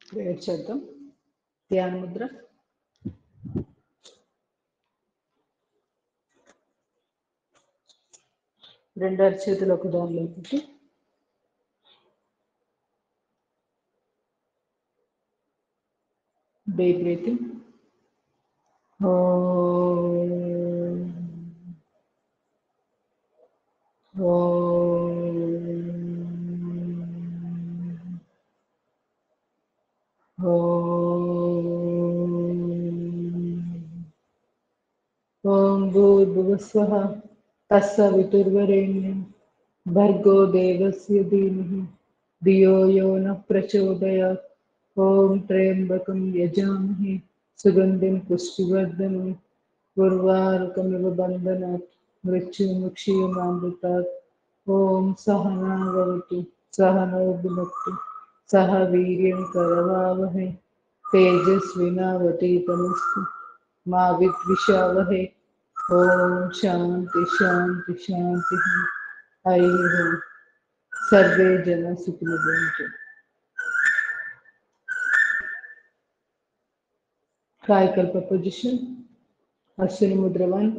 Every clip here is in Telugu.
ప్రేయర్ చేద్దాం. ధ్యాన ముద్ర. రెండు అరచేతులు ఒక దానిలో పెట్టి డీప్ బ్రీతింగ్. ఓం భూర్భువస్వః తస్సవితుర్వరేण्यं భర్గో దేవస్య ధీమహి ధియో యో నః ప్రచోదయాత్. ఓం త్ర్యంబకం యజామహే సుగంధిం పుష్టివర్ధనం ఉర్వారుకమివ బంధనాత్ మృత్యుముక్షీయమామృతాత్. ఓం సహనా భవతు సహనౌ భునక్తు సహ వీర్యం కరవావహై తేజస్వినావతీతమస్తు మా విద్విషావహై. ఓం శాంతి శాంతి శాంతి. హరి ఓం. సర్వే జన సుఖినో భవంతు. Kayakalp position. Ashwini Mudra 1,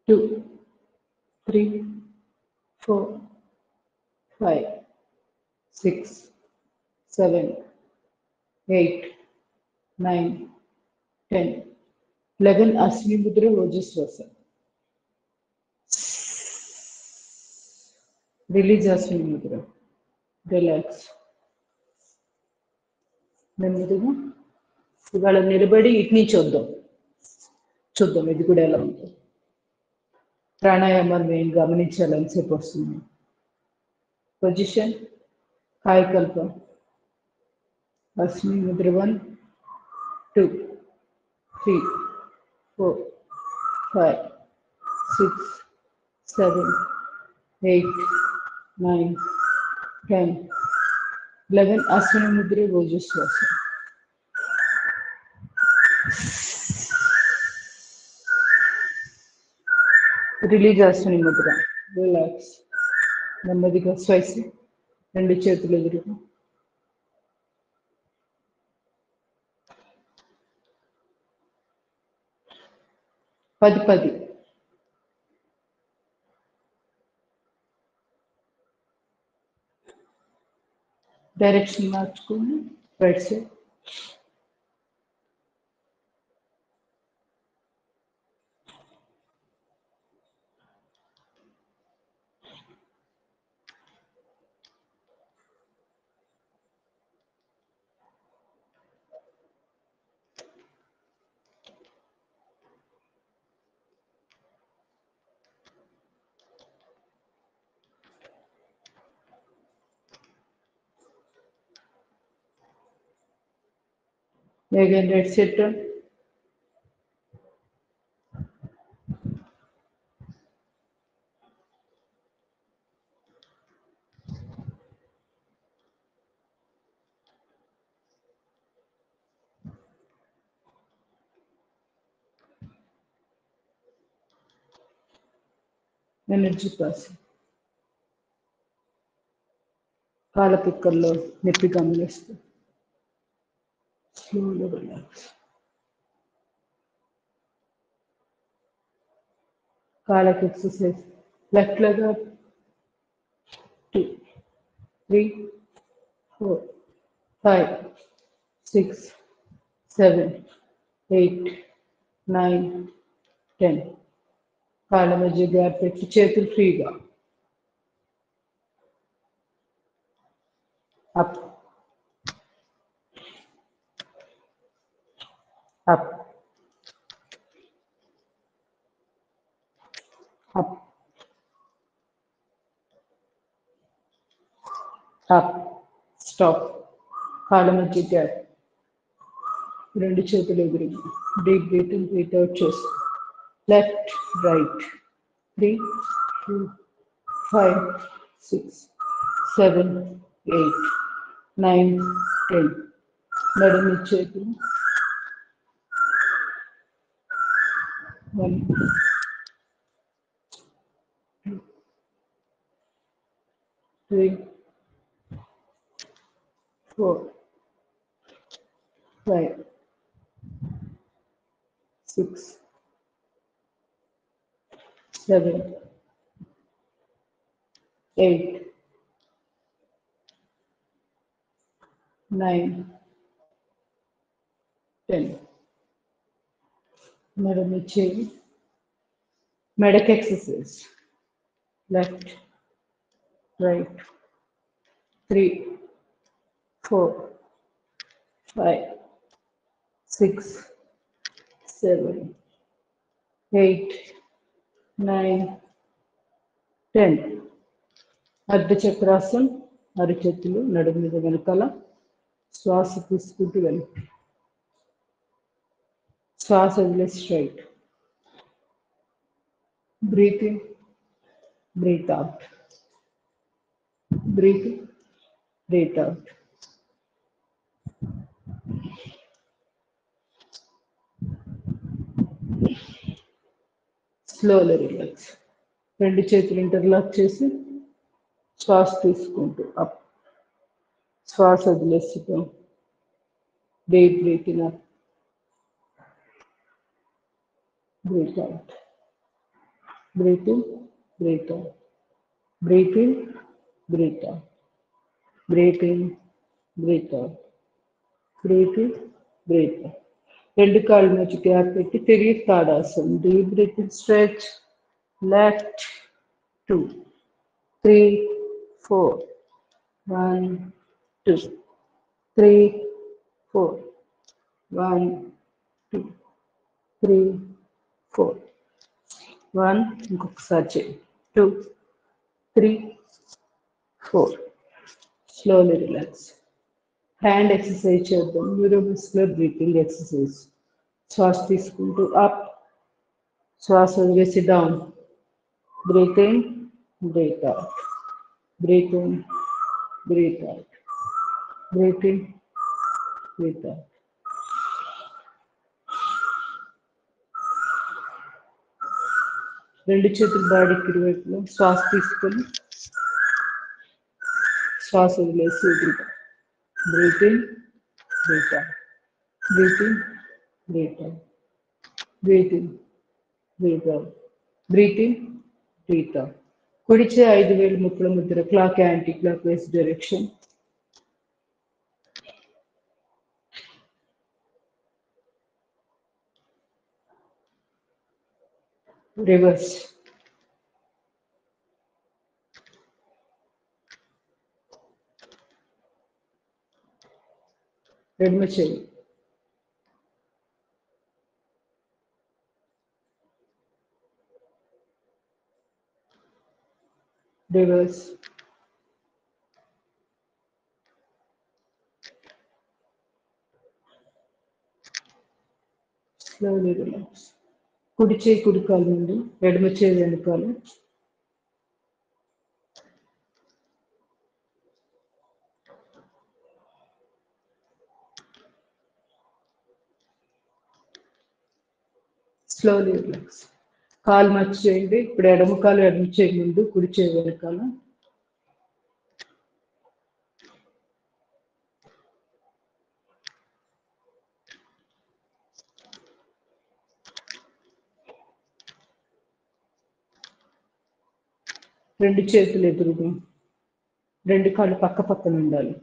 2, 3, 4, 5, 6, 7, 8, 9, 10, 11. Ashwini Mudra ఓజస్వాస. Release Ashwini Mudra. Relax. నెమ్మదిగా ఇవాళ నిలబడి ఇటు నుంచి చూద్దాం ఇది కూడా ఎలా ఉంటుంది. ప్రాణాయామాన్ని నేను గమనించాలని సేపు వస్తుంది. Position కాయకల్పం. Ashwini Mudra 1, 2, 3, 4, 5, 6, 7, 8, 9, 10, 11. Ashwini Mudra ఓజస్వాస. Release Ashwini Mudra. Relax. నెమ్మదిగా శ్వాస. రెండు చేతులు ఎదురుగా. పది డైరెక్షన్ మార్చుకోండి. Right side. Again, right side turn. Energy pass. కాళ్ళ పిక్కల్లో నొప్పి గమనిస్తూ స్లోగా రిలాక్స్. కాళ్ళకి ఎక్సర్సైజ్. Left leg up. 2, 3, 4, 5, 6, 7, 8, 9, 10. కాళ్ళ మధ్య గ్యాప్ పెట్టి చేతులు ఫ్రీగా. Up up up up. Stop. కాళ్ళ మధ్య గ్యాప్. రెండు చేతులు ఎదురుగా. Deep breathing. బ్రీత్ అవుట్ చేస్తూ లెఫ్ట్ రైట్. 3, 2, 5, 6, 7, 8, 9, 10. నడుము చేతులు. 1, 2, 3, 3, 4, 5, 6, 7, 8, 9, 10. Madam chain. Medic exercise. Left, right. 3, 4, 5, 6, 7, 8, 9, 10. అర్ధచక్రాసన్ అరిచేతులు నడుము మీద వెనకాల శ్వాస తీసుకుంటూ వెళ్ళి శ్వాస వదిలే straight. Breath in, breath out, breath in, breath out. Slowly relax. రెండు చేతులు ఇంటర్లాక్ చేసి శ్వాస తీసుకుంటూ అప్, శ్వాస వదిలేస్తూ deep breath in up, breath out, breath in, breath out, breath in, breath out, breath in, breath out, breath in, breath out. రెండు కాళ్ళ మధ్య గ్యాప్ పెట్టి తిరిగి Tadasan. Deep breath in, stretch. Left, 2, 3, 4, 1, 2, 3, 4, 1, 2, 3, 4, 1. ఇంకొకసారి చేయండి. 2, 3, 4. Slowly relax. హ్యాండ్ ఎక్సర్సైజ్ చేద్దాం. Neuromuscular breathing exercise. శ్వాస తీసుకుంటూ అప్, శ్వాస వదిలేసి down. Breathe in, breathe out. Breathe in, breathe out. Breathe in, breathe out. రెండు చేతులు బాడీకి ఇరువైపులో శ్వాస తీసుకొని శ్వాస వదిలేసి వదులుతాం. Breathe in, breath out. Breath in, breath out. Breath in, breath out. Breath in, breath out. కుడిచే 5 వేలు ముక్కుల ముద్ర. Clock anti clockwise direction. Reverse. ఎడమ చేయి. రివర్స్. Slowly relax. కుడి చేయి కుడికాలు ముందు, ఎడమ చేయి వెనకాల. Slowly relax. కాలు మర్చి చేయండి. ఇప్పుడు ఎడమ కాలు ఎడమ చేయి ముందు, కుడి చేయి వెనకాల. రెండు చేతులు ఎదురుగా, రెండు కాళ్ళు పక్క పక్కన ఉండాలి.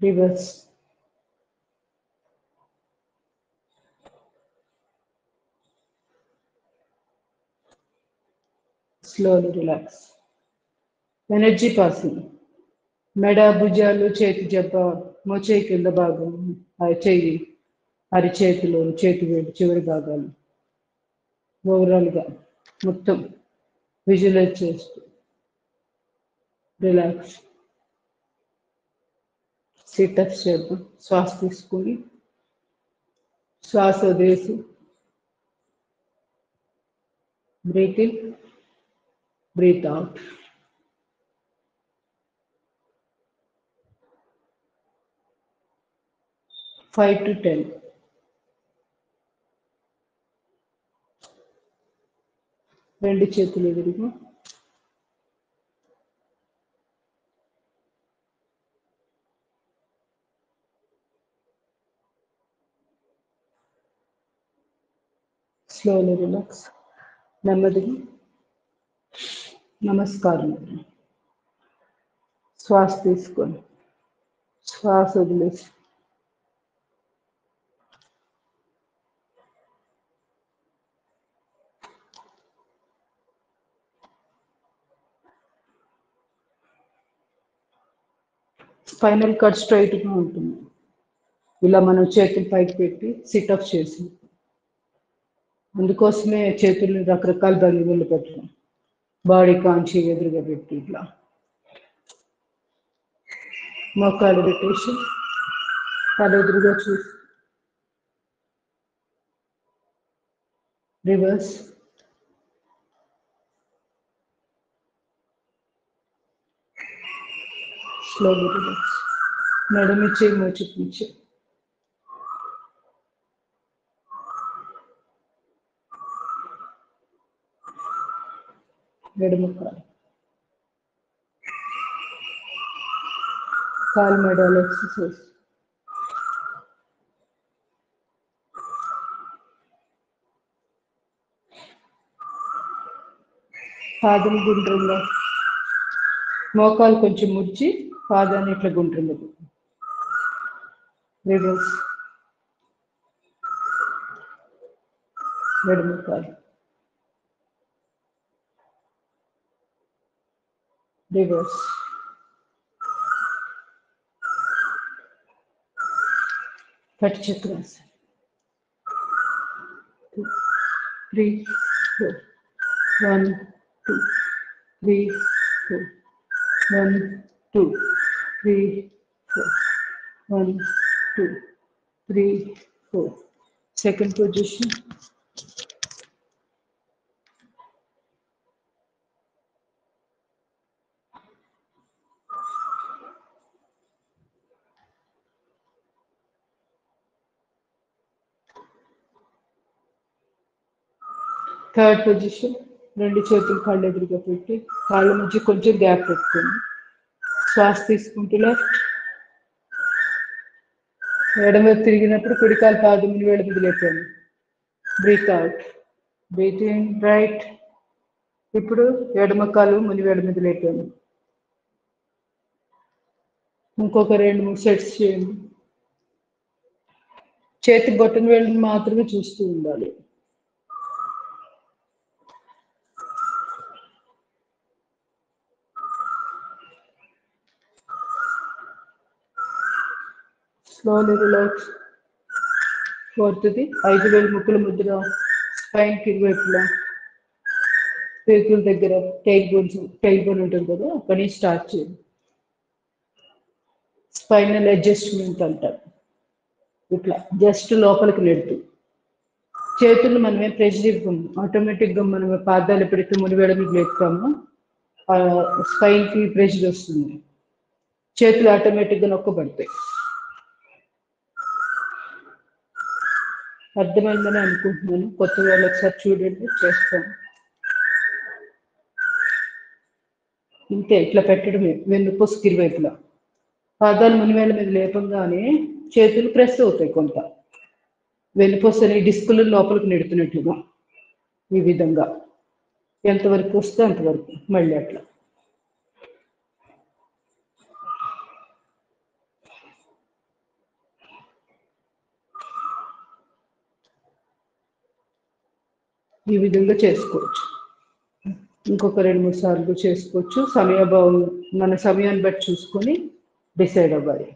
Reverse. Slowly relax. Energy passing. మెడ, భుజాలు, చేతి జబ్బ, మోచేయి కింద భాగం, చెయ్యి, అరిచేతులు, చేతి వేలు చివరి భాగాలు. ఓవరాల్గా మొత్తం విజువలైజ్ చేస్తూ రిలాక్స్. సిటప్స్ చేద్దాం. శ్వాస తీసుకుని శ్వాస వదిలేసి breath in, breath out. 5 to 10. రెండు చేతులు ఎదురుగా. Slowly relax. నెమ్మదిగా నమస్కారం. శ్వాస తీసుకొని శ్వాస వదిలేసి స్పైనల్ కట్ స్ట్రైట్గా ఉంటుంది. ఇలా మనం చేతులు పైకి పెట్టి సిటప్ చేసి, అందుకోసమే చేతుల్ని రకరకాల భంగిమలు పెట్టడం. బాడీ కాంచి ఎదురుగా పెట్టి ఇట్లా మోకాలు పెట్టేసి తల ఎదురుగా చూసి రివర్స్. Slowly reverse. నడుమిచ్చే మోచిపించే. ఎడమ కాలు కాలు మెడల్ ఎక్సర్సైజ్. పాదం గుండ్రంగా, మోకాలు కొంచెం ముడిచి పాదాన్ని ఇట్లా గుండ్రంగా. రివర్స్. ఎడమ కాలు reverse. Cut Chakrasana. 3 4 1 2 3 4 1 2 3 4 1 2 3 4. Second position. Third position. రెండు చేతులు కళ్ళు ఎదురుగా పెట్టి కాళ్ళ మధ్య కొంచెం గ్యాప్ పెట్టుకోండి. శ్వాస తీసుకుంటూ లెఫ్ట్. ఎడమ తిరిగినప్పుడు కుడికాలు పాదములు వేడి మీద లేపండి. Breath out. Breath in right. ఇప్పుడు ఎడమ కాలు మునివేడ మీద లేపండి. ఇంకొక 2-3 సెట్స్ చేయండి. చేతి బొట్టన వేళ్ళని మాత్రమే చూస్తూ ఉండాలి. Slowly relax. ఫోర్త్ది 5 వేలు ముక్కుల ముద్ర. స్పైన్ ఇరువైపులా పేగుల దగ్గర టైల్ బోన్ ఉంటుంది కదా, అక్కడి నుంచి స్టార్ట్ చేయండి. స్పైనల్ అడ్జస్ట్మెంట్ అంటారు. ఇట్లా జస్ట్ లోపలికి నెడుతూ చేతులు మనమే ప్రెషర్ ఇవ్వము. ఆటోమేటిక్గా మనం పాదాలు ఎప్పుడైతే మునివేడ మీద లేపుతామో స్పైన్కి ప్రెషర్ వస్తుంది. చేతులు ఆటోమేటిక్గా నొక్కబడతాయి. అర్థమైందని అనుకుంటున్నాను. కొత్త వాళ్ళు ఒకసారి చూడండి, చేస్తాను. ఇంతే, ఇట్లా పెట్టడమే. వెన్నుపూసకి ఇరువైపులా పాదాలు మునివేళ్ళ మీద లేపంగానే చేతులు ప్రెస్ అవుతాయి. కొంత వెన్నుపూసని డిస్కులు లోపలికి నెడుతున్నట్లుగా ఈ విధంగా ఎంతవరకు వస్తే అంతవరకు. మళ్ళీ అట్లా ఈ విధంగా చేసుకోవచ్చు. ఇంకొక 2-3 సార్లు చేసుకోవచ్చు. సమయాభావం మన సమయాన్ని బట్టి చూసుకొని డిసైడ్ అవ్వాలి.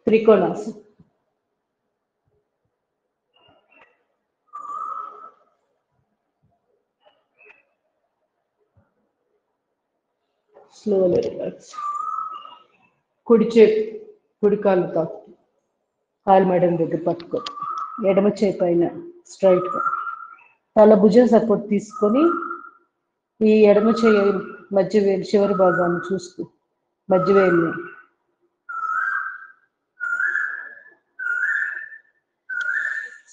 త్రికోణాసనం. Slowly relax. కుడి కాలు తాకు కాలు మెడ దగ్గర పట్టుకో. ఎడమ చేయి పైన స్ట్రైట్గా తల భుజం సపోర్ట్ తీసుకొని ఈ ఎడమ చేయి మధ్య వేలు చివరి భాగాన్ని చూస్తూ మధ్య వేలుని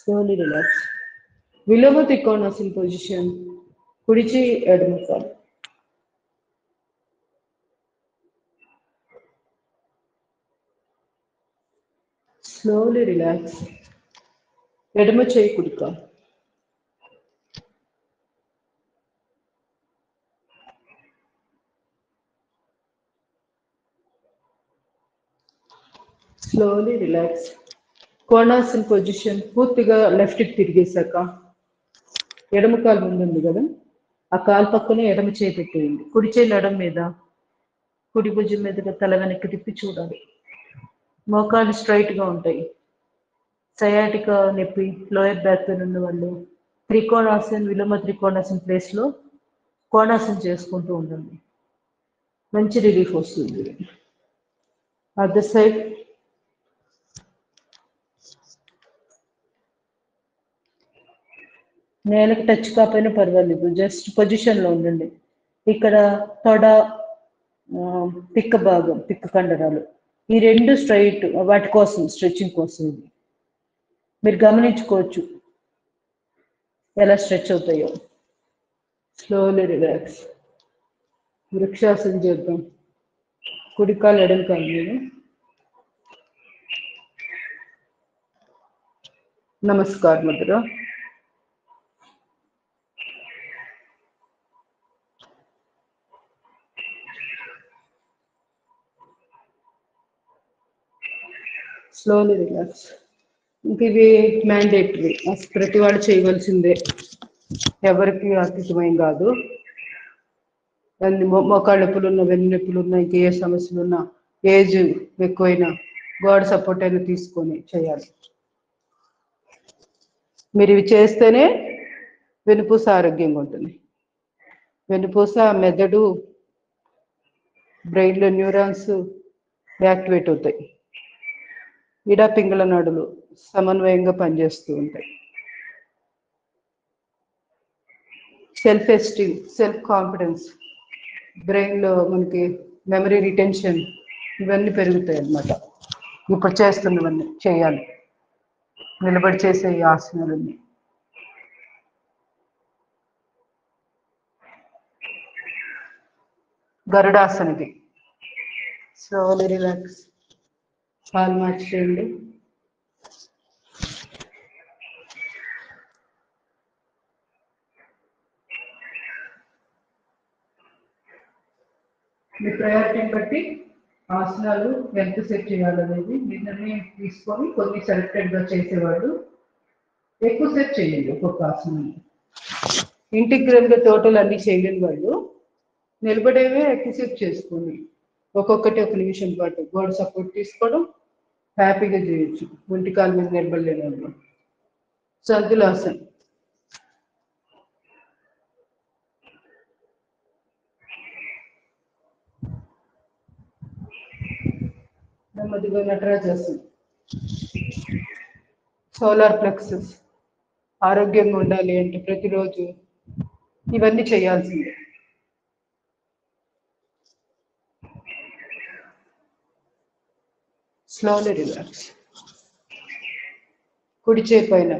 స్లోలీ రిలాక్స్. విలోమ త్రికోణాసన పొజిషన్, కుడి చేయి ఎడమ కాలు. Slowly relax. ఎడమ చేయి కుడి కాలు. Slowly relax. కోణాసన్ పొజిషన్ పూర్తిగా లెఫ్ట్కి తిరిగేశాక ఎడమ కాలు ముందుంది కదా, ఆ కాలు పక్కనే ఎడమ చేయి పెట్టేయండి. కుడి చేయి నడం మీద, కుడి భుజం మీదుగా తల వెనక్కి తిప్పి చూడాలి. మోకాలు స్ట్రైట్గా ఉంటాయి. సయాటికా నొప్పి, లోయర్ బ్యాక్ పెయిన్ ఉన్న వాళ్ళు త్రికోణాసన్, విలోమ త్రికోణాసన్ ప్లేస్లో కోణాసన్ చేసుకుంటూ ఉండండి. మంచి రిలీఫ్ వస్తుంది. అదర్ సైడ్ నేలకు టచ్ కాకపోయినా పర్వాలేదు, జస్ట్ పొజిషన్లో ఉండండి. ఇక్కడ తొడ, పిక్క భాగం, పిక్క కండరాలు ఈ రెండు స్ట్రైట్, వాటి కోసం స్ట్రెచ్చింగ్ కోసం ఇది మీరు గమనించుకోవచ్చు ఎలా స్ట్రెచ్ అవుతాయో. Slowly relax. వృక్షాసనం చేద్దాం. కుడికాలు ఎడమ కాలు మీద. నమస్కార ముద్ర. Slowly relax. ఇంక ఇవి మ్యాండేటరీ, ప్రతి వాళ్ళు చేయవలసిందే, ఎవరికి అతీతమేం కాదు. మోకాళ్ళ నొప్పులు ఉన్నా, వెన్ను నొప్పులు ఉన్నా, ఇంక ఏ సమస్యలు ఉన్నా, ఏజ్ ఎక్కువైనా గాడ్ సపోర్ట్ అయినా తీసుకొని చేయాలి. మీరు ఇవి చేస్తేనే వెన్నుపూస ఆరోగ్యంగా ఉంటుంది. వెన్నుపూస, మెదడు, బ్రెయిన్లో న్యూరాన్స్ యాక్టివేట్ అవుతాయి. ఇడా పింగళ నాడులు సమన్వయంగా పనిచేస్తూ ఉంటాయి. సెల్ఫ్ ఎస్టీమ్, సెల్ఫ్ కాన్ఫిడెన్స్, బ్రెయిన్లో మనకి మెమరీ రిటెన్షన్ ఇవన్నీ పెరుగుతాయి అన్నమాట. ఇప్పుడు చేస్తున్నవన్నీ చేయాలి, నిలబడి చేసే ఈ ఆసనాలన్నీ. గరుడాసనకి. Slowly relax. కాలు మార్చేయండి. మీ ప్రయారిటీని బట్టి ఆసనాలు ఎంత సెట్ చేయాలనేది మీరు నిర్ణయం తీసుకొని కొన్ని సెలెక్టెడ్గా చేసేవాళ్ళు ఎక్కువ సెట్ చేయండి ఒక్కొక్క ఆసనాన్ని. ఇంటిగ్రల్గా టోటల్ అన్ని చేయలేని వాళ్ళు నిలబడేవే ఎక్కువ సెట్ చేసుకోండి. ఒక్కొక్కటి 1 నిమిషం పాటు గోడ సపోర్ట్ తీసుకోవడం హ్యాపీగా చేయొచ్చు. ఒంటి కాలు మీద నిలబడలేని వాళ్ళు. సంతులాసన్. నెమ్మదిగా నటరాజాసన్. Solar plexus. ఆరోగ్యంగా ఉండాలి అంటే ప్రతిరోజు ఇవన్నీ చేయాల్సిందే. Slowly relax. కుడి చేయి పైన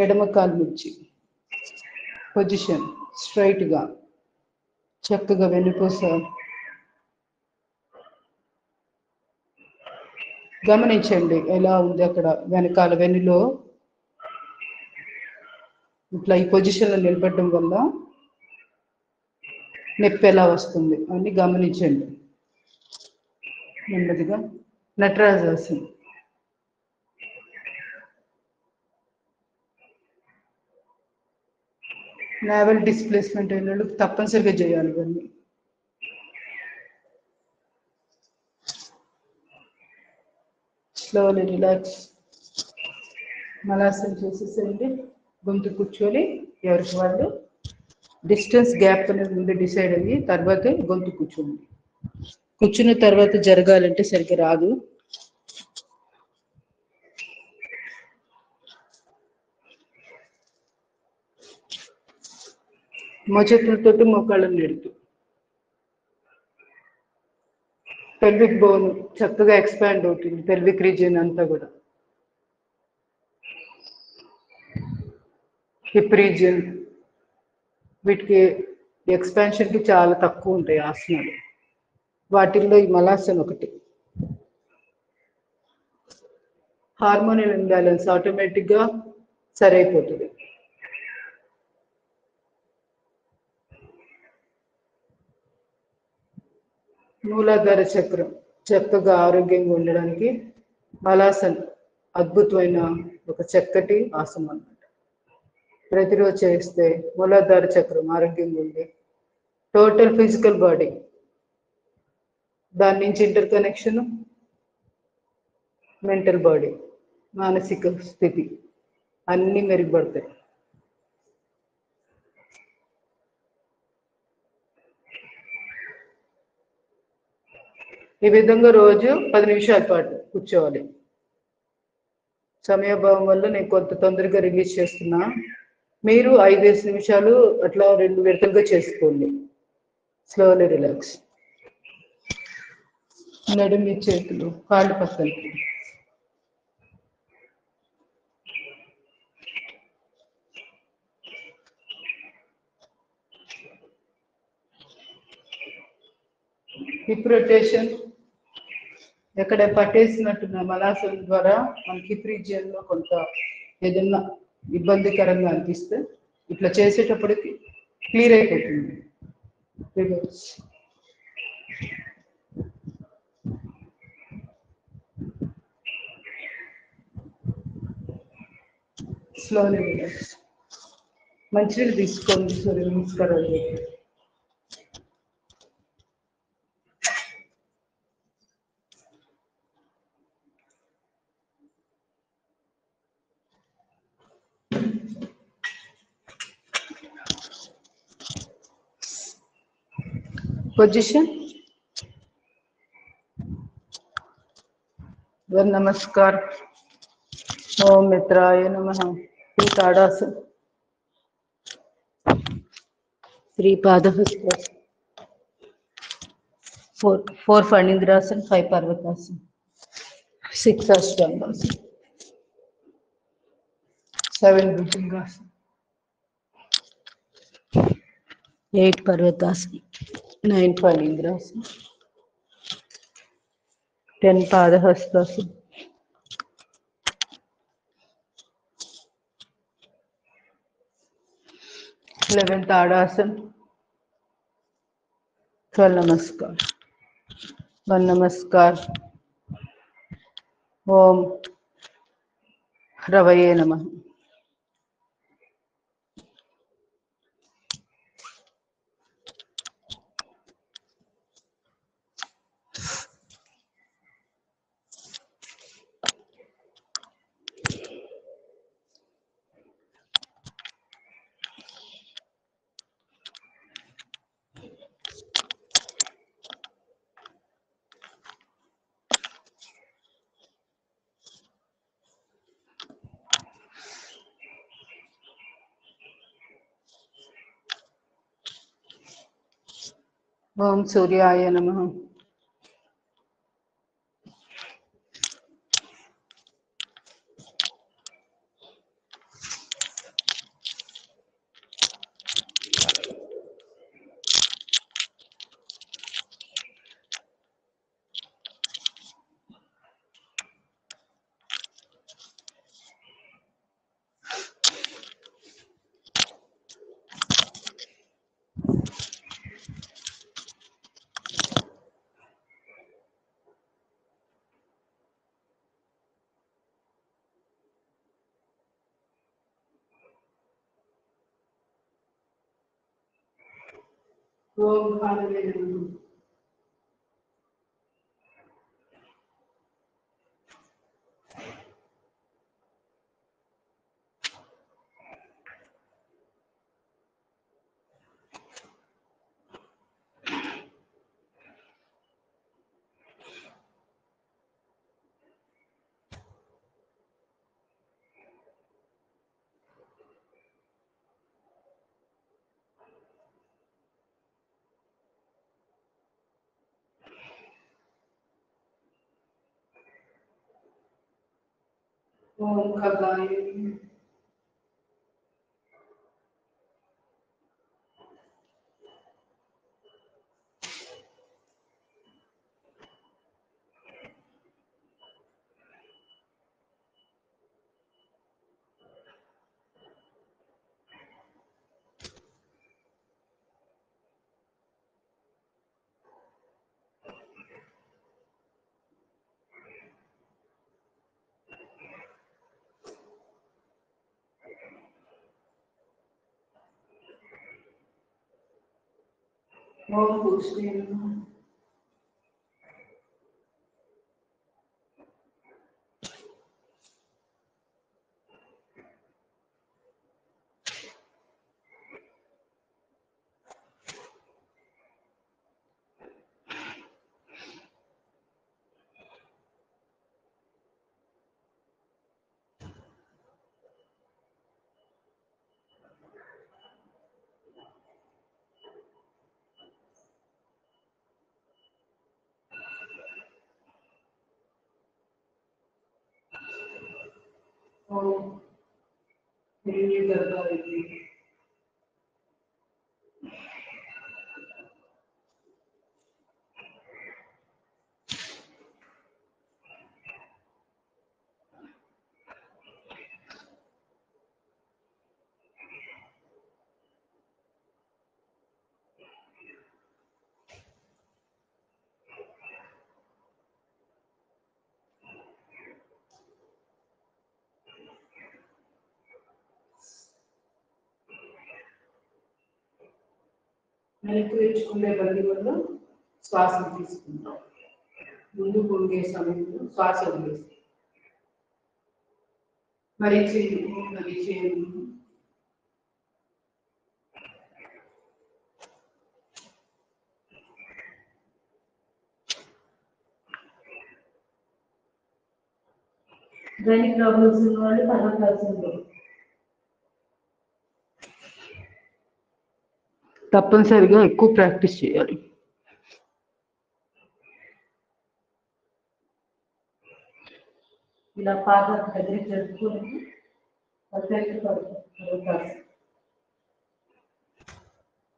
ఎడమ కాలు నుంచి పొజిషన్ స్ట్రైట్గా చక్కగా వెన్నుపూస గమనించండి ఎలా ఉంది అక్కడ వెనకాల వెన్నులో. ఇట్లా ఈ పొజిషన్లో నిలబడడం వల్ల నొప్పి ఎలా వస్తుంది అని గమనించండి. నెమ్మదిగా నటరాజాసన్. నావెల్ డిస్ప్లేస్మెంట్ అయిన వాళ్ళు తప్పనిసరిగా చేయాలి ఇవన్నీ. Slowly relax. మలాసన్ చేసేసేయండి. గొంతు కూర్చొని ఎవరికి వాళ్ళు డిస్టెన్స్ గ్యాప్ అనేది ముందు డిసైడ్ అయ్యి తర్వాతే గొంతు కూర్చోండి. కూర్చున్న తర్వాత జరగాలంటే సరిగ్గా రాదు. మోచేతులతోటి మోకాళ్ళని నెడుతూ పెల్విక్ బోన్ చక్కగా ఎక్స్పాండ్ అవుతుంది, పెల్విక్ రీజియన్ అంతా కూడా. హిప్ రీజియన్, వీటికి ఎక్స్పాన్షన్కి చాలా తక్కువ ఉంటాయి ఆసనాలు. వాటిల్లో ఈ మలాసన్ ఒకటి. హార్మోనల్ ఇంబ్యాలెన్స్ ఆటోమేటిక్గా సరైపోతుంది. మూలాధార చక్రం చక్కగా ఆరోగ్యంగా ఉండడానికి మలాసన్ అద్భుతమైన ఒక చక్కటి ఆసనం అన్నమాట. ప్రతిరోజు చేస్తే మూలాధార చక్రం ఆరోగ్యంగా ఉంది. టోటల్ ఫిజికల్ బాడీ, దాని నుంచి ఇంటర్ కనెక్షన్ మెంటల్ బాడీ, మానసిక స్థితి అన్నీ మెరుగుపడతాయి. ఈ విధంగా రోజు 10 నిమిషాల పాటు కూర్చోవాలి. సమయాభావం వల్ల నేను కొంత తొందరగా రిలీజ్ చేస్తున్నా. మీరు 5-10 నిమిషాలు అట్లా 2 విడతలుగా చేసుకోండి. Slowly relax. నడుమి, చేతులు, కాళ్ళు పక్కనకి. హిప్ రొటేషన్ ఎక్కడ పట్టేసినట్టున్న మలాసనం ద్వారా మన హిప్ రీజియన్లో కొంత ఏదన్నా ఇబ్బందికరంగా అనిపిస్తే ఇట్లా చేసేటప్పటికి క్లియర్ అయిపోతుంది. రివర్స్. Slowly relax. మంచినీళ్ళు తీసుకోండి. సూర్య నమస్కారాలు చేయండి. పొజిషన్. नमस्कार. ओम मित्राय नमः. ताड़ासन, श्रीपादहस्त, 4 फणींद्रासन, 5 पर्वतासन, 6 अष्टांगासन, 7 भुजंगासन, 8 पर्वतासन, 9 फणींद्रासन, 10 पादहस्तासन, 11 ताड़ासन, 12 नमस्कार. 1 नमस्कार. ओम रवये नमः. ओम सूर्याय नमः. ओम भानुवे नमः. ओम खगाय. ओम पूछते हैं ओम ये करता रहती है। వెనక్కి తెచ్చుకునే బదులు శ్వాసను తీసుకుంటాం. ముందు పొంగే సమయంలో శ్వాస వదిలేస్తాం. మరి చేయండి. దానికి రావాల్సిన వాళ్ళు పరకాల్సిందే. తప్పనిసరిగా ఎక్కువ ప్రాక్టీస్ చేయాలి. ఇలా పాదాలు దగ్గర జరుపుకొని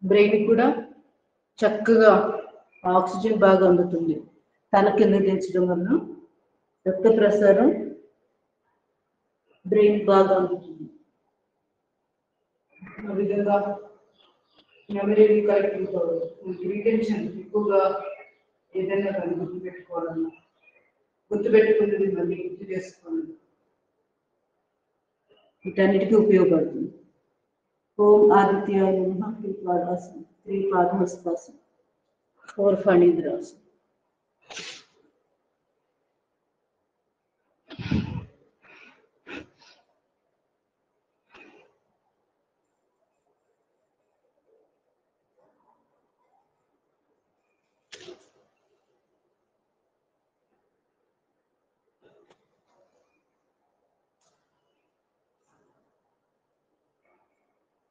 బ్రెయిన్ కూడా చక్కగా ఆక్సిజన్ బాగా అందుతుంది. తల కింద దించడం వల్ల రక్త ప్రసారం బ్రెయిన్ బాగా అందుతుంది. ఆ విధంగా మెమరీ రిటెన్షన్ ఎక్కువగా ఏదైనా కానీ గుర్తుపెట్టుకోవాలన్నా గుర్తుపెట్టుకున్నది మళ్ళీ గుర్తు చేసుకోవాలి. వీటన్నిటికీ ఉపయోగపడుతుంది. ఓం ఆదిత్యాయ నమః త్రిపాదాసనం, త్రిపాదహస్తాసనం, 4 ఫణీంద్రాసనం.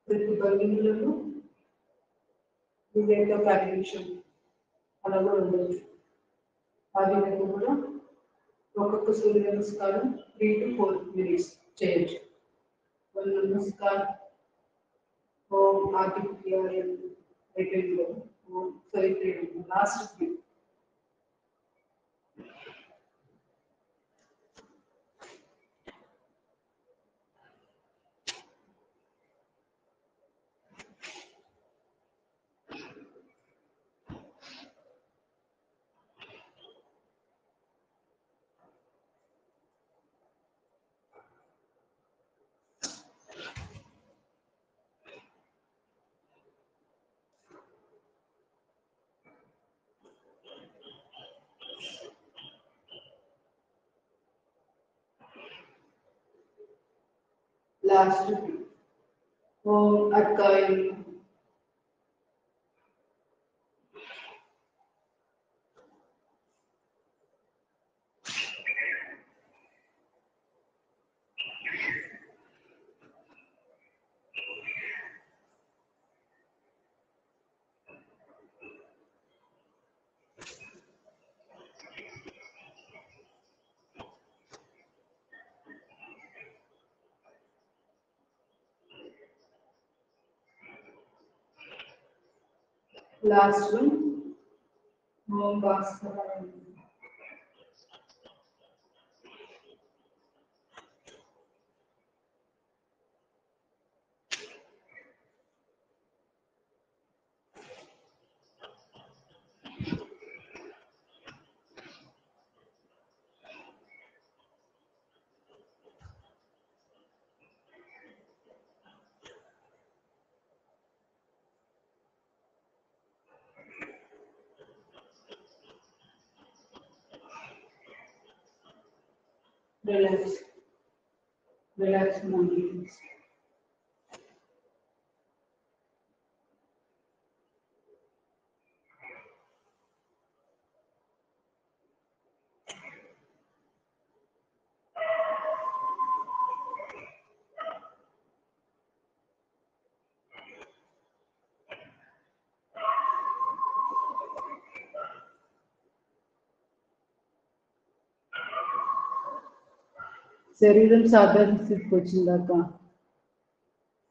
ప్రతి భంగిమలను వివేక కార్యక్షన్ అలా కూడా ఉండొచ్చు. ఆ విధంగా కూడా ఒక్కొక్క సూర్య నమస్కారం 3 to 4 minutes చేయొచ్చు. నమస్కారం ఓం ఆదిత్యాయ అయిపోయింది. ఓం లాస్ట్ ఓం అర్కాయ లాస్ట్ వన్ ఓం భాస్కరాయ. Relax. Relax mind. శరీరం సాధారణ స్థితికి వచ్చిందాక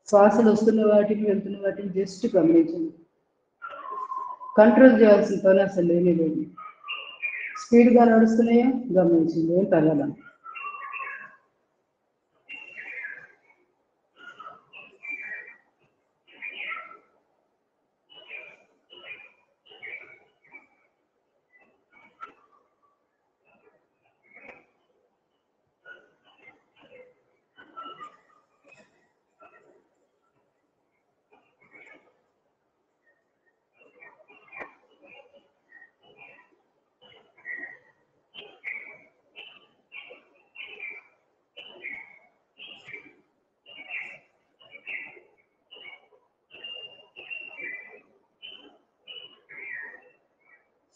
శ్వాసలు వస్తున్న వాటిని వెళ్తున్న వాటిని జస్ట్ గమనించండి. కంట్రోల్ చేయాల్సిన పని అసలు లేదు. స్పీడ్గా నడుస్తున్నాయో గమనించండి, ఏం పర్వాలేదు.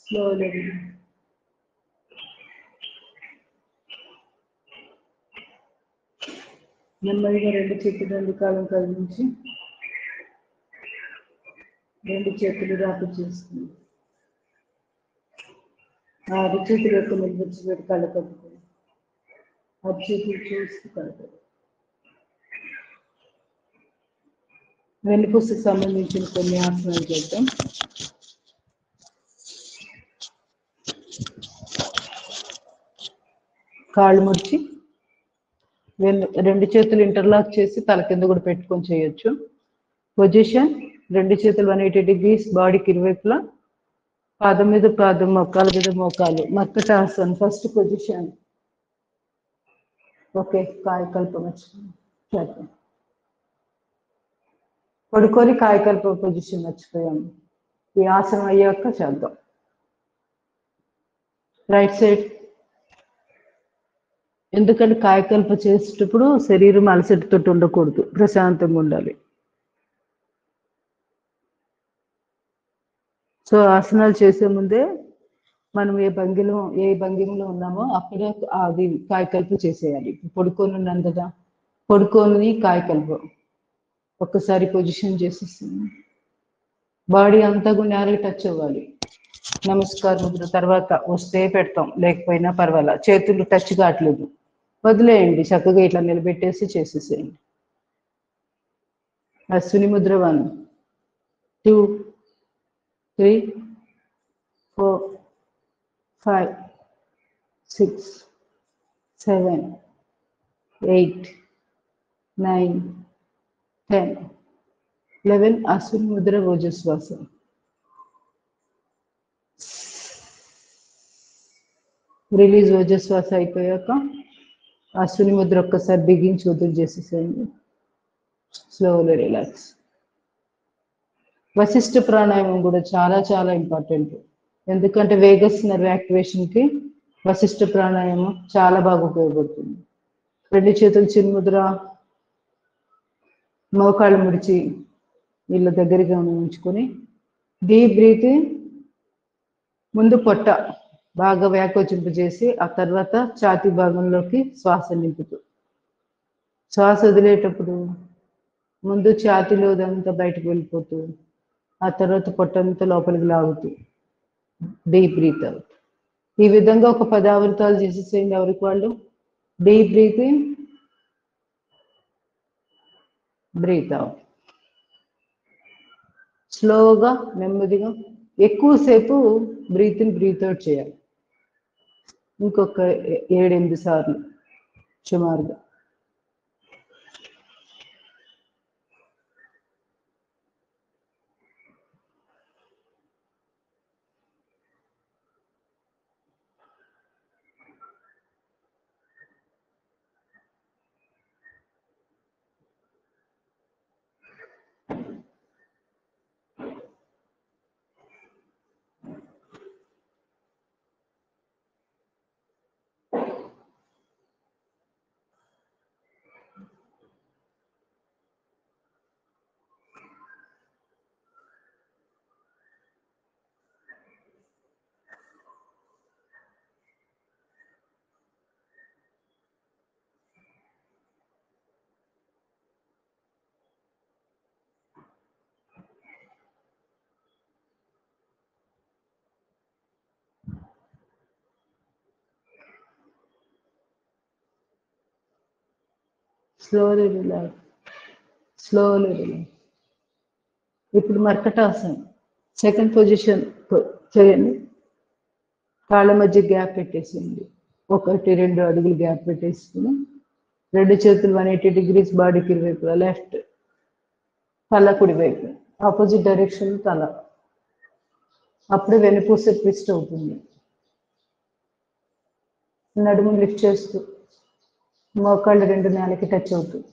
Slowly. నెమ్మదిగా రెండు చేతులు రెండు కాలం కదిలించి రెండు చేతులు రాపు చేస్తుంది. ఆ చేతులు యొక్క నిలబెచ్చి పెట్టి కళ్ళు కట్టుకొని ఆ చేతులు చూస్తూ కలుపుతుంది. వెన్నుపూసకు సంబంధించిన కొన్ని ఆసనాలు చేద్దాం. కాళ్ళు ముడిచి రెండు చేతులు ఇంటర్లాక్ చేసి తల కింద కూడా పెట్టుకొని చేయొచ్చు. పొజిషన్ రెండు చేతులు 180 degrees బాడీకి ఇరువైపులా, పాదం మీద పాదం, మోకాల మీద మోకాలు, మర్కటాసన్ ఫస్ట్ పొజిషన్. ఓకే, కాయకల్పం చేద్దాం. పడుకొని కాయకల్ప పొజిషన్ మర్చిపోయాము. ఈ ఆసనం అయ్యాక చేద్దాం. Right side. ఎందుకంటే కాయకల్ప చేసేటప్పుడు శరీరం అలసటతో ఉండకూడదు, ప్రశాంతంగా ఉండాలి. సో ఆసనాలు చేసే ముందే మనం ఏ భంగిమలో ఉన్నామో అక్కడే అది కాయకల్ప చేసేయాలి. పడుకొని ఉన్నాను కదా, పడుకొని కాయకల్పం ఒక్కసారి పొజిషన్ చేసేస్తుంది. బాడీ అంతా కూడా నేలకి టచ్ అవ్వాలి. నమస్కారం ముద్ర తర్వాత వస్తే పెడతాం, లేకపోయినా పర్వాలా. చేతులు టచ్ కావట్లేదు, వదిలేయండి, చక్కగా ఇట్లా నిలబెట్టేసి చేసేసేయండి. అశ్విని ముద్ర 1 2 3 4 5 6 7 8 9 10 11 అశ్విని ముద్ర ఓజస్వాస. రిలీజ్ ఓజస్వాస అయిపోయాక అశ్విని ముద్ర ఒక్కసారి బిగించి వదులు చేసేసేయండి. Slowly relax. వశిష్ఠ ప్రాణాయామం కూడా చాలా చాలా ఇంపార్టెంట్. ఎందుకంటే వేగస్ నర్వ్ యాక్టివేషన్కి వశిష్ఠ ప్రాణాయామం చాలా బాగా ఉపయోగపడుతుంది. రెండు చేతులు చిన్ముద్ర, మోకాళ్ళు ముడిచి వీళ్ళ దగ్గరగా ఉంచుకొని డీప్ బ్రీతింగ్. ముందు పొట్ట బాగా వ్యాకోచింపు చేసి ఆ తర్వాత ఛాతీ భాగంలోకి శ్వాస నింపుతూ, శ్వాస వదిలేటప్పుడు ముందు ఛాతీలో అంతా బయటకు వెళ్ళిపోతూ ఆ తర్వాత పొట్టంతా లోపలికి లాగుతూ డీప్ బ్రీత్ అవుట్. ఈ విధంగా ఒక 10 ఆవర్తాలు చేసేసేయండి ఎవరికి వాళ్ళు. Deep breathing, breath out. స్లోగా నెమ్మదిగా ఎక్కువసేపు బ్రీత్ ఇన్ బ్రీత్ అవుట్ చేయాలి. ఇంకొక 7-8 సార్లు సుమారుగా. Slowly relax, slowly relax. ఇప్పుడు మర్కటాసన్ సెకండ్ పొజిషన్ చేయండి. కాళ్ళ మధ్య గ్యాప్ పెట్టేసింది. 1-2 అడుగులు గ్యాప్ పెట్టేసుకుని 2 చేతులు 180 degrees బాడీకి ఇరువైపులా, లెఫ్ట్ తల కుడివైపు, ఆపోజిట్ డైరెక్షన్ తల. అప్పుడు వెనుపూస ట్విస్ట్ అవుతుంది. నడుము లిఫ్ట్ చేస్తూ మోకాళ్ళు 2 నేలకి టచ్ అవుతుంది.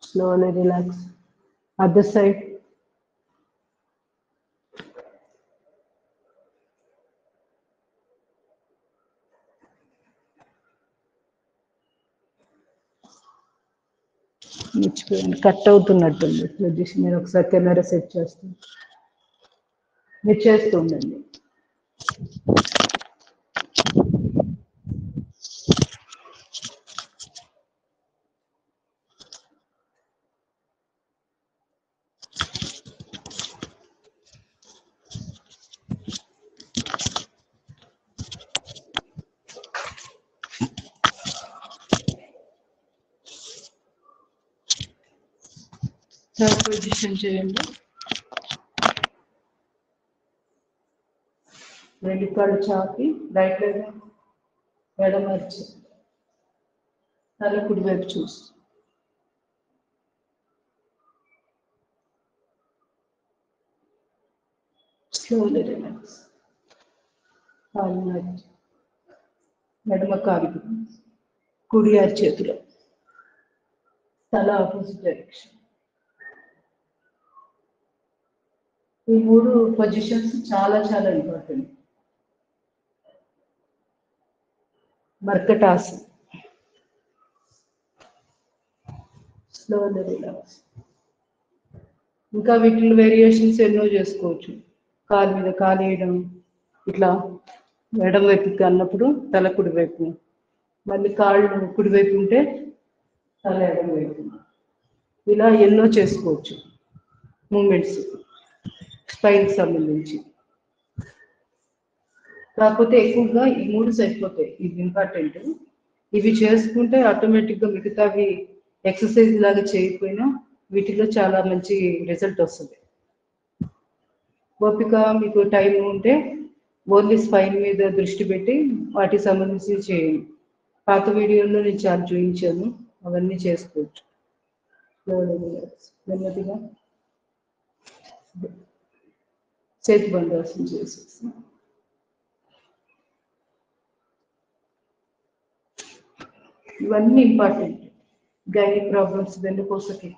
Slowly relax. Other side. మర్చిపోయాను, కట్ అవుతున్నట్టుంది పొజిషన్. నేను ఒకసారి కెమెరా సెట్ చేస్తాను, మీరు చేస్తూ ఉండండి. థర్డ్ పొజిషన్ చేయండి. 2 కాళ్ళు చాపి రైట్ లెగ్ ఎడమర్చి తల కుడివైపు చూస్తూ స్లోలీ రిలాక్స్. కాళ్ళు మర్చి ఎడమ కాలు కుడి అరచేతిలో, తల ఆపోజిట్ డైరెక్షన్. ఈ 3 పొజిషన్స్ చాలా చాలా ఇంపార్టెంట్. మర్కటాసన్. Slowly relax. ఇంకా వీటిలో వేరియేషన్స్ ఎన్నో చేసుకోవచ్చు. కాలు మీద కాలు వేయడం, ఇట్లా ఎడం వైపుకి అన్నప్పుడు తల కుడివైపు, మళ్ళీ కాళ్ళు కుడివైపు ఉంటే తల ఎడం వైపు, ఇలా ఎన్నో చేసుకోవచ్చు మూమెంట్స్ స్పైన్కి సంబంధించి. కాకపోతే ఎక్కువగా ఈ 3 సరిపోతాయి, ఇది ఇంపార్టెంట్. ఇవి చేసుకుంటే ఆటోమేటిక్గా మిగతావి ఎక్సర్సైజ్ లాగా చేయకపోయినా వీటిలో చాలా మంచి రిజల్ట్ వస్తుంది. ఓపిక మీకు టైం ఉంటే ఓన్లీ స్పైన్ మీద దృష్టి పెట్టి వాటికి సంబంధించి చేయండి. పాత వీడియోలో నేను చాలా చూపించాను, అవన్నీ చేసుకోవచ్చు. నెమ్మదిగా చేతి బంధాసన చేసేసి ఇవన్నీ ఇంపార్టెంట్. గైనిక్ ప్రాబ్లమ్స్ వెన్నుపూసకి.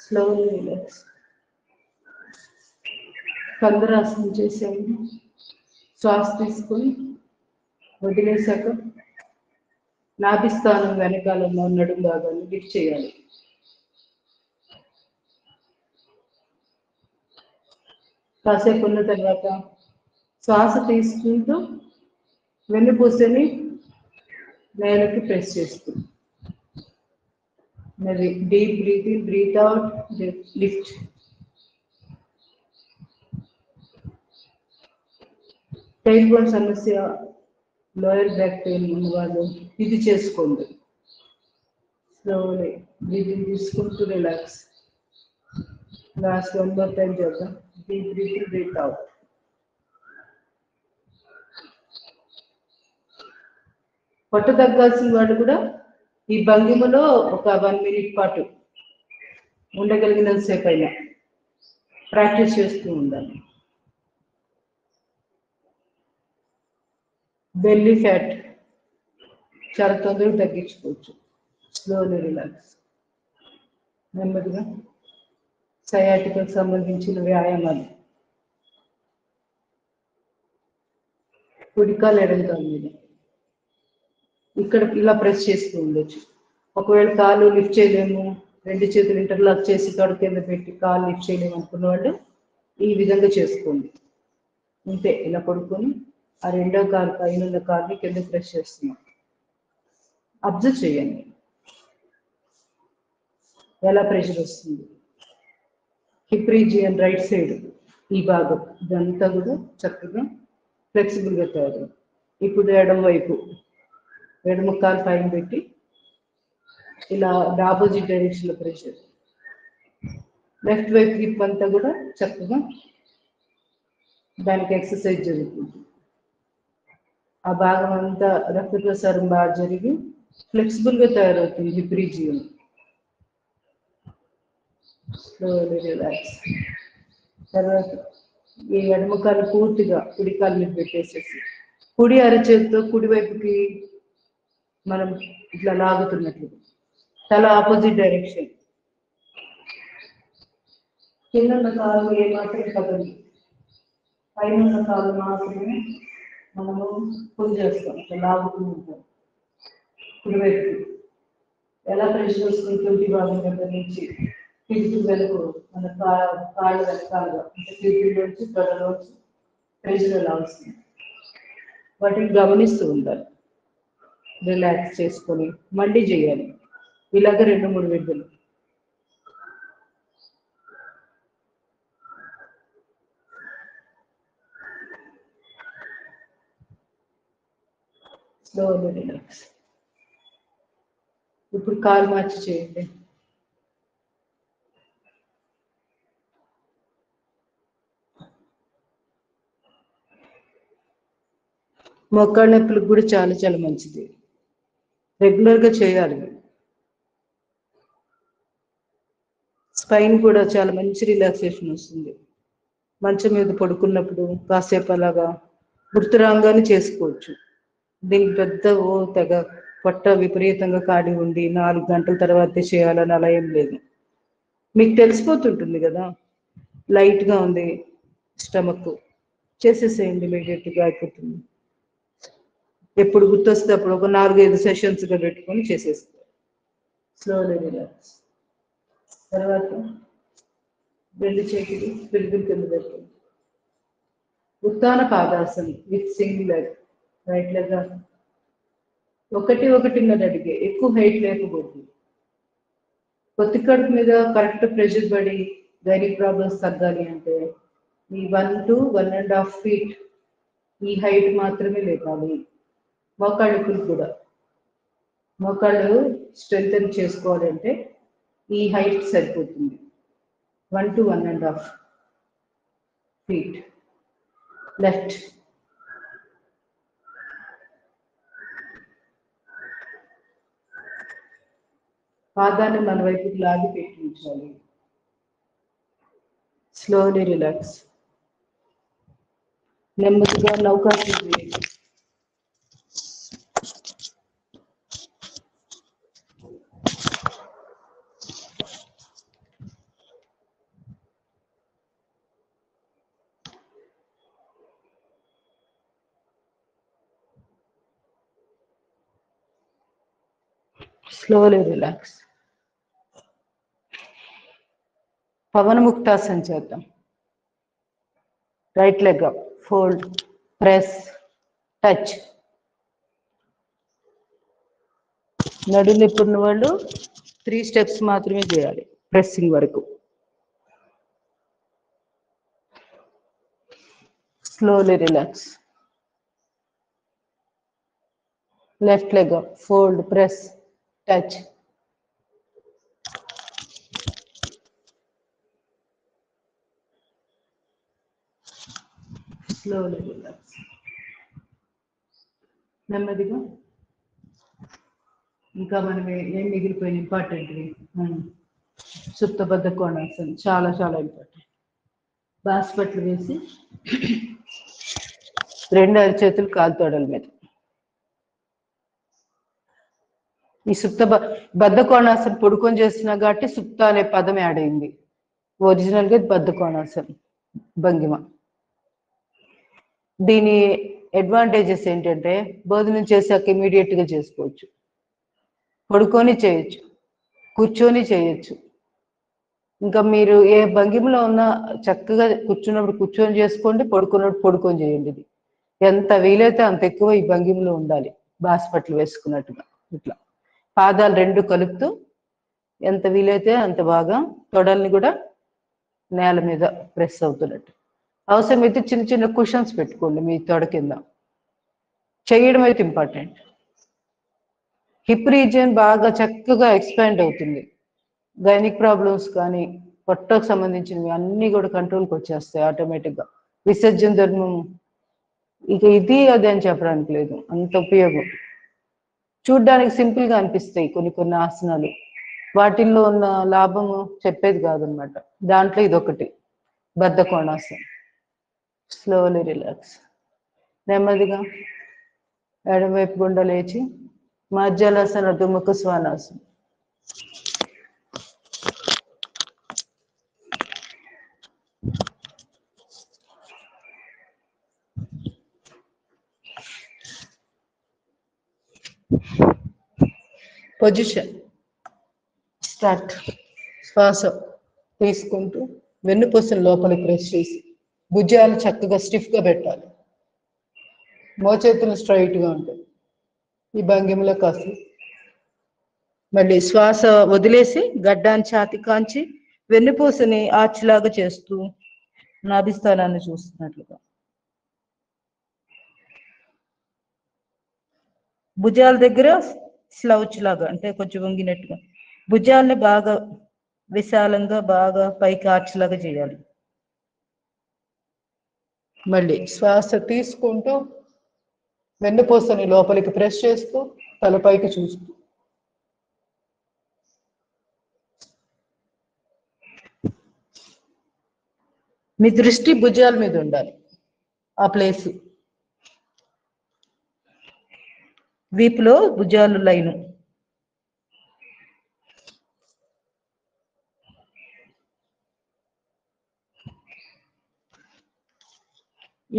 Slowly relax. కందరాసనం చేసేయండి. శ్వాస తీసుకొని వదిలేశాక నాభిస్థానం వెనకాల నడుము భాగాన్ని లిఫ్ట్ చేయాలి. కాసేపు ఉన్న తర్వాత శ్వాస తీసుకుంటూ వెన్నుపూసని నేలకి ప్రెస్ చేస్తూ, మరి deep breathing, breath out, lift. Tail bone సమస్య, లోయర్ బ్యాక్ పెయిన్ ఉన్న వాళ్ళు ఇది చేసుకోండి. స్లోలీ బ్రీతింగ్ తీసుకుంటూ రిలాక్స్. లాస్ట్ 1 more time చేద్దాం. Deep breathing, breath out. పట్టు తగ్గాల్సిన వాళ్ళు కూడా ఈ భంగిమలో ఒక 1 minute పాటు ఉండగలిగినంత సేపు అయినా ప్రాక్టీస్ చేస్తూ ఉండాలి. బెల్లీ ఫ్యాట్ చాలా తొందరగా తగ్గించుకోవచ్చు. Slowly relax. నెమ్మదిగా సయాటికకు సంబంధించిన వ్యాయామాలు. కుడికాలు ఎడంకాలు మీద ఇక్కడ ఇలా ప్రెస్ చేస్తూ ఉండొచ్చు. ఒకవేళ కాలు లిఫ్ట్ చేయలేము, 2 చేతులు ఇంటర్లాక్ చేసి తొడ కింద పెట్టి కాలు లిఫ్ట్ చేయలేము అనుకున్న వాళ్ళు ఈ విధంగా చేసుకోండి. అంతే, ఇలా పడుకొని ఆ 2వ కాలు పైన ఉన్న కాలుని కింద ప్రెస్ చేస్తున్నాం. అబ్జర్వ్ చేయండి. ఎలా ప్రెషర్ వస్తుంది. హిప్ రీజియన్ రైట్ సైడ్ ఈ భాగం ఇదంతా కూడా చక్కగా ఫ్లెక్సిబుల్గా తయారు. ఇప్పుడు ఎడమ వైపు ఎడమ కాలు పైన పెట్టి ఇలా ఆపోజిట్ డైరెక్షన్లో ప్రెషర్. లెఫ్ట్ వైపు హిప్ అంతా కూడా చక్కగా దానికి ఎక్సర్సైజ్ జరుగుతుంది. ఆ భాగం అంతా రక్త ప్రసారం బాగా జరిగి ఫ్లెక్సిబుల్గా తయారవుతుంది హిప్ రీజియన్. Slowly relax. తర్వాత ఈ ఎడమ కాలు పూర్తిగా కుడి కాలు మీద పెట్టేసేసి కుడి అరచేతితో కుడివైపుకి మనం ఇట్లా లాగుతున్నట్లు తల ఆపోజిట్ డైరెక్షన్. కింద ఉన్న కాలు ఏమాత్రం కదలి, పైన ఉన్న కాలు మాత్రమే మనము పుల్ చేస్తాం, ఇట్లా లాగుతూ ఉంటాం కుడివైపుకి. ఎలా ప్రెషర్ వస్తుంది తుంటి భాగం దగ్గర నుంచి కిటికీ వెనుక మన కాళ్ళు వెనకాలుగా అంటే కిటికీలోంచి తొడలోంచి ప్రెషర్ ఎలా వస్తుంది వాటిని గమనిస్తూ ఉండాలి. రిలాక్స్ చేసుకొని మళ్ళీ చేయాలి ఇలాగ 2-3 విడుదలు. Slowly relax. ఇప్పుడు కాలు మార్చి చేయండి. మోకాళ్ళ నొప్పులకు కూడా చాలా చాలా మంచిది, రెగ్యులర్గా చేయాలి. స్పైన్ కూడా చాలా మంచి రిలాక్సేషన్ వస్తుంది. మంచం మీద పడుకున్నప్పుడు కాసేపు అలాగా గుర్తురాగానే చేసుకోవచ్చు. దీనికి పెద్ద తెగ పొట్ట విపరీతంగా ఖాళీ ఉండి 4 గంటల తర్వాతే చేయాలని అలా ఏం లేదు. మీకు తెలిసిపోతుంటుంది కదా లైట్గా ఉంది స్టమక్, చేసేసేయండి, ఇమీడియట్గా అయిపోతుంది. ఎప్పుడు గుర్తొస్తే అప్పుడు ఒక 4-5 సెషన్స్గా పెట్టుకొని చేసేస్తారు. Slowly relax. తర్వాత 2 చేతులు పిలుపుల కింద పెట్టండి. ఉత్తాన పాదాసనం with single leg, right leg 1-1.5 అడిగే, ఎక్కువ హైట్ లేకపోతుంది. కొత్త కడుపు మీద కరెక్ట్ ప్రెషర్ పడి గైనిక్ ప్రాబ్లమ్స్ తగ్గాలి అంటే ఈ 1 to 1.5 feet ఈ హైట్ మాత్రమే లేపాలి. మోకాళ్ళకు కూడా మోకాళ్ళు స్ట్రెంగ్తన్ చేసుకోవాలంటే ఈ హైట్ సరిపోతుంది, 1 to 1.5 feet. లెఫ్ట్. పాదాన్ని మన వైపుకి లాగి పెట్టి ఉంచాలి. Slowly relax. నెమ్మదిగా నౌకాసనం చేయండి. Slowly relax. పవన ముక్తాసనం చేద్దాం. Right leg up, fold, press, touch. నడుము నొప్పి ఉన్న వాళ్ళు 3 steps మాత్రమే చేయాలి ప్రెస్సింగ్ వరకు. Slowly relax. Left leg up, fold, press, touch. Slowly relax. నెమ్మదిగా ఇంకా మనం ఏం మిగిలిపోయిన ఇంపార్టెంట్వి సుప్తబద్ధ కోణాసనం చాలా చాలా ఇంపార్టెంట్. బాస్పట్లు వేసి 2 అరచేతులు కాలు తోడల మీద. ఈ బద్ధ కోణాసనం పొడుకొని చేస్తున్నా కాబట్టి సుప్త అనే పదం యాడ్ అయింది. ఒరిజినల్గా బద్ధ కోణాసనం భంగిమ. దీని అడ్వాంటేజెస్ ఏంటంటే భోజనం చేసాక ఇమీడియట్గా చేసుకోవచ్చు, పడుకొని చేయొచ్చు, కూర్చొని చేయొచ్చు. ఇంకా మీరు ఏ భంగిమలో ఉన్నా చక్కగా కూర్చున్నప్పుడు కూర్చొని చేసుకోండి, పడుకున్నప్పుడు పడుకొని చేయండి. ఇది ఎంత వీలైతే అంత ఎక్కువ ఈ భంగిమలో ఉండాలి, బాస్పట్లు వేసుకున్నట్టుగా. ఇట్లా పాదాలు 2 కలుపుతూ ఎంత వీలైతే అంత బాగా తొడల్ని కూడా నేల మీద ప్రెస్ అవుతున్నట్టు. అవసరమైతే చిన్న చిన్న కుషన్స్ పెట్టుకోండి మీ తొడ కింద. చేయడం అయితే ఇంపార్టెంట్. హిప్ రీజియన్ బాగా చక్కగా ఎక్స్పాండ్ అవుతుంది. గైనిక్ ప్రాబ్లమ్స్ కానీ పొట్టకు సంబంధించినవి అన్నీ కూడా కంట్రోల్కి వచ్చేస్తాయి ఆటోమేటిక్గా. విసర్జన ధర్మం ఇక ఇది అది అని చెప్పడానికి లేదు, అంత ఉపయోగం. చూడ్డానికి సింపుల్గా అనిపిస్తాయి కొన్ని కొన్ని ఆసనాలు, వాటిల్లో ఉన్న లాభము చెప్పేది కాదనమాట. దాంట్లో ఇదొకటి బద్ధకోణాసనం. Slowly relax. నెమ్మదిగా ఎడమవైపు గుండా లేచి మధ్యాలాసన అర్ధముఖ శ్వానాసనం. Position start. శ్వాస తీసుకుంటూ వెన్నుపూసను లోపలికి ప్రెస్ చేసి భుజాలు చక్కగా స్టిఫ్గా పెట్టాలి. మోచేతులు స్ట్రైట్గా ఉంటాయి. ఈ భంగిమలో కాసి మళ్ళీ శ్వాస వదిలేసి గడ్డాన్ని ఛాతి కాంచి వెన్నుపూసని ఆర్చ్లాగా చేస్తూ నాభిస్థానాన్ని చూస్తున్నట్లుగా. భుజాల దగ్గర స్లౌచ్ లాగా అంటే కొంచెం వంగినట్టుగా భుజాల్ని బాగా విశాలంగా బాగా పైకి ఆర్చ్లాగా చేయాలి. మళ్ళీ శ్వాస తీసుకుంటూ వెన్నుపూసని లోపలికి ప్రెస్ చేస్తూ తలపైకి చూస్తూ మీ దృష్టి భుజాల మీద ఉండాలి. ఆ ప్లేస్ వీపులో భుజాలు లైను.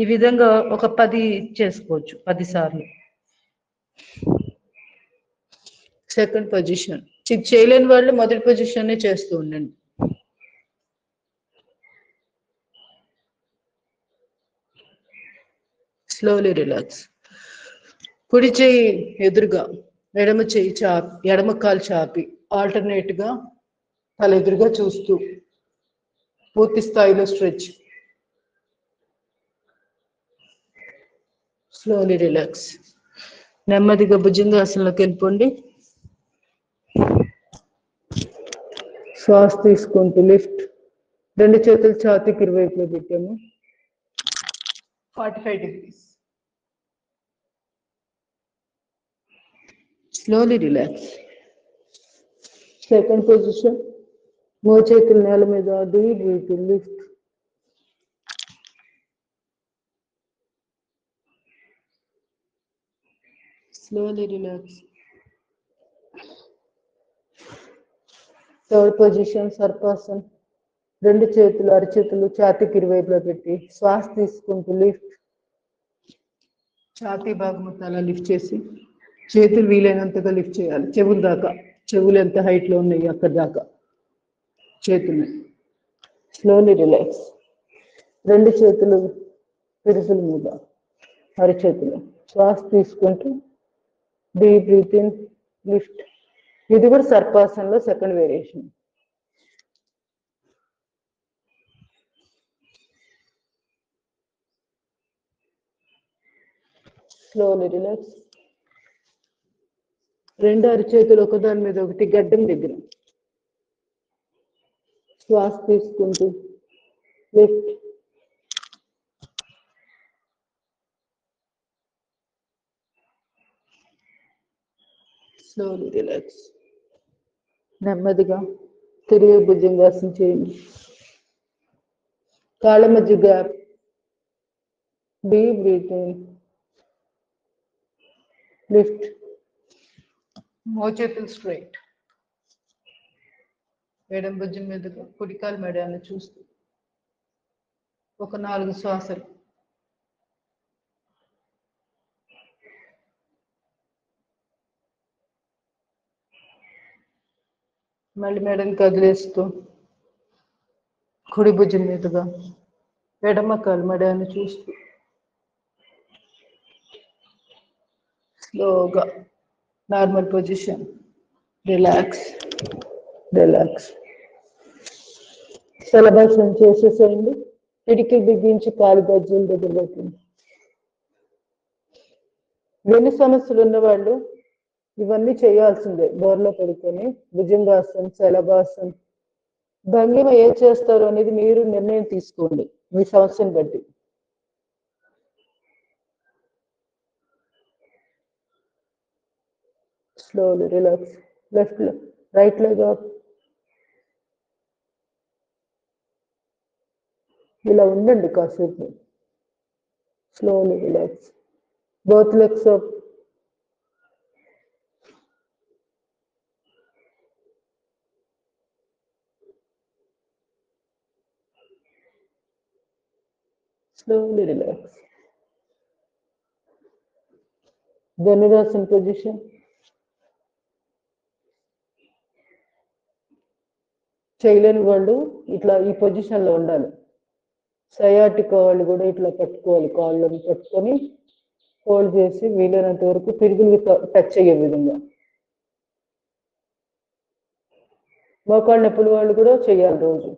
ఈ విధంగా ఒక 10 చేసుకోవచ్చు, 10 సార్లు. Second position. చేయలేని వాళ్ళు మొదటి పొజిషన్నే చేస్తూ ఉండండి. Slowly relax. కుడి చేయి ఎదురుగా, ఎడమ చేయి చాపి, ఎడమ కాలు చాపి ఆల్టర్నేట్గా తల ఎదురుగా చూస్తూ పూర్తి స్థాయిలో స్ట్రెచ్. Slowly relax. నెమ్మదిగా భుజంగాసనంలోకి వెళ్ళిపోండి. శ్వాస తీసుకుంటూ లిఫ్ట్. రెండు చేతులు ఛాతీకి ఇరువైపులో పెట్టాము. 45 degrees. Slowly relax. Second position. మోచేతులు నేల మీద, deep breathing, lift. Slowly relax. Third position సర్పాసన్. రెండు చేతులు అరచేతులు ఛాతీకి ఇరువైపులో పెట్టి శ్వాస తీసుకుంటూ లిఫ్ట్. ఛాతీ భాగం అలా లిఫ్ట్ చేసి చేతులు వీలైనంతగా లిఫ్ట్ చేయాలి, చెవుల దాకా. చెవులు ఎంత హైట్లో ఉన్నాయి అక్కడ దాకా చేతులు. Slowly relax. రెండు చేతులు పిరుసుల మీద, అరచేతులు. శ్వాస తీసుకుంటూ డీప్ బ్రీతింగ్, లిఫ్ట్. ఇది కూడా సర్పాసనలో సెకండ్ వేరియేషన్. Slowly relax. రెండు అరచేతులు ఒకదాని మీద ఒకటి గడ్డం దగ్గర. శ్వాస తీసుకుంటూ లిఫ్ట్. Slowly relax. నెమ్మదిగా తిరిగి భుజంగాసనం చేయండి. కాళ్ళ మధ్య గ్యాప్. Deep breathing, lift. మోచేతులు స్ట్రైట్. ఎడం భుజం మీదుగా కుడికాలు మెడని చూస్తూ ఒక 4 శ్వాసలు. మళ్ళీ మెడని కదిలేస్తూ కుడి భుజం మీదుగా ఎడమ కాలు మెడని చూస్తూ స్లోగా నార్మల్ పొజిషన్. రిలాక్స్. రిలాక్స్. శలభాసనం చేసేసేయండి. పిడికిలు బిగించి కాలు గజ్జల దగ్గర పెట్టండి. వెన్ను సమస్యలు ఉన్నవాళ్ళు ఇవన్నీ చేయాల్సిందే. బోర్లో పడుకొని భుజంగాసనం, శలభాసనం, భంగిమ ఏం చేస్తారు అనేది మీరు నిర్ణయం తీసుకోండి మీ సమస్యను బట్టి. Slowly relax. Left right leg up. ఇలా ఉండండి కాసేపు. Slowly relax. Both legs up. Slowly relax. Dhanurasana position. చేయలేని వాళ్ళు ఇట్లా ఈ పొజిషన్ లో ఉండాలి. సయాటికా వాళ్ళు కూడా ఇట్లా పట్టుకోవాలి, కాళ్ళని పట్టుకొని హోల్డ్ చేసి వీలైనంత వరకు పిరుగులు టచ్ అయ్యే విధంగా. మోకాళ్ళ నొప్పుల వాళ్ళు కూడా చేయాలి రోజు.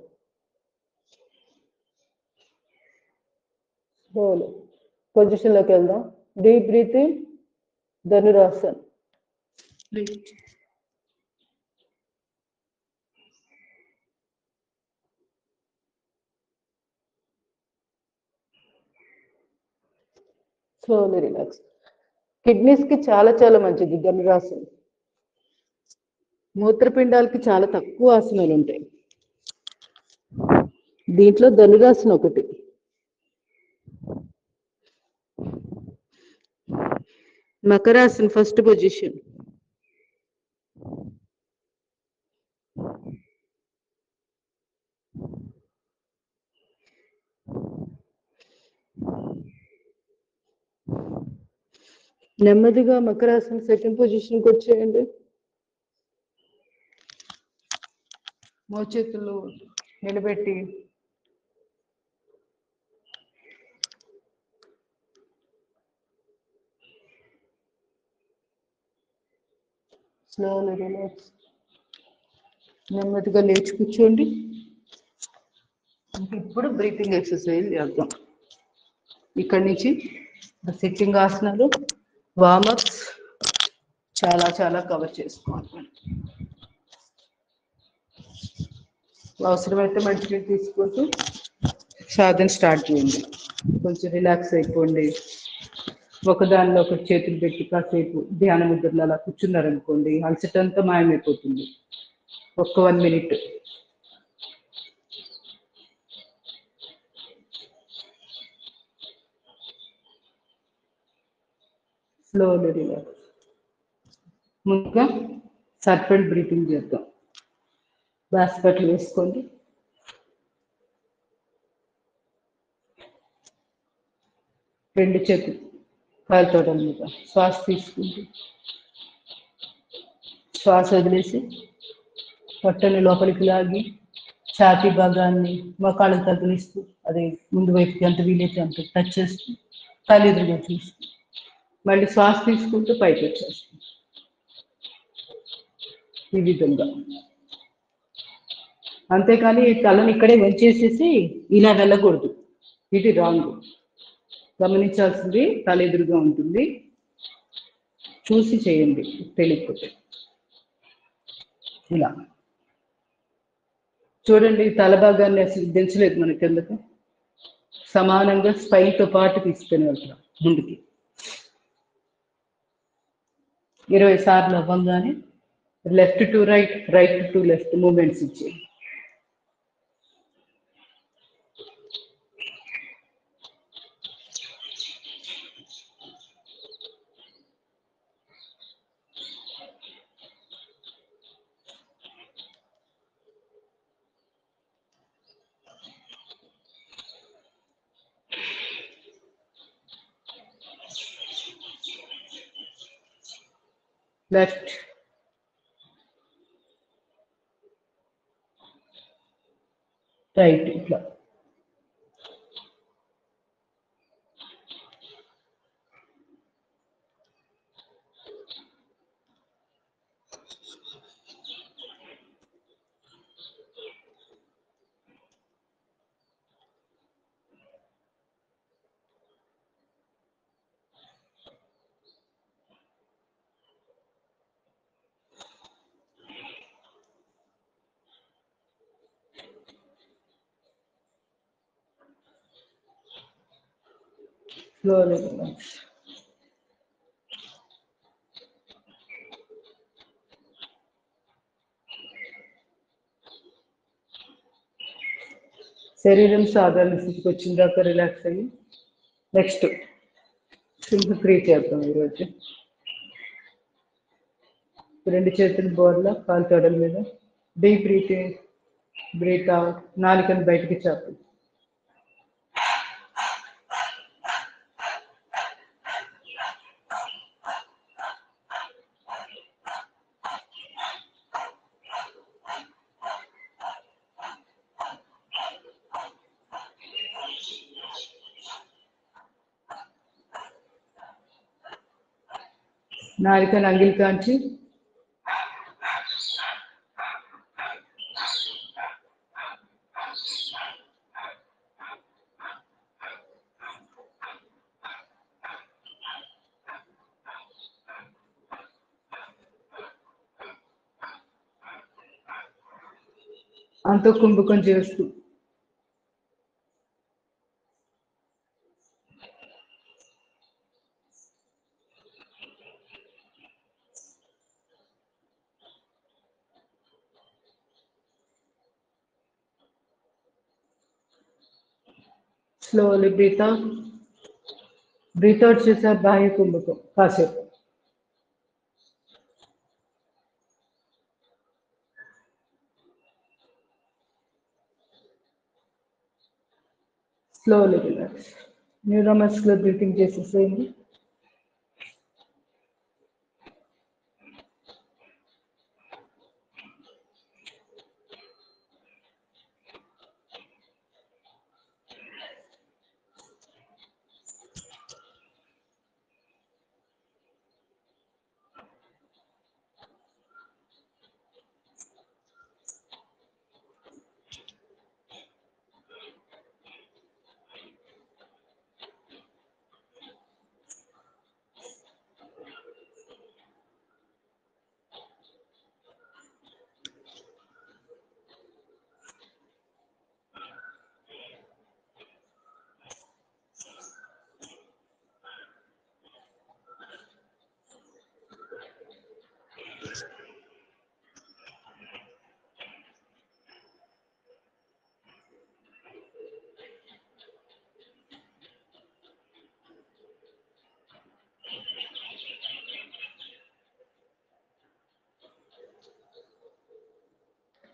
పొజిషన్ లోకి వెళ్దాం. Deep breathing. Dhanurasan. Slowly relax. Kidneys కి చాలా చాలా మంచిది ధనురాసన్. మూత్రపిండాలకి చాలా తక్కువ ఆసనాలు ఉంటాయి. దీంట్లో ధనురాసన ఒకటి. Makarasan first position. నెమ్మదిగా మకరాసన సెకండ్ పొజిషన్కి వచ్చేయండి. మోచేతులు నిలబెట్టి స్లోలీ రిలాక్స్. నెమ్మదిగా లేచి కూర్చోండి. ఇప్పుడు బ్రీతింగ్ ఎక్సర్సైజ్ చేద్దాం. ఇక్కడి నుంచి సిట్టింగ్ ఆసనాలు, వార్మప్స్ చాలా చాలా కవర్ చేసుకోవాలి. అవసరమైతే మంచినీళ్ళు తీసుకుంటూ సాధన స్టార్ట్ చేయండి. కొంచెం రిలాక్స్ అయిపోండి. ఒకదానిలో ఒకటి చేతులు పెట్టి కాసేపు ధ్యాన ముద్రలు అలా కూర్చున్నారనుకోండి, అలసటంతా మాయమైపోతుంది. ఒక్క 1 minute. Slowly relax. ముందుగా సర్పెంట్ బ్రీతింగ్ చేద్దాం. బాస్కెట్లు వేసుకోండి. రెండు చేతులు కాలుతోట మీద శ్వాస తీసుకుంటూ శ్వాస వదిలేసి పొట్టని లోపలికి లాగి ఛాతీ భాగాన్ని మోకాళ్ళకు తగిలిస్తూ అదే ముందు వైపుకి ఎంత వీలైతే అంత టచ్ చేస్తూ తలెదురుగా చూస్తూ మళ్ళీ శ్వాస తీసుకుంటూ పైకి వచ్చేస్తుంది. ఈ విధంగా. అంతేకాని తలని ఇక్కడే వంచేసేసి ఇలా వెళ్ళకూడదు. ఇది రాంగ్. గమనించాల్సింది తల ఎదురుగా ఉంటుంది. చూసి చేయండి తెలియకపోతే. ఇలా చూడండి, తల భాగాన్ని అసలు దించలేదు మన కిందకి. సమానంగా స్పైన్తో పాటు తీసుకొని వెళ్తాం ముందుకి. 20 సార్లు అవ్వంగానే left to right, right to left movements ఇచ్చేయండి. లెఫ్ట్, రైట్, ఇట్లా. Slowly relax. శరీరం సాధారణ స్థితికి వచ్చిందాక రిలాక్స్ అయ్యి నెక్స్ట్ సింపుల్ 3 చేద్దాం ఈరోజు. రెండు చేతులు బోర్ల కాలు తొడల మీద. Deep breath in, breath out. నాలుకను బయటికి చాపండి. నాలుకను అంగిలి కాంచి అంతో కుంభకం చేస్తూ slowly breathe out. Breathe out చేసే బాహ్య కుంభకం కాసేపు. Slowly relax. న్యూరోమస్కులర్ బ్రీతింగ్ చేసేసేయండి.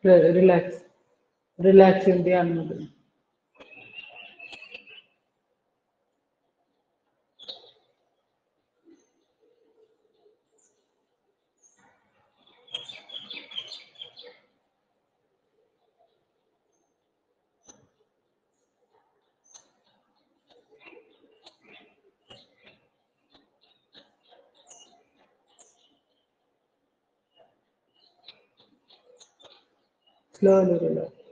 రిలాక్స్ రిలాక్స్ ఉంది అన్నది. Slowly relax.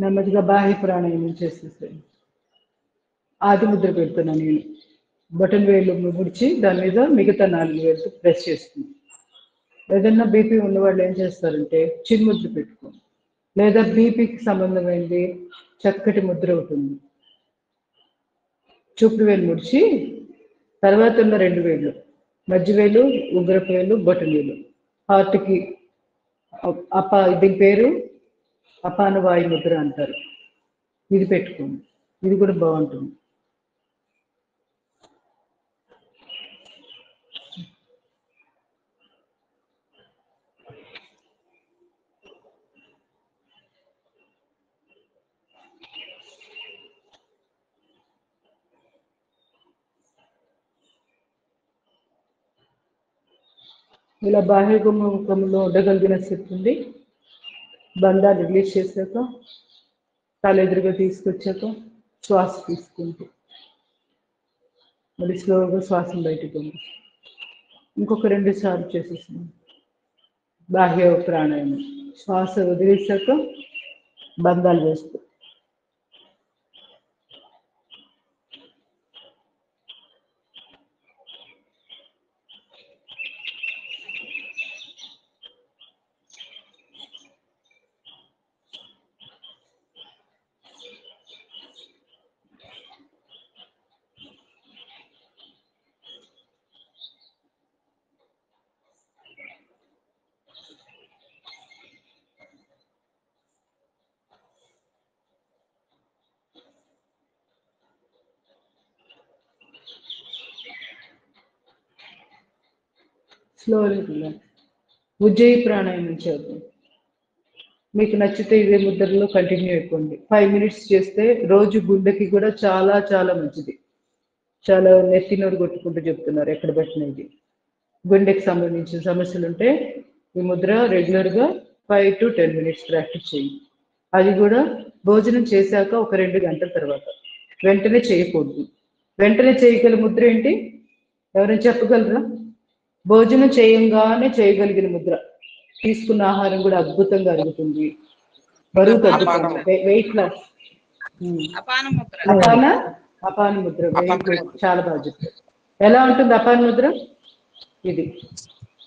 నెమ్మదిగా బాహ్య ప్రాణాయామం చేసేసాను. ఆది ముద్ర పెడుతున్నా నేను. బటన్ వేలు ముడిచి దాని మీద మిగతా 4 వేలు ప్రెస్ చేస్తుంది. ఏదన్నా బీపీ ఉన్నవాళ్ళు ఏం చేస్తారంటే చిన్ముద్ర పెట్టుకోండి, లేదా బీపీకి సంబంధమైనది చక్కటి ముద్ర అవుతుంది. చూపుడు వేలు ముడిచి తర్వాత ఉన్న 2 వేలు మధ్య వేలు, ఉగ్రపు వేలు, బటన్ వేలు హార్ట్కి దీని పేరు అపాన వాయు ముద్ర అంటారు. ఇది పెట్టుకోండి, ఇది కూడా బాగుంటుంది. ఇలా బాహ్య కుంభకంలో ఉండగలిగిన శక్తి ఉంది. బంధాన్ని రిలీజ్ చేశాక తలెదురుగా తీసుకొచ్చాక శ్వాస తీసుకుంటూ మళ్ళీ స్లోగా శ్వాసను బయటకు ఉంది. ఇంకొక 2 సార్లు చేసేసాం బాహ్య ప్రాణాయామం. శ్వాస వదిలేశాక బంధాలు వేస్తూ స్లోలీ రిలాక్స్. ఉజ్జయి ప్రాణాయామం చేద్దాం. మీకు నచ్చితే ఇదే ముద్రలో కంటిన్యూ అయిపోండి. 5 మినిట్స్ చేస్తే రోజు గుండెకి కూడా చాలా చాలా మంచిది. చాలా నెత్తి నోరు కొట్టుకుంటూ చెప్తున్నారు ఎక్కడ పెట్టినది. గుండెకి సంబంధించిన సమస్యలు ఉంటే ఈ ముద్ర రెగ్యులర్గా 5 to 10 మినిట్స్ ప్రాక్టీస్ చేయండి. అది కూడా భోజనం చేశాక ఒక 2 గంటల తర్వాత. వెంటనే చేయకూడదు. వెంటనే చేయగల ముద్ర ఏంటి? ఎవరైనా చెప్పగలరా? భోజనం చేయంగానే చేయగలిగిన ముద్ర. తీసుకున్న ఆహారం కూడా అద్భుతంగా అరుగుతుంది, బరువు తగ్గుతుంది, వెయిట్ లాస్. అపాన ముద్ర వెరీ గుడ్, చాలా బాగా చెప్తారు. ఎలా ఉంటుంది అపాన ముద్ర? ఇది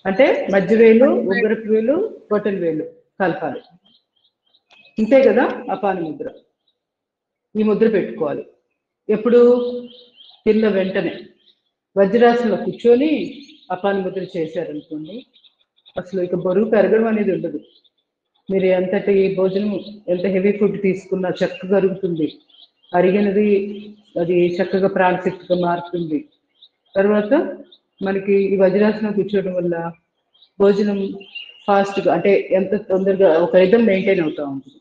అంటే మధ్య వేలు, ఉంగరపు వేలు, బొటన వేలు కలపాలి, ఇంతే కదా అపాన ముద్ర. ఈ ముద్ర పెట్టుకోవాలి ఎప్పుడు? తిన్న వెంటనే. వజ్రాసనంలో కూర్చొని అపాన ముద్ర చేశారనుకోండి, అసలు ఇక బరువు పెరగడం అనేది ఉండదు. మీరు ఎంతటి భోజనం, ఎంత హెవీ ఫుడ్ తీసుకున్నా చక్కగా అరుగుతుంది. అరిగినది అది చక్కగా ప్రాణశక్తిగా మారుతుంది. తర్వాత మనకి ఈ వజ్రాసనం కూర్చోవడం వల్ల భోజనం ఫాస్ట్గా, అంటే ఎంత తొందరగా ఒక రిథం మెయింటైన్ అవుతూ ఉంటుంది.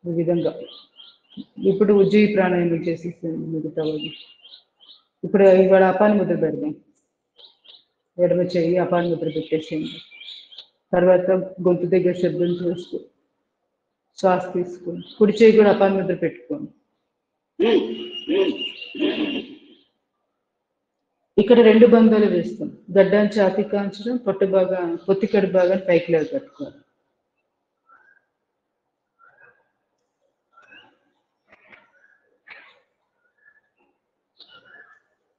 ఈ విధంగా ఇప్పుడు ఉజ్జయి ప్రాణాయామం చేసేస్తుంది మిగతా వాళ్ళు. ఇప్పుడు ఇవాళ అపాన ముద్ర పెడదాం. ఎడమ చెయ్యి అపాన ముద్ర పెట్టేసేయండి. తర్వాత గొంతు దగ్గర శబ్దం చేస్తూ శ్వాస తీసుకోండి. కుడి చేయి కూడా అపాన ముద్ర పెట్టుకోండి. ఇక్కడ 2 బంధాలు వేస్తాం. గడ్డాన్ని ఛాతీ కాంచడం, పొత్తికడు భాగాన్ని పైకి లేవ కట్టుకోవాలి.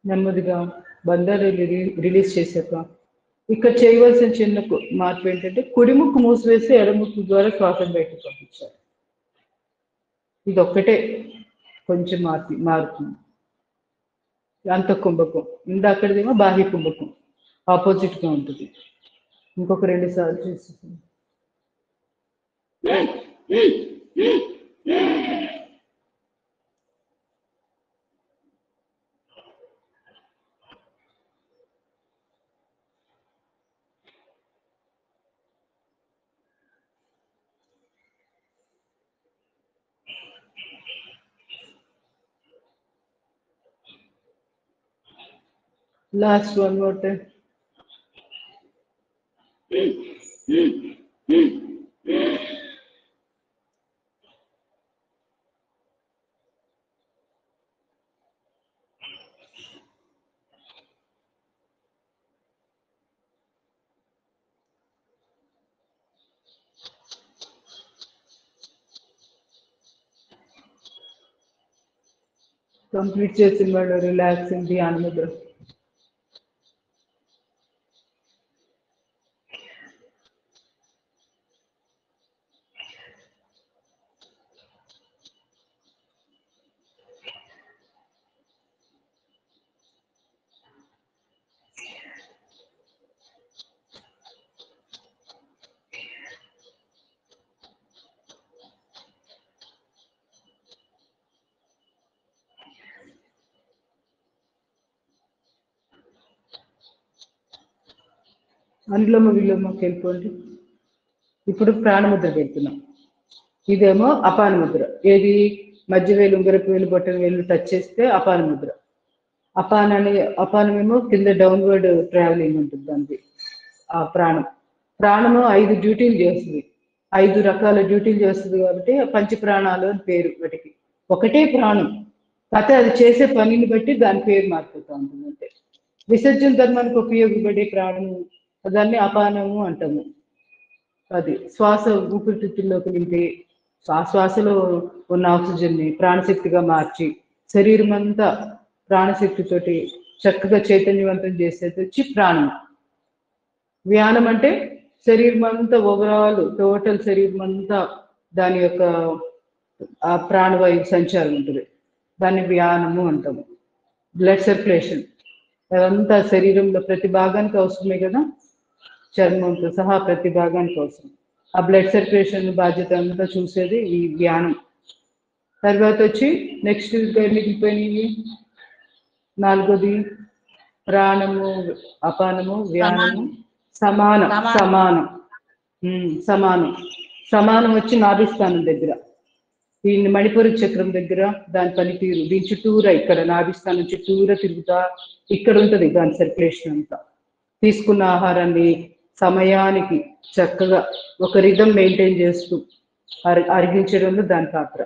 నెమ్మదిగా బంధాలు రిలీజ్ చేశాక ఇక్కడ చేయవలసిన చిన్న మార్పు ఏంటంటే కుడి ముక్కు మూసివేసి ఎడముక్కు ద్వారా శ్వాసను బయటకు పంపించాలి. ఇది ఒక్కటే కొంచెం మారుతుంది. అంత కుంభకం, ఇందాకదేమో బాహ్య కుంభకం, ఆపోజిట్గా ఉంటుంది. ఇంకొక 2 సార్లు చేస్తుంది. Last one more time. Complete చేసిన వాళ్ళు రిలాక్సింగ్ ధ్యాన ముద్ర. అనులోమ విలోమకి వెళ్ళిపోండి. ఇప్పుడు ప్రాణముద్ర పెడుతున్నాం. ఇదేమో అపాన ముద్ర. ఏది? మధ్య వేలు, ఉంగరపు వేలు, బొట్టన వేలు టచ్ చేస్తే అపాన ముద్ర. అపానమేమో కింద డౌన్వర్డ్ ట్రావెలింగ్ ఉంటుంది దానికి. ఆ ప్రాణము 5 డ్యూటీలు చేస్తుంది, 5 రకాల డ్యూటీలు చేస్తుంది కాబట్టి పంచ ప్రాణాలు అని పేరు వాటికి. ఒకటే ప్రాణం కాకపోతే అది చేసే పనిని బట్టి దాని పేరు మారిపోతూ ఉంటుంది. అంటే విసర్జన ధర్మానికి ఉపయోగపడే ప్రాణము దాన్ని అపానము అంటాము. అది శ్వాస ఊపిరితిత్తుల్లోకి నింపి ఆ శ్వాసలో ఉన్న ఆక్సిజన్ని ప్రాణశక్తిగా మార్చి శరీరం అంతా ప్రాణశక్తితోటి చక్కగా చైతన్యవంతం చేసేది వచ్చి ప్రాణం. వ్యానం అంటే శరీరం అంతా ఓవరాల్ టోటల్ శరీరం అంతా దాని యొక్క ఆ ప్రాణవాయు సంచారం ఉంటుంది, దాన్ని వ్యానము అంటాము. బ్లడ్ సర్క్యులేషన్ అదంతా శరీరంలో ప్రతి భాగానికి అవసరమే కదా, చర్మంతో సహా ప్రతి భాగానికి అవసరం. ఆ బ్లడ్ సర్క్యులేషన్ బాధ్యత అంతా చూసేది ఈ వ్యానం. తర్వాత వచ్చి నెక్స్ట్ మిగిలిపోయినవి 4వది ప్రాణము, అపానము, వ్యానము, సమానం సమానం సమానం సమానం వచ్చి నాభిస్థానం దగ్గర, దీన్ని మణిపూర చక్రం దగ్గర దాని పనితీరు, దీని చుట్టూరా ఇక్కడ నాభిస్థానం చుట్టూరా తిరుగుతా ఇక్కడ ఉంటుంది దాని సర్క్యులేషన్ అంతా. తీసుకున్న ఆహారాన్ని సమయానికి చక్కగా ఒక రిధం మెయింటైన్ చేస్తూ అరిగించడంలో దాని పాత్ర.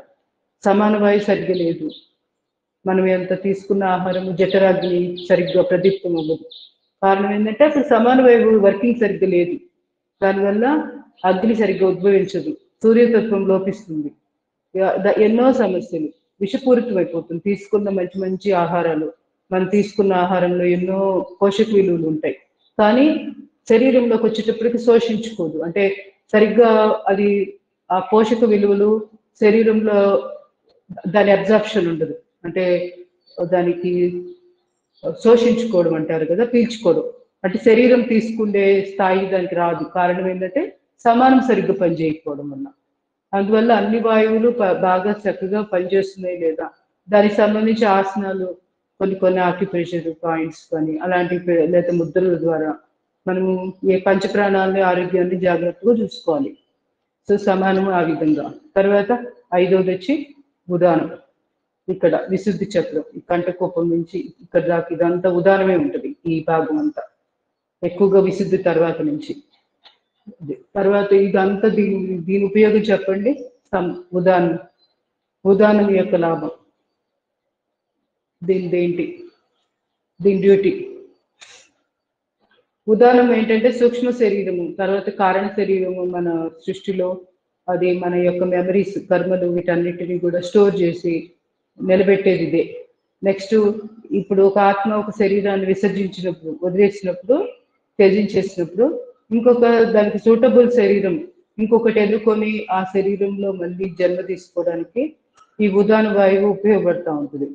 సమాన వాయు సరిగ్గా లేదు, మనం ఎంత తీసుకున్న ఆహారము జఠరాగ్ని సరిగ్గా ప్రదీప్తం అవ్వదు. కారణం ఏంటంటే అసలు సమాన వాయువు వర్కింగ్ సరిగ్గా లేదు, దానివల్ల అగ్ని సరిగ్గా ఉద్భవించదు, సూర్యతత్వం లోపిస్తుంది, ఎన్నో సమస్యలు, విషపూరితమైపోతుంది. తీసుకున్న మంచి మంచి ఆహారాలు, మనం తీసుకున్న ఆహారంలో ఎన్నో పోషక విలువలు ఉంటాయి, కానీ శరీరంలోకి వచ్చేటప్పటికి శోషించుకోదు. అంటే సరిగ్గా అది ఆ పోషక విలువలు శరీరంలో దాని అబ్జార్ప్షన్ ఉండదు, అంటే దానికి శోషించుకోవడం అంటారు కదా, పీల్చుకోవడం, అంటే శరీరం తీసుకునే స్థాయి దానికి రాదు. కారణం ఏంటంటే సమానం సరిగ్గా పనిచేయకపోవడం వల్ల. అందువల్ల అన్ని వాయువులు బాగా చక్కగా పనిచేస్తున్నాయి లేదా, దానికి సంబంధించి ఆసనాలు కొన్ని ఆక్యుప్రెషర్ పాయింట్స్ కానీ అలాంటి లేదా ముద్రల ద్వారా మనము ఏ పంచప్రాణాలని ఆరోగ్యాన్ని జాగ్రత్తగా చూసుకోవాలి. సో సమానము ఆ విధంగా. తర్వాత 5వది వచ్చి ఉదానం, ఇక్కడ విశుద్ధి చక్రం, ఈ కంఠకోపం నుంచి ఇక్కడ దాకా ఇదంతా ఉదానమే ఉంటుంది, ఈ భాగం అంతా ఎక్కువగా విశుద్ధి తర్వాత నుంచి. తర్వాత ఇదంతా దీని ఉపయోగం చెప్పండి. ఉదానం యొక్క లాభం, దీని డ్యూటీ. ఉదానం ఏంటంటే సూక్ష్మ శరీరము, తర్వాత కారణ శరీరము మన సృష్టిలో అది మన యొక్క మెమరీస్, కర్మలు వీటన్నిటిని కూడా స్టోర్ చేసి నిలబెట్టేది ఇదే. నెక్స్ట్ ఇప్పుడు ఒక ఆత్మ ఒక శరీరాన్ని విసర్జించినప్పుడు, వదిలేసినప్పుడు, త్యజించేసినప్పుడు ఇంకొక దానికి సూటబుల్ శరీరం ఇంకొకటి ఎదుర్కొని ఆ శరీరంలో మళ్ళీ జన్మ తీసుకోవడానికి ఈ ఉదాన వాయువు ఉపయోగపడుతూ ఉంటుంది.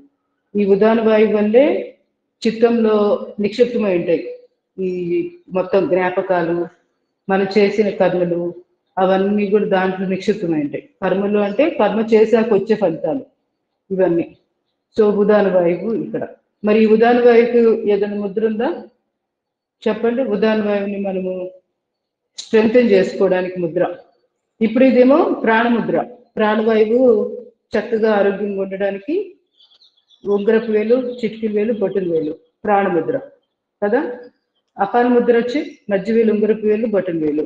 ఈ ఉదాన వాయువు వల్లే చిత్తంలో నిక్షిప్తమై ఉంటాయి ఈ మొత్తం జ్ఞాపకాలు, మనం చేసిన కర్మలు అవన్నీ కూడా దాంట్లో నిక్షిప్తమై ఉంటాయి. కర్మలు అంటే కర్మ చేశాక వచ్చే ఫలితాలు ఇవన్నీ. సో ఉదాన వాయువు ఇక్కడ. మరి ఈ ఉదాన వాయువుకు ఏదైనా ముద్ర ఉందా చెప్పండి. ఉదాన వాయువుని మనము స్ట్రెంగ్తెన్ చేసుకోవడానికి ముద్ర. ఇప్పుడు ఇదేమో ప్రాణముద్ర, ప్రాణవాయువు చక్కగా ఆరోగ్యంగా ఉండడానికి ఉంగరపు వేలు, చిటికిల వేలు, బొట్టల వేలు ప్రాణముద్ర కదా. అపాన ముద్ర వచ్చి మధ్య వేలు, ఉంగరపు వేలు, బొట్టల వేలు.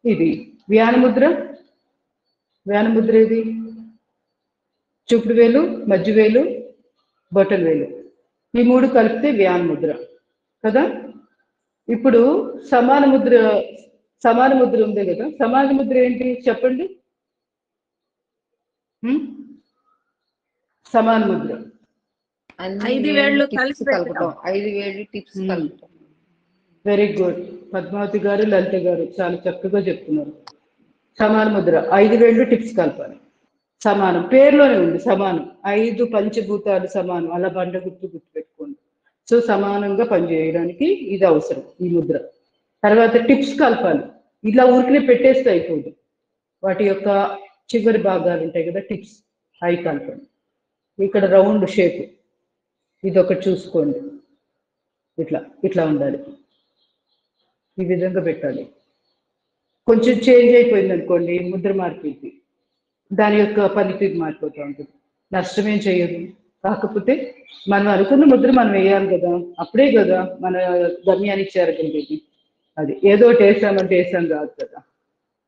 ఇది వ్యానముద్ర. వ్యానముద్ర ఇది చూపుడు వేలు, మధ్య వేలు, బొట్టల వేలు, ఈ మూడు కలిపితే వ్యానముద్ర కదా. ఇప్పుడు సమాన ముద్ర ఉంది కదా, సమాన ముద్ర ఏంటి చెప్పండి. సమాన ముద్ర 5 వేళ్ళు కలిసి కలపడం, 5 వేళ్ళు టిప్స్ కలపడం. వెరీ గుడ్ పద్మావతి గారు, లలిత గారు చాలా చక్కగా చెప్తున్నారు. సమాన ముద్ర 5 వేళ్ళు టిప్స్ కలపాలి. సమానం పేరులోనే ఉంది, సమానం. 5 పంచభూతాలు సమానం, అలా బండ గుర్తు పెట్టుకోండి. సో సమానంగా పనిచేయడానికి ఇది అవసరం ఈ ముద్ర. తర్వాత టిప్స్ కలపాలి. ఇలా ఊరికనే పెట్టేస్తే అయిపోదు, వాటి యొక్క చివరి భాగాలు ఉంటాయి కదా టిప్స్, అవి కలపండి. ఇక్కడ రౌండ్ షేప్ ఇది ఒకటి చూసుకోండి, ఇట్లా ఉండాలి, ఈ విధంగా పెట్టాలి. కొంచెం చేంజ్ అయిపోయింది అనుకోండి, ముద్ర మారిపోయింది, దాని యొక్క పనితీరు మారిపోతూ ఉంటుంది. నష్టమేం చేయదు. కాకపోతే మనం అనుకున్న ముద్ర మనం వేయాలి కదా, అప్పుడే కదా మన గమ్యానికి చేరగలిగేది. అది ఏదో వేసామంటే వేసాం కాదు కదా.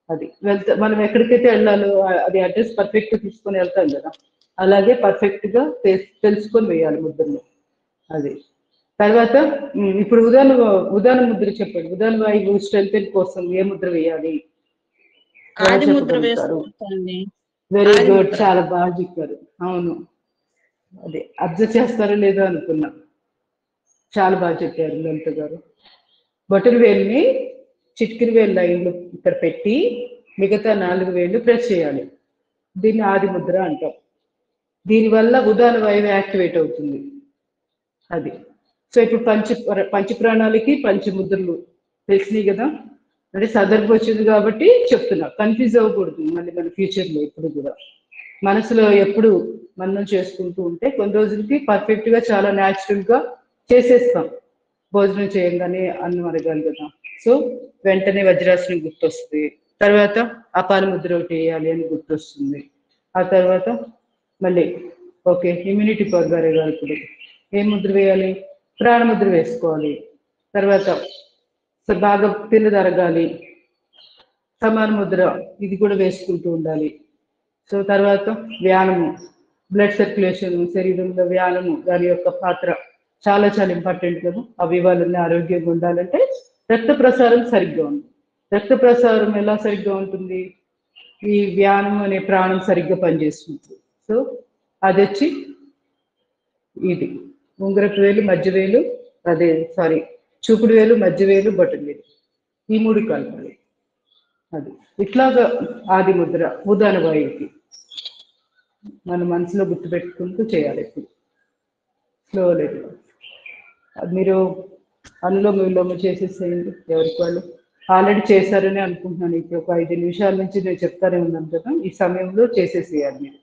అది మనం ఎక్కడికైతే వెళ్ళాలో అది అడ్రస్ పర్ఫెక్ట్గా తీసుకొని వెళ్తాం కదా, అలాగే పర్ఫెక్ట్గా తెలుసుకొని వేయాలి ముద్రలో. అది తర్వాత ఇప్పుడు ఉదాన ముద్ర చెప్పండి. ఉదాన వాయువు స్ట్రెంగ్తెన్ కోసం ఏ ముద్ర వేయాలి? వెరీ గుడ్, చాలా బాగా చెప్పారు. అవును, అదే అబ్జర్వ్ చేస్తారో లేదో అనుకున్నా, చాలా బాగా చెప్పారు లలిత గారు. బొటన వేలుని చిటికిన వేలు లైన్లు ఇక్కడ పెట్టి మిగతా 4 వేళ్ళు ప్రెస్ చేయాలి. దీన్ని ఆది ముద్ర అంటాం. దీనివల్ల ఉదాన వాయువు యాక్టివేట్ అవుతుంది. అది సో ఇప్పుడు పంచప్రాణాలకి పంచముద్రలు తెలిసినాయి కదా. అంటే సందర్భం వచ్చింది కాబట్టి చెప్తున్నా, కన్ఫ్యూజ్ అవ్వకూడదు. మళ్ళీ మన ఫ్యూచర్లో ఎప్పుడు కూడా మనసులో ఎప్పుడు మనం చేసుకుంటూ ఉంటే కొన్ని రోజులకి పర్ఫెక్ట్గా చాలా న్యాచురల్గా చేసేస్తాం. భోజనం చేయగానే అన్నం అరగాలి కదా, సో వెంటనే వజ్రాసనం గుర్తొస్తుంది. తర్వాత అపాన ముద్ర ఒకటి వేయాలి అని గుర్తొస్తుంది. ఆ తర్వాత మళ్ళీ ఓకే ఇమ్యూనిటీ పవర్ పెరగాలి. ఇప్పుడు ఏం ముద్ర వేయాలి? ప్రాణముద్ర వేసుకోవాలి. తర్వాత బాగా పిల్లలు అరగాలి, సమాన ముద్ర ఇది కూడా వేసుకుంటూ ఉండాలి. సో తర్వాత వ్యాయామము, బ్లడ్ సర్క్యులేషన్, శరీరంలో వ్యాయామము దాని యొక్క పాత్ర చాలా చాలా ఇంపార్టెంట్ కదా. అవి వాళ్ళని ఆరోగ్యంగా ఉండాలంటే రక్త ప్రసారం సరిగ్గా ఉంది. రక్త ప్రసారం ఎలా సరిగ్గా ఉంటుంది? ఈ వ్యాయామం అనే ప్రాణం సరిగ్గా పనిచేస్తుంది. సో అది వచ్చి ఇది ఉంగరపు వేలు, మధ్య వేలు, అదే సారీ చూపుడు వేలు, మధ్య వేలు, బొటన వేలు, ఈ 3 కలపాలి. అది ఇట్లాగా ఆది ముద్ర ఉదాన వాయువుకి మన మనసులో గుర్తుపెట్టుకుంటూ చేయాలి. ఇప్పుడు స్లో లేదు, అది మీరు అనులోమ విలోమ చేసేసేయండి. ఎవరికి వాళ్ళు ఆల్రెడీ చేశారని అనుకుంటున్నాను. ఇప్పుడు ఒక 5 నిమిషాల నుంచి నేను చెప్తానే ఉన్నాను కదా, ఈ సమయంలో చేసేసేయాలి మీరు.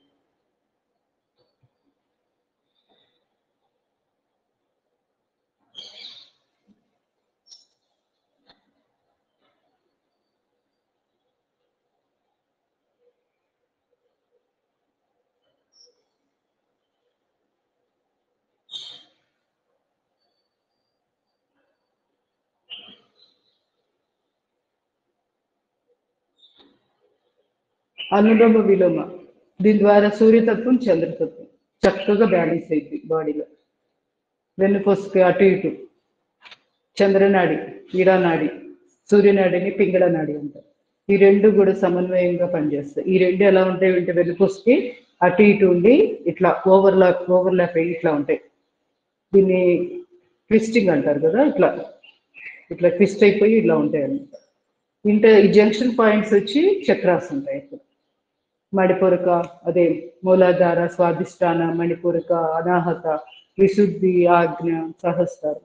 అనులోమ విలోమ దీని ద్వారా సూర్యతత్వం, చంద్రతత్వం చక్కగా బ్యాలెన్స్ అయింది బాడీలో. వెన్నుపూసకి అటు ఇటు చంద్రనాడి, ఈడానాడి, సూర్యనాడిని పింగళ నాడి అంటారు. ఈ 2 కూడా సమన్వయంగా పనిచేస్తాయి. ఈ 2 ఎలా ఉంటాయి అంటే వెన్నుపూసకి అటు ఇటు ఉండి ఇట్లా ఓవర్లాప్ అయ్యి ఇట్లా ఉంటాయి. దీన్ని ట్విస్టింగ్ అంటారు కదా, ఇట్లా ఇట్లా ట్విస్ట్ అయిపోయి ఇలా ఉంటాయి అన్నమాట. ఈ జంక్షన్ పాయింట్స్ వచ్చి చక్రాస్ ఉంటాయి. ఇక్కడ మణిపూరక, అదే మూలాధార, స్వాధిష్టాన, మణిపూరక, అనాహత, విశుద్ధి, ఆజ్ఞ, సహస్రారం.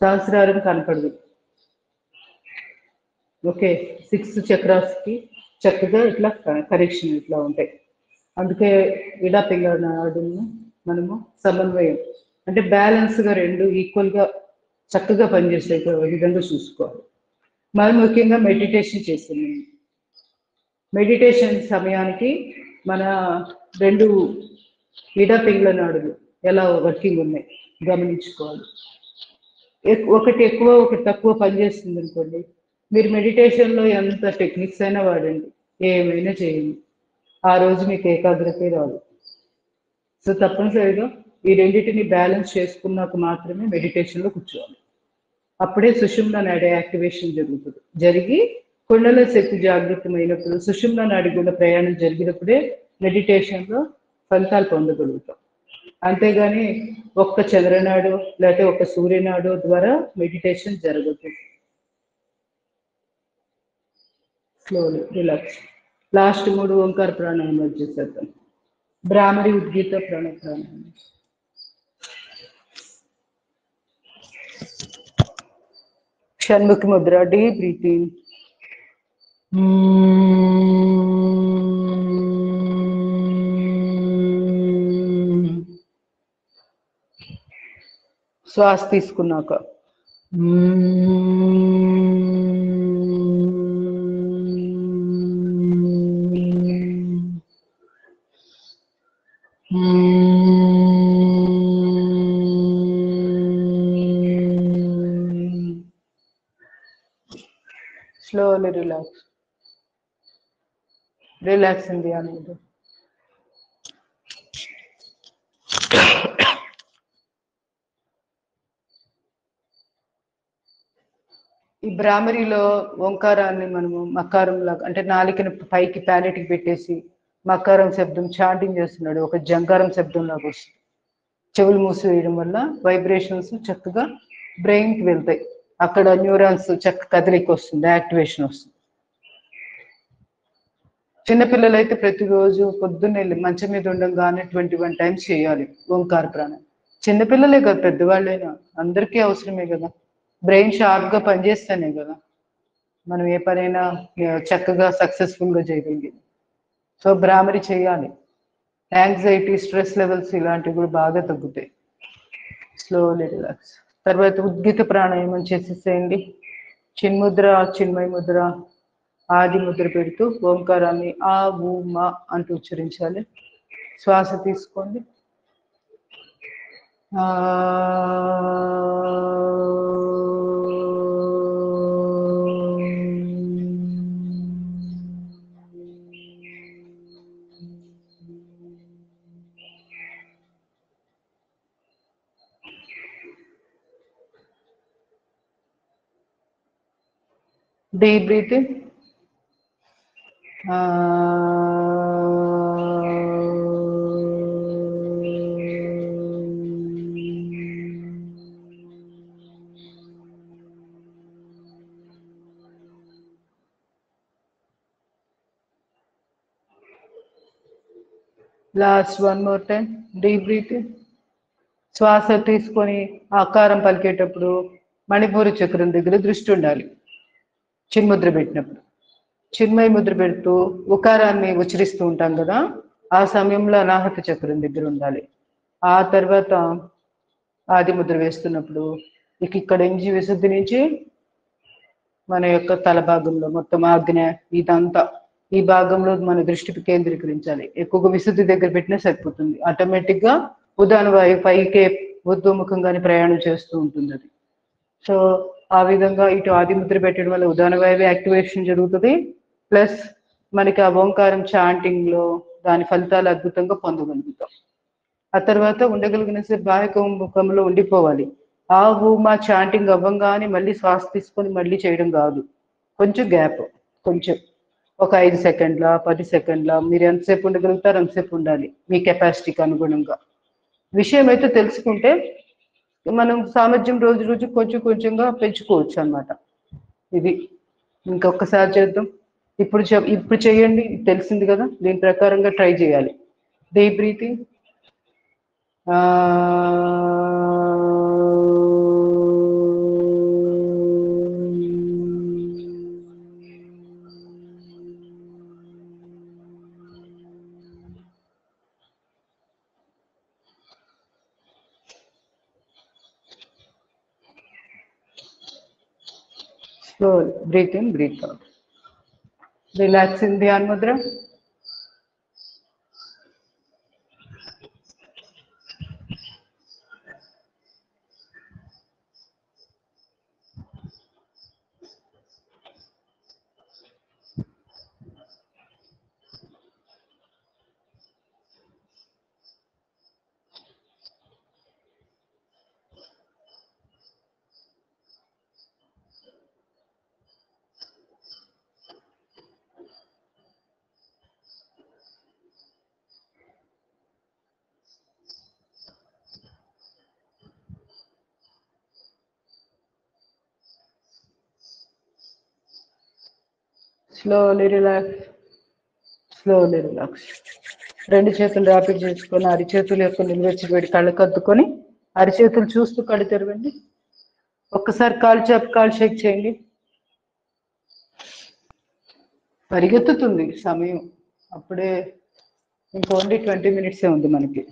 సహస్రారం కనపడదు. ఓకే 6 చక్రాస్కి చక్కగా ఇట్లా కరెక్షన్ ఇట్లా ఉంటాయి. అందుకే ఇడా పింగళ నాడును మనము సమన్వయం అంటే బ్యాలెన్స్గా 2 ఈక్వల్గా చక్కగా పనిచేసే విధంగా చూసుకోవాలి. మరి ముఖ్యంగా మెడిటేషన్ చేస్తున్నాం. మెడిటేషన్ సమయానికి మన 2 ఇడా పింగళ నాడులు ఎలా వర్కింగ్ ఉన్నాయి గమనించుకోవాలి. ఒకటి ఎక్కువ ఒకటి తక్కువ పనిచేస్తుంది అనుకోండి, మీరు మెడిటేషన్లో ఎంత టెక్నిక్స్ అయినా వాడండి, ఏమైనా చేయండి, ఆ రోజు మీకు ఏకాగ్రతే రాదు. సో తప్పనిసరిగా ఈ రెండింటిని బ్యాలెన్స్ చేసుకున్నాక మాత్రమే మెడిటేషన్లో కూర్చోవాలి. అప్పుడే సుషుమ్నా నాడి యాక్టివేషన్ జరుగుతుంది. జరిగి కుండల శక్తి జాగృతమైనప్పుడు సుషుమ్నా నాడి గుండా ప్రయాణం జరిగినప్పుడే మెడిటేషన్లో ఫలితాలు పొందగలుగుతాం. అంతేగాని ఒక్క చంద్రనాడు లేకపోతే ఒక్క సూర్యనాడు ద్వారా మెడిటేషన్ జరగదు. Slowly relax. లాస్ట్ 3 ఓంకార ప్రాణాయామం వచ్చేసేద్దాం. భ్రామరి, ఉద్గీత, ప్రాణాయామం. Shanmukhi Mudra, deep breathing. శ్వాస తీసుకున్నాక slowly relax. Relax in the another. ఈ భ్రామరిలో ఓంకారాన్ని మనము మకారం లాగా అంటే నాలికను పైకి ప్యాలెట్కి పెట్టేసి మకారం శబ్దం చాంటింగ్ చేస్తున్నాడు, ఒక జంకారం శబ్దం లాగా వస్తుంది. చెవులు మూసివేయడం వల్ల వైబ్రేషన్స్ చక్కగా బ్రెయిన్కి వెళ్తాయి. అక్కడ న్యూరాన్స్ చక్క కదలిక వస్తుంది, యాక్టివేషన్ వస్తుంది. చిన్నపిల్లలు అయితే ప్రతిరోజు పొద్దున్నే మంచం మీద ఉండగానే 21 times చేయాలి ఓంకార ప్రాణం. చిన్నపిల్లలే కదా, పెద్దవాళ్ళైనా అందరికీ అవసరమే కదా. బ్రెయిన్ షార్ప్గా పనిచేస్తేనే కదా మనం ఏ పనైనా చక్కగా సక్సెస్ఫుల్గా చేయగలిగేది. సో భ్రామరి చేయాలి. యాంగ్జైటీ, స్ట్రెస్ లెవెల్స్ ఇలాంటివి కూడా బాగా తగ్గుతాయి. Slowly relax. తర్వాత ఉద్గీత ప్రాణాయామం చేసేసేయండి. చిన్ముద్ర, చిన్మయ ముద్ర, ఆది ముద్ర పెడుతూ ఓంకారాన్ని ఆ ఊ మా అంటూ ఉచ్చరించాలి. శ్వాస తీసుకోండి. Deep breathing. Last one more time. Deep breathing. శ్వాస తీసుకొని ఆకారం పలికేటప్పుడు మణిపూర చక్రం దగ్గర దృష్టి ఉండాలి. చిన్ముద్ర పెట్టినప్పుడు చిన్మయ ముద్ర పెడుతూ ఉకారాన్ని ఉచ్చరిస్తూ ఉంటాం కదా, ఆ సమయంలో అనాహత చక్రం దగ్గర ఉండాలి. ఆ తర్వాత ఆది ముద్ర వేస్తున్నప్పుడు ఇక్కడ నుంచి విశుద్ధి నుంచి మన యొక్క తల భాగంలో మొత్తం ఆజ్ఞ ఇదంతా ఈ భాగంలో మన దృష్టికి కేంద్రీకరించాలి. ఎక్కువగా విశుద్ధి దగ్గర పెట్టినా సరిపోతుంది. ఆటోమేటిక్ గా ఉదాహరణ వాయువు పైకే ఉద్వముఖంగానే ప్రయాణం చేస్తూ ఉంటుంది అది. సో ఆ విధంగా ఇటు ఆది ముద్ర పెట్టడం వల్ల ఉదాహరణ వాయువు యాక్టివేషన్ జరుగుతుంది. ప్లస్ మనకి ఆ ఓంకారం చాంటింగ్ లో దాని ఫలితాలు అద్భుతంగా పొందగలుగుతాం. ఆ తర్వాత ఉండగలిగిన సేపు బాహ్య ముఖంలో ఉండిపోవాలి. ఆ ఊమా చాంటింగ్ అవ్వంగానే మళ్ళీ శ్వాస తీసుకొని మళ్ళీ చేయడం కాదు, కొంచెం గ్యాప్, కొంచెం ఒక 5 సెకండ్ల 10 సెకండ్ల మీరు ఎంతసేపు ఉండగలుగుతారు అంతసేపు ఉండాలి మీ కెపాసిటీకి అనుగుణంగా. విషయం అయితే తెలుసుకుంటే మనం సామర్థ్యం రోజు రోజు కొంచెం కొంచెంగా పెంచుకోవచ్చు అన్నమాట. ఇది ఇంకొకసారి చేద్దాం. ఇప్పుడు చేయండి, తెలిసింది కదా, దీని ప్రకారంగా ట్రై చేయాలి. Deep breathing. Slowly breathe in, breathe out. Relax in Dhyan Mudra. Slowly relax. Slowly relax. రెండు చేతులు ర్యాపిడ్ చేసుకొని అరిచేతుల యొక్క నిల్వచ్చి పెట్టి కళ్ళు కద్దుకొని అరిచేతులు చూస్తూ కళ్ళు తెరవండి. ఒక్కసారి కాలు షేక్ చేయండి. పరిగెత్తుతుంది సమయం, అప్పుడే ఇంకోన్లీ 20 minutes ఉంది మనకి.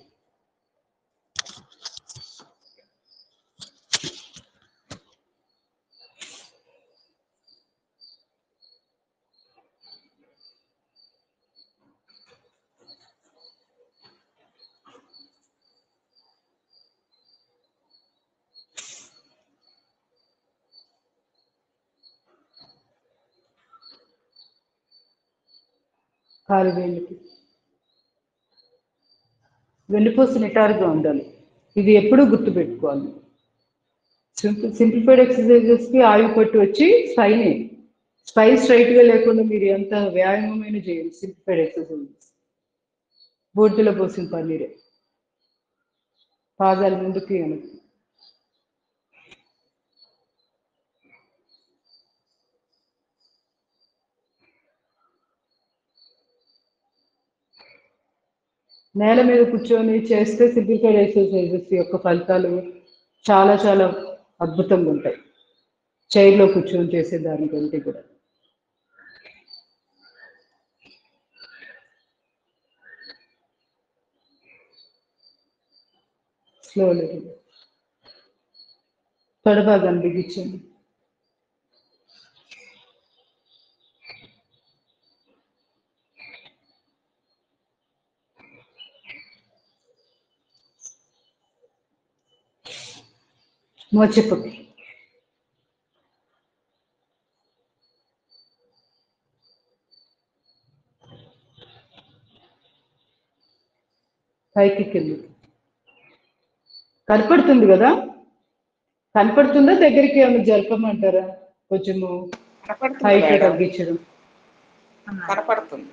కాలు వేళ్ళకి వెన్నుపూస నిటారుగా ఉండాలి. ఇది ఎప్పుడూ గుర్తుపెట్టుకోవాలి. సింప్లిఫైడ్ ఎక్సర్సైజెస్కి ఆయువు పట్టు వచ్చి స్పైన్ స్ట్రైట్గా లేకుండా మీరు ఎంత వ్యాయామమైన చేయండి. సింప్లిఫైడ్ ఎక్సర్సైజెస్ బూర్తిలో పోసిన పన్నీరే. పాదాలు ముందుకి వెనక్కి. నేల మీద కూర్చొని చేస్తే సింప్లిఫైడ్ ఎక్సర్సైజెస్ యొక్క ఫలితాలు చాలా చాలా అద్భుతంగా ఉంటాయి, చైర్లో కూర్చొని చేసే దానికంటే కూడా. స్లోలీ తొడ భాగాన్ని బిగించండి. మోచిప్పకి పైకి కింది కనపడుతుంది కదా, కనపడుతుందా? దగ్గరికి ఏమైనా జరపమంటారా? కొంచెము హైట్ తగ్గించడం. కనపడుతుంది.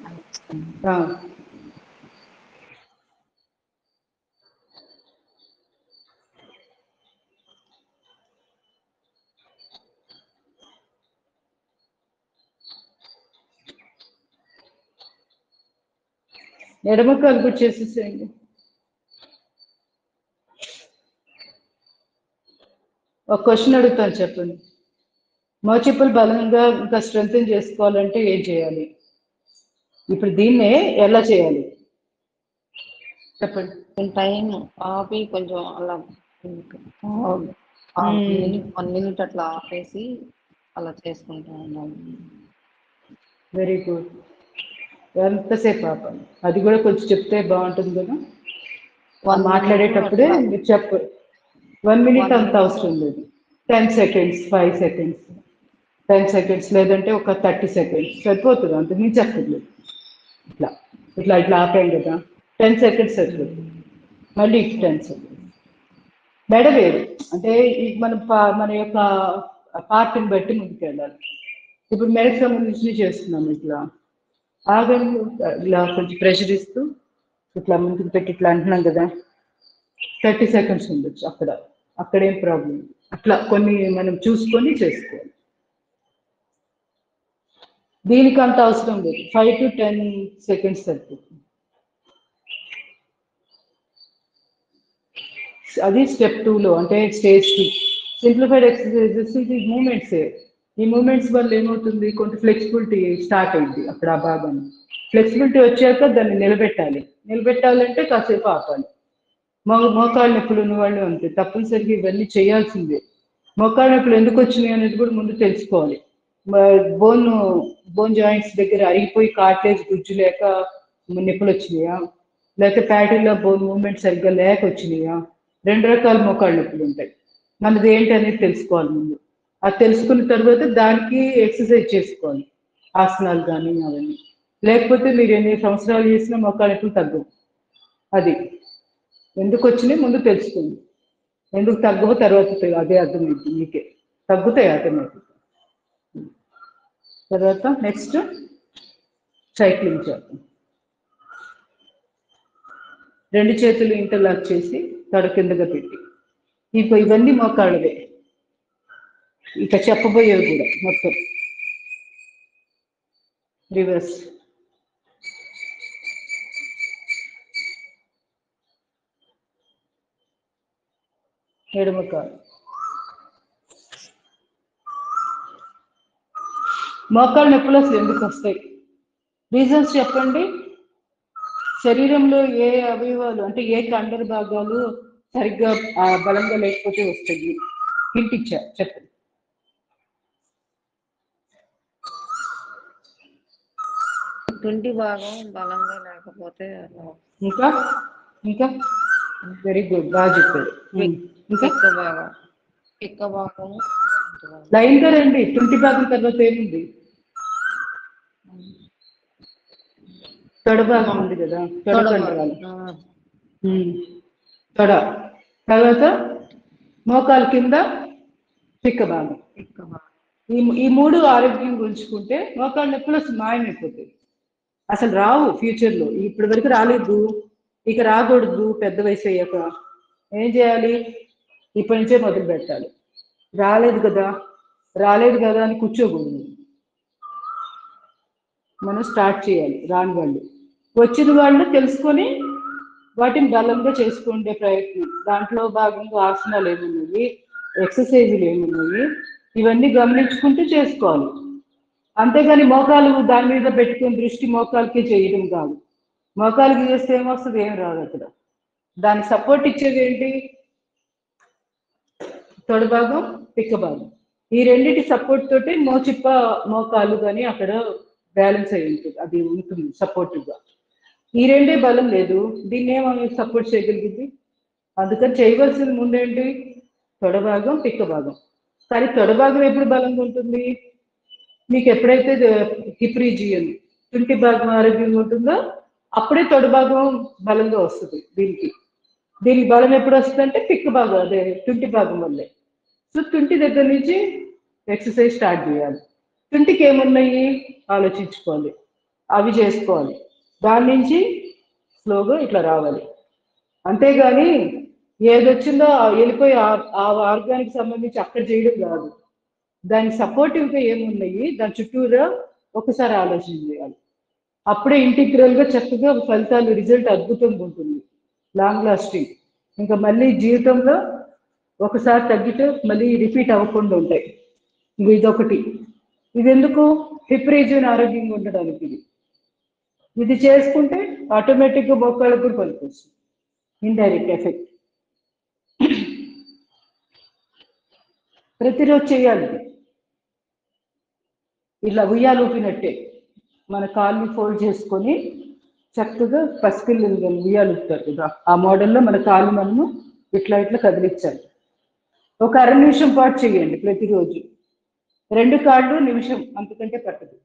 ఎడమ కాలు కూడా చేసేసేయండి. ఒక క్వశ్చన్ అడుగుతాను, చెప్పండి. మోచిప్పలు బలంగా ఇంకా స్ట్రెంగ్తన్ చేసుకోవాలంటే ఏం చేయాలి? ఇప్పుడు దీన్నే ఎలా చేయాలి చెప్పండి. టైం ఆపి కొంచెం అలా 1 minute అట్లా ఆపేసి అలా చేసుకుంటా ఉన్నాను. Very good. ఎంతసేపు ఆపాలి అది కూడా కొంచెం చెప్తే బాగుంటుంది కదా. మాట్లాడేటప్పుడే మీరు చెప్పు. 1 minute అంత అవసరం లేదు. 10 seconds, 5 seconds, 10 seconds లేదంటే ఒక 30 seconds సరిపోతుంది. అంత మించి చెప్పలేదు. ఇట్లా ఇట్లా ఇట్లా ఆపాం కదా, 10 seconds సరిపోతుంది. మళ్ళీ 10 seconds. మెడ వేరు అంటే మన యొక్క పార్ట్ని బట్టి ముందుకు వెళ్ళాలి. ఇప్పుడు మెడకు సంబంధించి చేస్తున్నాం. ఇట్లా ఆగండి, ఇలా కొంచెం ప్రెషర్ ఇస్తూ ఇట్లా ముందుకు పెట్టి ఇట్లా అంటున్నాం కదా, 30 seconds ఉండొచ్చు. అక్కడేం ప్రాబ్లం. అట్లా కొన్ని మనం చూసుకొని చేసుకోవాలి. దీనికి అంత అవసరం లేదు. 5 to 10 seconds సరిపోతుంది. అది స్టెప్ 2లో అంటే స్టేజ్ 2 సింప్లిఫైడ్ ఎక్సర్సైజెస్. ఇది మూమెంట్సే. ఈ మూమెంట్స్ వల్ల ఏమవుతుంది, కొంత ఫ్లెక్సిబిలిటీ స్టార్ట్ అయింది. అప్పుడు ఆ భాగం ఫ్లెక్సిబిలిటీ వచ్చాక దాన్ని నిలబెట్టాలంటే కాసేపు ఆపాలి. మోకాళ్ళ నొప్పులు ఉన్న వాళ్ళు అంతే, తప్పనిసరిగా ఇవన్నీ చేయాల్సిందే. మోకాళ్ళ నొప్పులు ఎందుకు వచ్చినాయి అనేది కూడా ముందు తెలుసుకోవాలి. బోన్ జాయింట్స్ దగ్గర అరిగిపోయి కార్ట్లేజ్ గుజ్జు లేక నొప్పులు వచ్చినాయా, లేకపోతే ప్యాటీలో బోన్ మూవ్మెంట్ సరిగ్గా లేక వచ్చినాయా? 2 రకాల మోకాళ్ళ నొప్పులు ఉంటాయి. మనది ఏంటి అనేది తెలుసుకోవాలి ముందు. అది తెలుసుకున్న తర్వాత దానికి ఎక్సర్సైజ్ చేసుకోవాలి, ఆసనాలు కానీ అవన్నీ. లేకపోతే మీరు ఎన్ని సంవత్సరాలు చేసినా మోకాళ్ళ నొప్పులు తగ్గవు. అది ఎందుకు వచ్చినాయి ముందు తెలుసుకోండి. ఎందుకు తగ్గవో తర్వాత అదే అర్థమైంది మీకే. తగ్గుతాయి ఆటోమేటిక్. తర్వాత నెక్స్ట్ సైక్లింగ్ చేద్దాం. 2 చేతులు ఇంటర్లాక్ చేసి తడ కిందగా పెట్టి. ఇవన్నీ మోకాళ్ళవే. ఇక చెప్పబోయేవి కూడా మొత్తం రివర్స్. ఎడమ కాలు. మోకాళ్ళ నొప్పులు అసలు ఎందుకు వస్తాయి? రీజన్స్ చెప్పండి. శరీరంలో ఏ అవయవాలు అంటే ఏ కండర భాగాలు సరిగ్గా బలంగా లేకపోతే వస్తాయి? హింట్ ఇచ్చా, చెప్పండి. తుంటి భాగం బలంగా లేకపోతే ఇంకా ఇంకా వెరీ గుడ్, బాగా చెప్పారు. ఇంకా పిక్క భాగం లైన్ గా రండి. తుంటి భాగం తర్వాత ఏముంది? తొడ భాగం ఉంది కదా, తొడ కండరాలు. తొడ తర్వాత మోకాలు కింద పిక్క భాగం. ఈ 3 ఆరోగ్యంగా ఉంచుకుంటే మోకాళ్ళ నొప్పులు అసలు మాయమైపోతాయి. అసలు రావు ఫ్యూచర్లో. ఇప్పటి వరకు రాలేదు, ఇక రాకూడదు. పెద్ద వయసు అయ్యాక ఏం చేయాలి? ఇప్పటి నుంచే మొదలు పెట్టాలి. రాలేదు కదా అని కూర్చోకూడదు. మనం స్టార్ట్ చేయాలి. రాని వాళ్ళు, వచ్చిన వాళ్ళు తెలుసుకొని వాటిని బలంగా చేసుకునే ప్రయత్నం. దాంట్లో భాగంగా ఆసనాలు ఏమున్నాయి, ఎక్సర్సైజులు ఏమున్నాయి, ఇవన్నీ గమనించుకుంటూ చేసుకోవాలి. అంతేగాని మోకాలు దాని మీద పెట్టుకుని దృష్టి మోకాలకి చేయడం కాదు. మోకాలకి చేస్తే ఏమొస్తుంది? ఏం రాదు అక్కడ. దానికి సపోర్ట్ ఇచ్చేది ఏంటి? తొడ భాగం పిక్క భాగం, ఈ రెండింటి సపోర్ట్ తోటి మోచిప్ప మోకాలు కానీ అక్కడ బ్యాలెన్స్ అయి ఉంటుంది, అది ఉంటుంది సపోర్టివ్ గా. ఈ రెండే బలం లేదు, దీన్ని ఏమో సపోర్ట్ చేయగలిగింది. అందుకని చేయవలసింది ముందేంటి, తొడ భాగం పిక్క భాగం. కానీ తొడ భాగం ఎప్పుడు బలంగా ఉంటుంది, మీకు ఎప్పుడైతే హిప్ రీజియన్ తుంటి భాగం ఆరోగ్యంగా ఉంటుందో అప్పుడే తొడ భాగం బలంగా వస్తుంది. దీనికి బలం ఎప్పుడు వస్తుంది అంటే పిక్క భాగం, అదే తుంటి భాగం వల్లే. సో తుంటి దగ్గర నుంచి ఎక్సర్సైజ్ స్టార్ట్ చేయాలి. తుంటికి ఏమున్నాయి ఆలోచించుకోవాలి, అవి చేసుకోవాలి, దాని నుంచి స్లోగా ఇట్లా రావాలి. అంతేగాని ఏదొచ్చిందో వెళ్ళిపోయి ఆ ఆర్గానికి సంబంధించి అక్కడ చేయడం కాదు. దానికి సపోర్టివ్గా ఏమున్నాయి దాని చుట్టూరా ఒకసారి ఆలోచన చేయాలి. అప్పుడే ఇంటిగ్రల్గా చక్కగా ఫలితాలు రిజల్ట్ అద్భుతంగా ఉంటుంది, లాంగ్ లాస్టింగ్. ఇంకా మళ్ళీ జీవితంలో ఒకసారి తగ్గితే మళ్ళీ రిపీట్ అవ్వకుండా ఉంటాయి. ఇదొకటి. ఇది ఎందుకు, హిప్ రీజియన్ ఆరోగ్యంగా ఉండడానికి. ఇది చేసుకుంటే ఆటోమేటిక్గా మోకాళ్ళకు కూడా పనికొస్తుంది. Indirect effect. ప్రతిరోజు చేయాలి. ఇలా ఉయ్యాలు ఊపినట్టే మన కాళ్ళు ఫోల్డ్ చేసుకొని చక్కగా పసిపిల్లలు ఉయ్యాలు ఊపుతారు కదా, ఆ మోడల్లో మన కాళ్ళు మనము ఇట్లా ఇట్లా కదిలించాలి. ఒక అర నిమిషం పాటు చేయండి ప్రతిరోజు. 2 కాళ్ళు నిమిషం, అంతకంటే పట్టదు.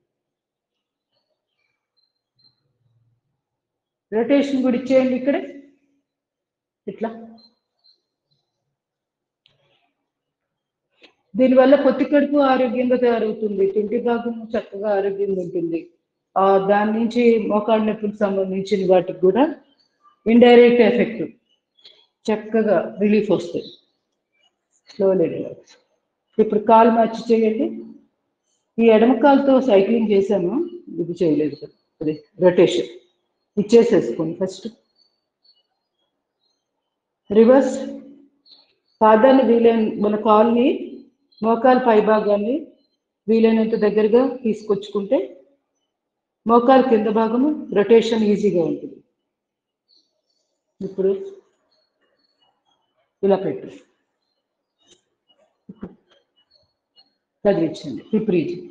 రొటేషన్ కూడా ఇచ్చేయండి ఇక్కడ ఇట్లా. దీనివల్ల పొత్తి కడుపు ఆరోగ్యంగా తయారవుతుంది, తుంటి భాగం చక్కగా ఆరోగ్యంగా ఉంటుంది. దాని నుంచి మోకాళ్ళ నొప్పులకు సంబంధించిన వాటికి కూడా ఇండైరెక్ట్ ఎఫెక్ట్, చక్కగా రిలీఫ్ వస్తుంది. Slowly relax. ఇప్పుడు కాలు మార్చి చేయండి. ఈ ఎడమ కాలుతో సైక్లింగ్ చేశాము, ఇది చేయలేదు కదా, అదే రొటేషన్ ఇచ్చేసేసుకోండి. First reverse. పాదాన్ని వీలైన మన కాల్ని మోకాలు పై భాగాన్ని వీలైనంత దగ్గరగా తీసుకొచ్చుకుంటే మోకాలు కింద భాగము రొటేషన్ ఈజీగా ఉంటుంది. ఇప్పుడు ఇలా పెట్టు, కదిలించండి హిప్ రీజియన్.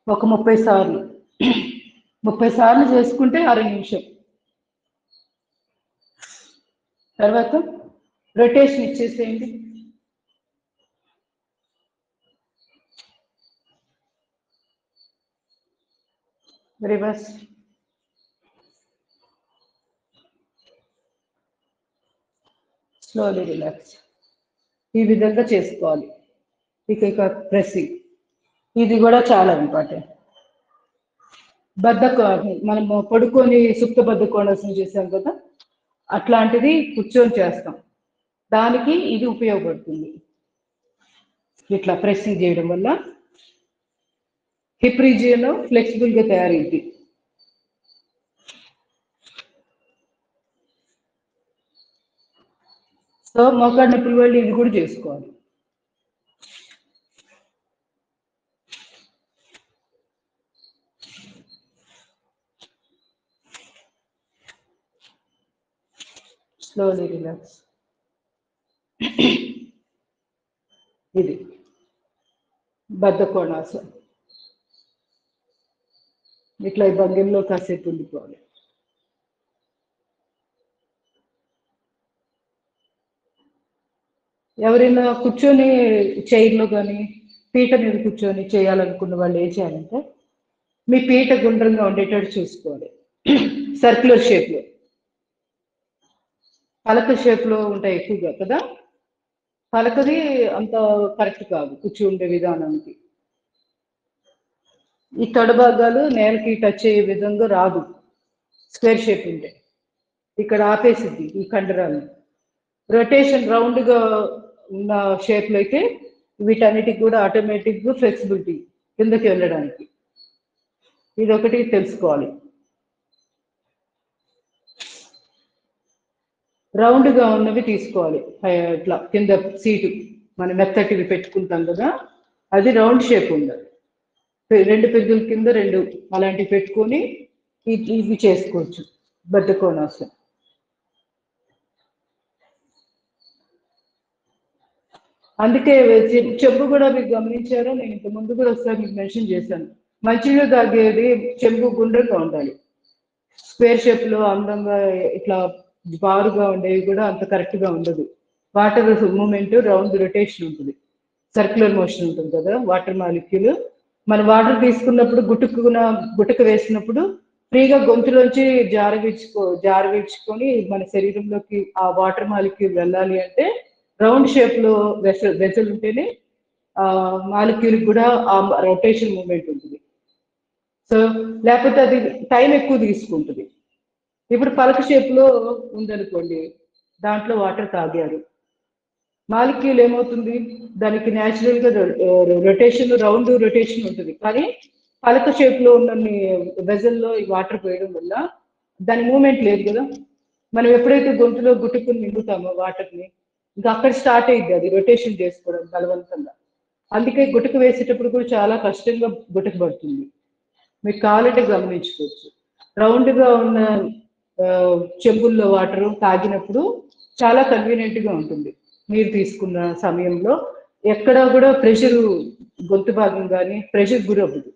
ఒక 30 సార్లు 30 సార్లు చేసుకుంటే అర నిమిషం. తర్వాత రొటేషన్ ఇచ్చేసేయండి. రివర్స్. Slowly relax. ఈ విధంగా చేసుకోవాలి. ఇక ప్రెస్సింగ్, ఇది కూడా చాలా ఇంపార్టెంట్. మనము పడుకొని సుప్త బద్ధకోణాసనం చేసాం కదా, అట్లాంటిది కూర్చొని చేస్తాం, దానికి ఇది ఉపయోగపడుతుంది. ఇట్లా ప్రెస్సింగ్ చేయడం వల్ల హిప్ రీజియన్ ఫ్లెక్సిబుల్గా తయారైంది. సో మోకాళ్ళ నొప్పుల వాళ్ళు ఇది కూడా చేసుకోవాలి. Slowly relax. ఇది బద్ధకోణాసనం. ఇట్లా ఈ భంగిమలో కాసేపు ఉండిపోవాలి. ఎవరైనా కూర్చొని చైర్లో కానీ పీట మీద కూర్చొని చేయాలనుకున్న వాళ్ళు ఏం చేయాలంటే, మీ పీట గుండ్రంగా ఉండేటట్టు చూసుకోవాలి. సర్క్యులర్ షేప్లో, పలక షేప్లో ఉంటాయి ఎక్కువగా కదా, పలకది అంత కరెక్ట్ కాదు కూర్చుండే విధానానికి. ఈ తొడ భాగాలు నేలకి టచ్ అయ్యే విధంగా రాదు, స్క్వేర్ షేప్ ఉంటే ఇక్కడ ఆపేసిద్ది ఈ కండరాలు. రొటేషన్ రౌండ్గా ఉన్న షేప్లో అయితే వీటన్నిటికి కూడా ఆటోమేటిక్గా ఫ్లెక్సిబిలిటీ కిందకి వెళ్ళడానికి. ఇదొకటి తెలుసుకోవాలి. రౌండ్గా ఉన్నవి తీసుకోవాలి. ఇట్లా కింద సీటు మనం మెత్తటివి పెట్టుకుంటాం కదా, అది రౌండ్ షేప్ ఉండాలి. 2 పెగ్గుల కింద 2 అలాంటివి పెట్టుకొని ఇవి చేసుకోవచ్చు బద్ధకోణాసనం. అందుకే చెంబు కూడా మీరు గమనించారో, నేను ఇంత ముందు కూడా ఒకసారి మీకు మెన్షన్ చేశాను. మంచినీళ్ళు తాగేది చెంబు గుండ్రంగా ఉండాలి. స్క్వేర్ షేప్ లో అందంగా ఇట్లా బారుగా ఉండేవి కూడా అంత కరెక్ట్ గా ఉండదు. వాటర్ మూమెంట్ రౌండ్ రొటేషన్ ఉంటుంది, సర్క్యులర్ మోషన్ ఉంటుంది కదా వాటర్ మాలిక్యూల్. మన వాటర్ తీసుకున్నప్పుడు గుటక వేసినప్పుడు ఫ్రీగా గొంతులోంచి జారవిడ్చుకొని మన శరీరంలోకి ఆ వాటర్ మాలిక్యూల్ వెళ్ళాలి అంటే రౌండ్ షేప్ లో వెసల్ ఉంటేనే ఆ మాలిక్యూల్ కూడా ఆ రొటేషన్ మూమెంట్ ఉంటుంది. సో లేకపోతే అది టైం ఎక్కువ తీసుకుంటుంది. ఇప్పుడు పలక షేప్ లో ఉందనుకోండి, దాంట్లో వాటర్ తాగారు, మాలిక్యూల్ ఏమవుతుంది, దానికి న్యాచురల్ గా రొటేషన్ రౌండ్ రొటేషన్ ఉంటుంది. కానీ పలక షేప్ లో ఉన్న వెజల్లో ఈ వాటర్ పోయడం వల్ల దాని మూమెంట్ లేదు కదా. మనం ఎప్పుడైతే గొంతులో గుట్టుకుని నిండుతామో వాటర్ని, ఇంకా అక్కడ స్టార్ట్ అయ్యింది అది రొటేషన్ చేసుకోవడం బలవంతంగా. అందుకే గుటక వేసేటప్పుడు కూడా చాలా కష్టంగా గుటక పడుతుంది. మీకు కావాలంటే గమనించుకోవచ్చు. రౌండ్ గా ఉన్న చెంబుల్లో వాటర్ తాగినప్పుడు చాలా కన్వీనియంట్ గా ఉంటుంది. నీరు తీసుకున్న సమయంలో ఎక్కడా కూడా ప్రెషర్, గొంతు భాగం కానీ ప్రెషర్ గురవ్వదు.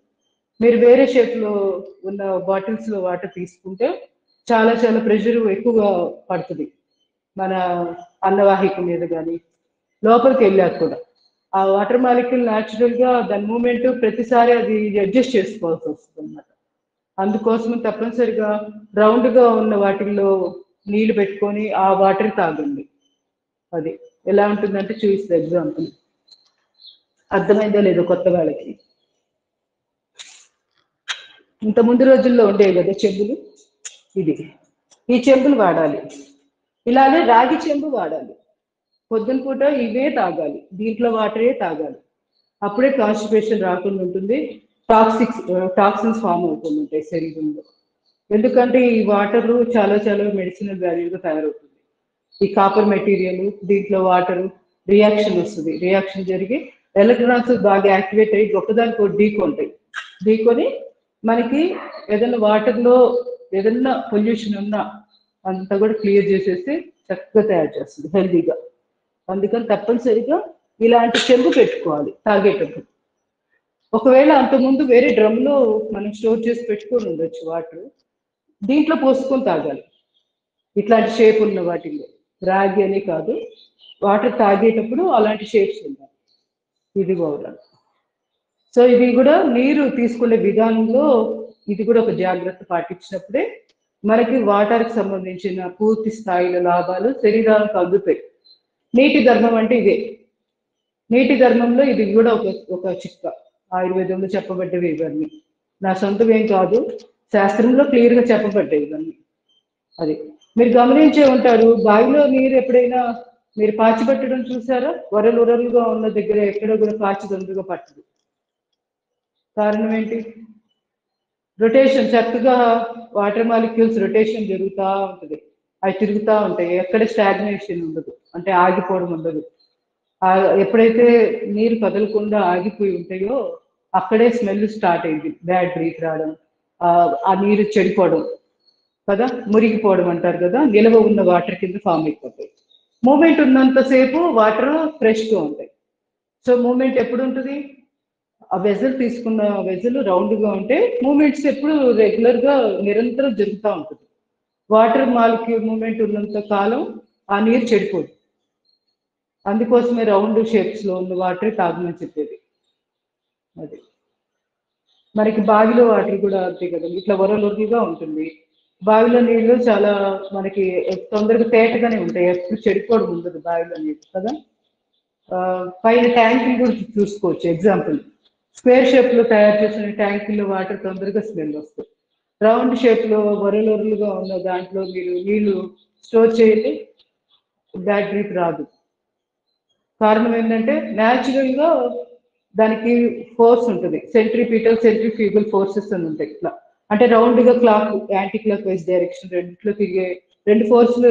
మీరు వేరే షేప్ లో ఉన్న బాటిల్స్ లో వాటర్ తీసుకుంటే చాలా చాలా ప్రెషర్ ఎక్కువగా పడుతుంది మన అన్నవాహిక మీద కానీ లోపలికి వెళ్ళాక కూడా. ఆ వాటర్ మాలిక్యూల్ న్యాచురల్ గా దాని మూమెంట్ ప్రతిసారి అది అడ్జస్ట్ చేసుకోవాల్సి వస్తుంది అన్నమాట. అందుకోసం తప్పనిసరిగా రౌండ్ గా ఉన్న వాటిల్లో నీళ్లు పెట్టుకొని ఆ వాటర్ తాగండి. అది ఎలా ఉంటుందంటే చూపిస్తా ఎగ్జాంపుల్, అర్థమైందో లేదో కొత్త వాళ్ళకి. ఇంత ముందు రోజుల్లో ఉండేవి కదా చెంబులు, ఈ చెంబులు వాడాలి. ఇలానే రాగి చెంబు వాడాలి. పొద్దున పూట ఇవే తాగాలి, దీంట్లో వాటరే తాగాలి. అప్పుడే కాన్స్టిపేషన్ రాకుండా ఉంటుంది, టాక్సిన్స్ ఫామ్ అవుతుంది ఉంటాయి శరీరంలో. ఎందుకంటే ఈ వాటర్ చాలా చాలా మెడిసినల్ వాల్యూగా తయారవుతుంది. ఈ కాపర్ మెటీరియల్ దీంట్లో వాటర్ రియాక్షన్ వస్తుంది, రియాక్షన్ జరిగి ఎలక్ట్రాన్స్ బాగా యాక్టివేట్ అయ్యి గొప్పదానికి ఢీకొని మనకి ఏదైనా వాటర్లో ఏదైనా పొల్యూషన్ ఉన్నా అంతా కూడా క్లియర్ చేసేసి చక్కగా తయారు చేస్తుంది హెల్దీగా. అందుకని తప్పనిసరిగా ఇలాంటి చెంబు పెట్టుకోవాలి తాగేటప్పుడు. ఒకవేళ అంతకుముందు వేరే డ్రమ్లో మనం స్టోర్ చేసి పెట్టుకొని ఉండొచ్చు వాటర్, దీంట్లో పోసుకొని తాగాలి. ఇట్లాంటి షేప్ ఉన్న వాటిల్లో, రాగి అని కాదు, వాటర్ తాగేటప్పుడు అలాంటి షేప్స్ ఉండాలి. ఇది ఓవరాల్. సో ఇది కూడా నీరు తీసుకునే విధానంలో ఇది కూడా ఒక జాగ్రత్త పాటించినప్పుడే మనకి వాటర్కి సంబంధించిన పూర్తి స్థాయిలో లాభాలు శరీరానికి అందుతాయి. నీటి ధర్మం అంటే ఇదే. నీటి ధర్మంలో ఇది కూడా ఒక చిక్క, ఆయుర్వేదంలో చెప్పబడ్డవి ఇవన్నీ. నా సొంతం ఏం కాదు, శాస్త్రంలో క్లియర్గా చెప్పబడ్డాయి ఇవన్నీ. అది మీరు గమనించే ఉంటారు, బావిలో నీరు ఎప్పుడైనా మీరు పాచి పట్టడం చూసారా? ఉరలుగా ఉన్న దగ్గర ఎక్కడ కూడా పాచి తొందరగా పట్టదు. కారణం ఏంటి? రొటేషన్, చక్కగా వాటర్ మాలిక్యూల్స్ రొటేషన్ జరుగుతూ ఉంటుంది, అవి తిరుగుతూ ఉంటాయి, ఎక్కడ స్టాగ్నేషన్ ఉండదు, అంటే ఆగిపోవడం ఉండదు. ఎప్పుడైతే నీరు కదలకుండా ఆగిపోయి ఉంటాయో అక్కడే స్మెల్ స్టార్ట్ అయింది, బ్యాడ్ బ్రీత్ రావడం, ఆ నీరు చెడిపోవడం కదా, మురిగిపోవడం అంటారు కదా, నిల్వ ఉన్న వాటర్ కింద ఫామ్ అయిపోతాయి. మూమెంట్ ఉన్నంతసేపు వాటర్ ఫ్రెష్గా ఉంటాయి. సో మూమెంట్ ఎప్పుడు ఉంటుంది? ఆ వెజల్ తీసుకున్న వెజల్ రౌండ్గా ఉంటే మూమెంట్స్ ఎప్పుడు రెగ్యులర్గా నిరంతరం జరుగుతూ ఉంటుంది. వాటర్ మాలిక్యూల్ మూమెంట్ ఉన్నంత కాలం ఆ నీరు చెడిపోదు. అందుకోసమే రౌండ్ షేప్స్లో ఉన్న వాటర్ తాగమని చెప్పేది. అది మనకి బావిలో వాటర్ కూడా అంతే కదా, ఇట్లా వరలుగా ఉంటుంది. బావిలో నీళ్ళు చాలా మనకి తొందరగా తేటగానే ఉంటాయి, ఎప్పుడు చెడిపోవడం ఉండదు బావిలో నీళ్ళు కదా. పైన ట్యాంకులు కూడా చూసుకోవచ్చు. ఎగ్జాంపుల్, స్క్వేర్ షేప్ లో తయారు చేసిన ట్యాంకుల్లో వాటర్ తొందరగా స్మెల్ వస్తాయి. రౌండ్ షేప్ లో వరలుగా ఉన్న దాంట్లో మీరు నీళ్లు స్టోర్ చేయండి, బ్యాడ్ బ్రీత్ రాదు. కారణం ఏంటంటే న్యాచురల్ గా దానికి ఫోర్స్ ఉంటుంది, సెంట్రిఫ్యూగల్ ఫోర్సెస్ అని ఉంటాయి. ఇట్లా అంటే రౌండ్ గా యాంటీ క్లాక్ వైజ్ డైరెక్షన్ రెండిట్లో తిరిగే 2 ఫోర్స్లు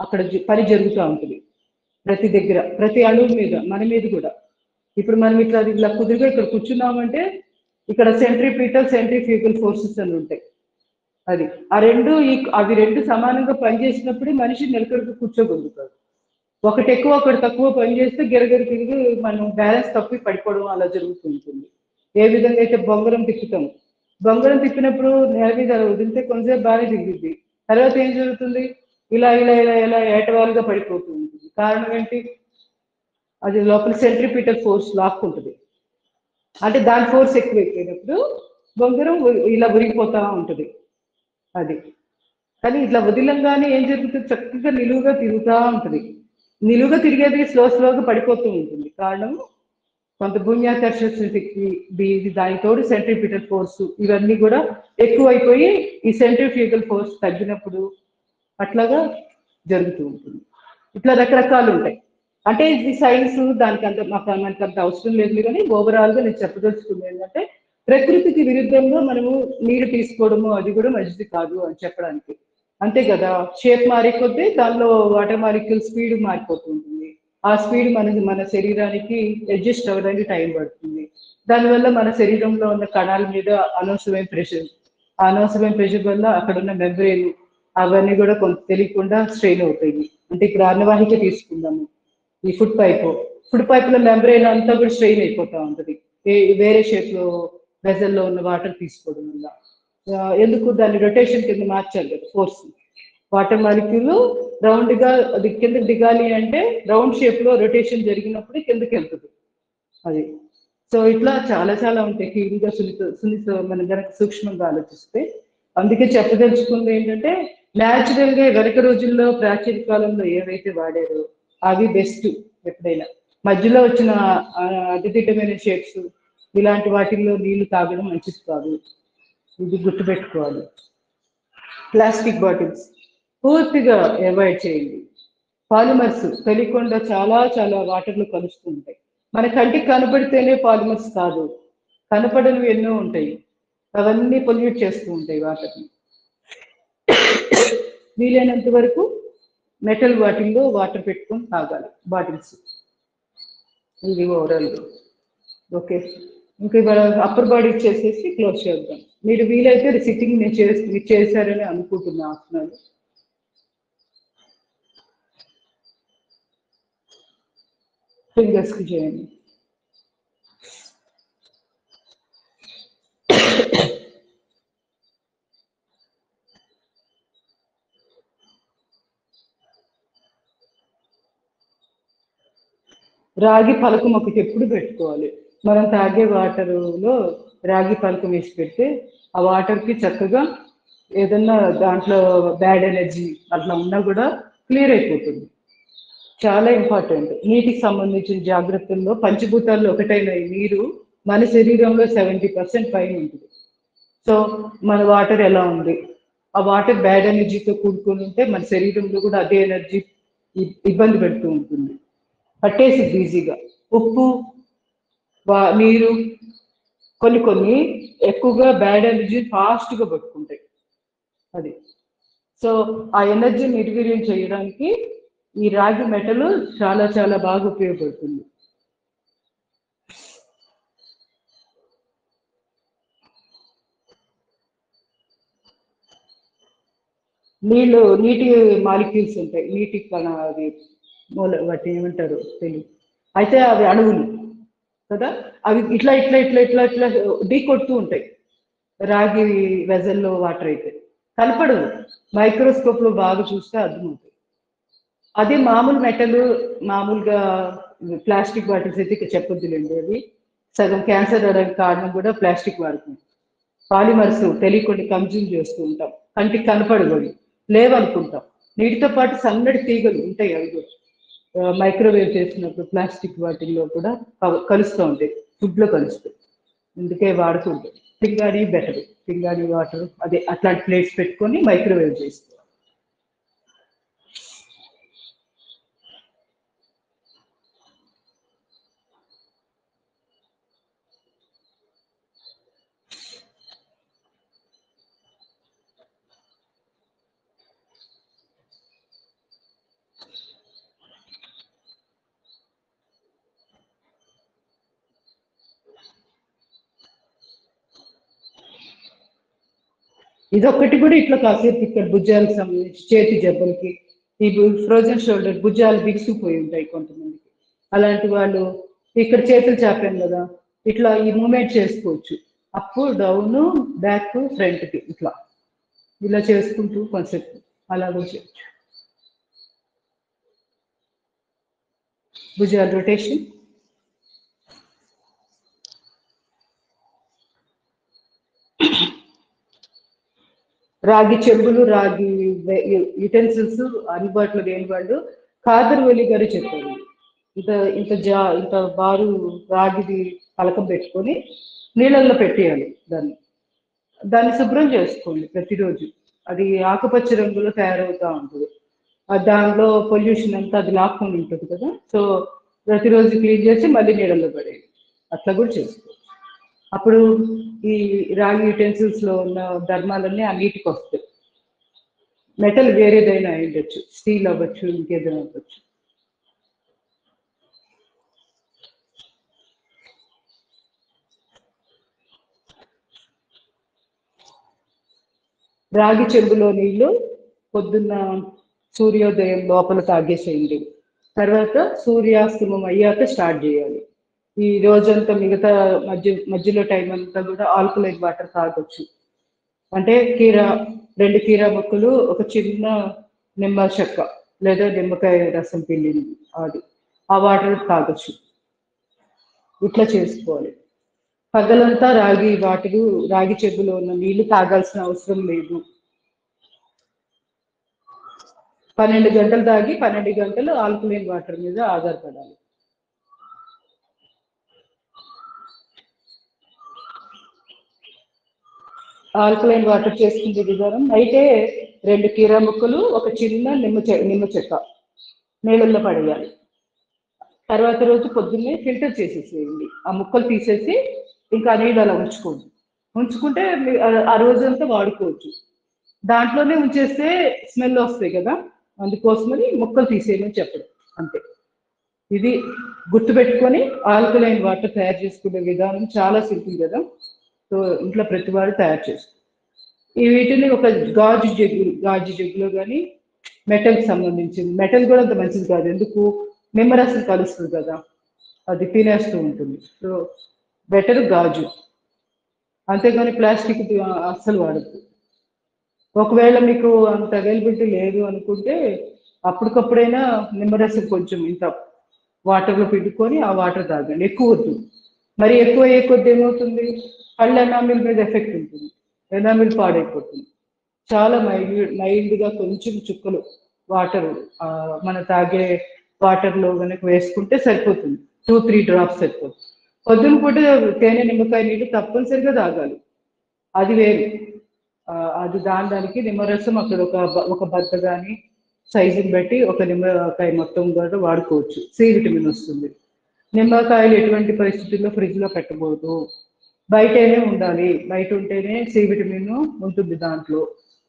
అక్కడ పని జరుగుతూ ఉంటుంది ప్రతి దగ్గర, ప్రతి అణువు మీద, మన మీద కూడా. ఇప్పుడు మనం ఇట్లా కుదురుగా ఇక్కడ కూర్చున్నామంటే ఇక్కడ సెంట్రిఫ్యూగల్ ఫోర్సెస్ అని ఉంటాయి. అది అవి రెండు సమానంగా పనిచేసినప్పుడు మనిషి నిలకడగా కూర్చోగలుగుతాడు. ఒకటి ఎక్కువ ఒకటి తక్కువ పని చేస్తే గిరగిర తిరిగి మనం బ్యాలెన్స్ తప్పి పడిపోవడం అలా జరుగుతుంటుంది. ఏ విధంగా అయితే బొంగరం తిప్పుతాం, బొంగరం తిప్పినప్పుడు నేల మీద వదిలితే కొంచెంసేపు బాగానే తిరుగుద్ది. తర్వాత ఏం జరుగుతుంది, ఇలా ఇలా ఇలా ఇలా ఏటవాలుగా పడిపోతూ ఉంటుంది. కారణం ఏంటి, అది లోపల సెంట్రిపిటల్ ఫోర్స్ లాక్కుంటుంది. అంటే దాని ఫోర్స్ ఎక్కువైపోయినప్పుడు బొంగరం ఇలా ఉరిగిపోతా ఉంటుంది. అది కానీ ఇట్లా వదిలంగానే ఏం జరుగుతుంది, చక్కగా నిలువుగా తిరుగుతూ ఉంటుంది. నిలువుగా తిరిగేది స్లోగా పడిపోతూ ఉంటుంది. కారణం కొంత భూమ్యాకర్షణ శక్తి, దానితోడు సెంట్రిపిటల్ ఫోర్స్ ఇవన్నీ కూడా ఎక్కువైపోయి ఈ సెంట్రిఫ్యూగల్ ఫోర్స్ తగ్గినప్పుడు అట్లాగా జరుగుతూ ఉంటుంది. ఇట్లా రకరకాలు ఉంటాయి. అంటే ఇది సైన్స్, మనకు అంత అవసరం లేదు. కానీ ఓవరాల్ గా నేను చెప్పదలుచుకుంది ఏంటంటే, ప్రకృతికి విరుద్ధంగా మనము నీరు తీసుకోవడము అది కూడా మంచిది కాదు అని చెప్పడానికి. అంతే కదా, షేప్ మారే కొద్దీ దానిలో వాటర్ మాలిక్యూల్ స్పీడ్ మారిపోతూ ఉంటుంది. ఆ స్పీడ్ మన శరీరానికి అడ్జస్ట్ అవ్వడానికి టైం పడుతుంది. దానివల్ల మన శరీరంలో ఉన్న కణాల మీద అనవసరమైన ప్రెషర్ వల్ల అక్కడ ఉన్న మెమ్బ్రెయిన్ అవన్నీ కూడా కొంత తెలియకుండా స్ట్రెయిన్ అవుతాయి. అంటే ఇప్పుడు అన్నవాహిక తీసుకుందాము, ఈ ఫుడ్ పైప్ లో మెంబ్రెయిన్ అంతా కూడా స్ట్రెయిన్ అయిపోతా ఉంటుంది. వేరే షేప్ లో వెజల్లో ఉన్న వాటర్ తీసుకోవడం వల్ల. ఎందుకు, దాన్ని రొటేషన్ కింద మార్చాలి కదా ఫోర్స్. వాటర్ మాలిక్యూల్ రౌండ్ గా అది కిందకి దిగాలి అంటే రౌండ్ షేప్ లో రొటేషన్ జరిగినప్పుడు కిందకి వెళ్తుంది. అది సో ఇట్లా చాలా చాలా ఉంటాయి. క్లీన్గా సున్నిత మనం కనుక సూక్ష్మంగా ఆలోచిస్తే. అందుకే చెప్పదలుచుకుంది ఏంటంటే, న్యాచురల్ గా వెనక రోజుల్లో ప్రాచీన కాలంలో ఏవైతే వాడారో అవి బెస్ట్. ఎప్పుడైనా మధ్యలో వచ్చిన అతిదిట్టమైన షేప్స్ ఇలాంటి వాటిల్లో నీళ్లు తాగడం మంచిది కాదు. ఇది గుర్తుపెట్టుకోవాలి. ప్లాస్టిక్ బాటిల్స్ పూర్తిగా అవాయిడ్ చేయండి. పాలిమర్స్ తెలియకుండా చాలా చాలా వాటర్లు కలుస్తూ ఉంటాయి. మన కంటికి కనపడితేనే పాలిమర్స్ కాదు, కనపడనివి ఎన్నో ఉంటాయి. అవన్నీ పొల్యూట్ చేస్తూ ఉంటాయి వాటర్ని. వీలైనంత వరకు మెటల్ బాటిల్లో వాటర్ పెట్టుకొని తాగాలి బాటిల్స్. ఇది ఓవరాల్. ఓకే, ఇంకా ఇవాళ అప్పర్ బాడీ చేసేసి క్లోజ్ చేద్దాం. మీరు వీలైతే సిట్టింగ్ నేను చేశారని అనుకుంటున్నా ఆసనాలు. ఫింగర్స్ కి చేయండి. రాగి పలకం ఒకటి ఎప్పుడు పెట్టుకోవాలి. మనం తాగే వాటర్లో రాగి పలకం వేసి పెడితే ఆ వాటర్కి చక్కగా ఏదన్నా దాంట్లో బ్యాడ్ ఎనర్జీ అట్లా ఉన్నా కూడా క్లియర్ అయిపోతుంది. చాలా ఇంపార్టెంట్. నీటికి సంబంధించిన జాగ్రత్తల్లో పంచభూతాల్లో ఒకటైన నీరు మన శరీరంలో 70% పైన ఉంటుంది. సో మన వాటర్ ఎలా ఉంది, ఆ వాటర్ బ్యాడ్ ఎనర్జీతో కూడుకొని ఉంటే మన శరీరంలో కూడా అదే ఎనర్జీ ఇబ్బంది పెడుతూ ఉంటుంది, పట్టేసి ఈజీగా. ఉప్పు నీరు కొన్ని ఎక్కువగా బ్యాడ్ ఎనర్జీ ఫాస్ట్గా పట్టుకుంటాయి. అది సో ఆ ఎనర్జీని నిర్వీర్యం చేయడానికి ఈ రాగి మెటల్ చాలా చాలా బాగా ఉపయోగపడుతుంది. నీటి మాలిక్యూల్స్ ఉంటాయి, నీటి అది వాటి ఏమంటారు తెలియదు. అయితే అవి అణువులు కదా, అవి ఇట్లా ఇట్లా ఇట్లా ఇట్లా ఇట్లా ఢీ కొడుతూ ఉంటాయి. రాగి వెజల్లో వాటర్ అయితే కనపడదు, మైక్రోస్కోప్ లో బాగా చూస్తే అర్థమవుతుంది. అదే మామూలు మెటల్, మామూలుగా ప్లాస్టిక్ బాటిల్స్ అయితే ఇక చెప్పొద్దులేండి. అది సగం క్యాన్సర్ అవడానికి కారణం కూడా ప్లాస్టిక్ వాడుతుంది. పాలిమర్స్ తెలియకుండా కన్జ్యూమ్ చేస్తూ ఉంటాం, కంటికి కనపడదు, లేవనుకుంటాం. నీటితో పాటు సన్నటి తీగలు ఉంటాయి, అవి కూడా మైక్రోవేవ్ చేసినప్పుడు ప్లాస్టిక్ వాటిల్లో కూడా కలుస్తూ ఉంటాయి, ఫుడ్లో కలుస్తాయి. అందుకే వాడుతుంటాయి. పింగాణి బెటర్, పింగాణి వాటర్ అదే అట్లాంటి ప్లేట్స్ పెట్టుకొని మైక్రోవేవ్ చేస్తాం. ఇదొక్కటి కూడా ఇట్లా కాసేపు ఇక్కడ భుజాలకు సంబంధించి చేతి జబ్బలకి ఈ ఫ్రోజన్ షోల్డర్ భుజాలు బిగుసిపోయి ఉంటాయి కొంతమందికి. అలాంటి వాళ్ళు ఇక్కడ చేతులు చాపాం కదా, ఇట్లా ఈ మూమెంట్ చేసుకోవచ్చు. అప్ డౌన్ బ్యాక్ ఫ్రంట్ కి ఇట్లా ఇలా చేసుకుంటూ కొంచెంసేపు అలా కూడా చేయొచ్చు. భుజాల రొటేషన్. రాగి చెంబులు, రాగి యుటెన్సిల్స్ అందుబాటులో లేని వాళ్ళు ఖాదర్ వలి గారు చెప్పారు. ఇంత బారు రాగిది పలకం పెట్టుకొని నీళ్ళల్లో పెట్టేయాలి దాన్ని శుభ్రం చేసుకోండి ప్రతిరోజు. అది ఆకుపచ్చ రంగులో తయారవుతూ ఉంటుంది. దానిలో పొల్యూషన్ అంతా అది లాక్కొని ఉంటుంది కదా, సో ప్రతిరోజు క్లీన్ చేసి మళ్ళీ నీళ్ళల్లో పడేయాలి. అట్లా కూడా చేసుకోవచ్చు. అప్పుడు ఈ రాగి యుటెన్సిల్స్ లో ఉన్న ధర్మాలన్నీ ఆ నీటికి వస్తాయి. మెటల్ వేరేదైనా అయ్యొచ్చు, స్టీల్ అవ్వచ్చు, ఇంకేదైనా అవ్వచ్చు. రాగి చెంబులో నీళ్లు పొద్దున్న సూర్యోదయం లోపల తాగేసేయండి. తర్వాత సూర్యాస్తమం అయ్యాక స్టార్ట్ చేయాలి. ఈ రోజంతా మిగతా మధ్యలో టైం అంతా కూడా ఆల్కలైన్ వాటర్ తాగొచ్చు. అంటే 2 కీరా ముక్కలు, ఒక చిన్న నిమ్మ చెక్క లేదా నిమ్మకాయ రసం పిండింది అది, ఆ వాటర్ తాగొచ్చు. ఇట్లా చేసుకోవాలి. పగలంతా రాగి చెంబులో ఉన్న నీళ్లు తాగాల్సిన అవసరం లేదు. 12 గంటలు తాగి 12 గంటలు ఆల్కలైన్ వాటర్ మీద ఆధారపడాలి. ఆల్కలైన్ వాటర్ చేసుకునే విధానం అయితే 2 కీరా ముక్కలు, ఒక చిన్న నిమ్మ చెక్క నీళ్ళల్లో పడేయాలి. తర్వాత రోజు పొద్దున్నే ఫిల్టర్ చేసేసేయండి. ఆ ముక్కలు తీసేసి ఇంకా నీళ్ళు అలా ఉంచుకుంటే ఆ రోజంతా వాడుకోవచ్చు. దాంట్లోనే ఉంచేస్తే స్మెల్ వస్తాయి కదా, అందుకోసమని ముక్కలు తీసేయమని చెప్పడం అంతే. ఇది గుర్తుపెట్టుకొని ఆల్కలైన్ వాటర్ తయారు చేసుకునే విధానం చాలా సింపుల్ కదా, సో ఇంట్లో ప్రతి వారు తయారు చేస్తారు. వీటిని ఒక గాజు జగ్గులో కానీ, మెటల్కి సంబంధించింది. మెటల్ కూడా అంత మంచిది కాదు, ఎందుకు నిమ్మరసం కలుస్తుంది కదా, అది తినేస్తూ ఉంటుంది. సో బెటర్ గాజు, అంతేగాని ప్లాస్టిక్ అస్సలు వాడద్దు. ఒకవేళ మీకు అంత అవైలబిలిటీ లేదు అనుకుంటే అప్పటికప్పుడైనా నిమ్మరసం కొంచెం ఇంత వాటర్లో పిండుకొని ఆ వాటర్ తాగండి. ఎక్కువ వద్దు, మరి ఎక్కువ అయ్యే కొద్ది ఏమవుతుంది, కళ్ళ ఎనామిల్ మీద ఎఫెక్ట్ ఉంటుంది, ఎనామిల్ పాడైపోతుంది. చాలా మైల్డ్గా కొంచెం చుక్కలు వాటర్ మన తాగే వాటర్లో కనుక వేసుకుంటే సరిపోతుంది. 2-3 డ్రాప్స్ సరిపోతుంది. పొద్దున పూట తేనె నిమ్మకాయ నీళ్ళు తప్పనిసరిగా తాగాలి, అది వేరు. అది దానికి నిమ్మరసం అక్కడ ఒక బద్ద కానీ సైజుని బట్టి ఒక నిమ్మకాయ మొత్తం కూడా వాడుకోవచ్చు. సి విటమిన్ వస్తుంది. నిమ్మకాయలు ఎటువంటి పరిస్థితుల్లో ఫ్రిడ్జ్లో పెట్టకూడదు, బయటనే ఉండాలి. బయట ఉంటేనే సి విటమిన్ ఉంటుంది దాంట్లో.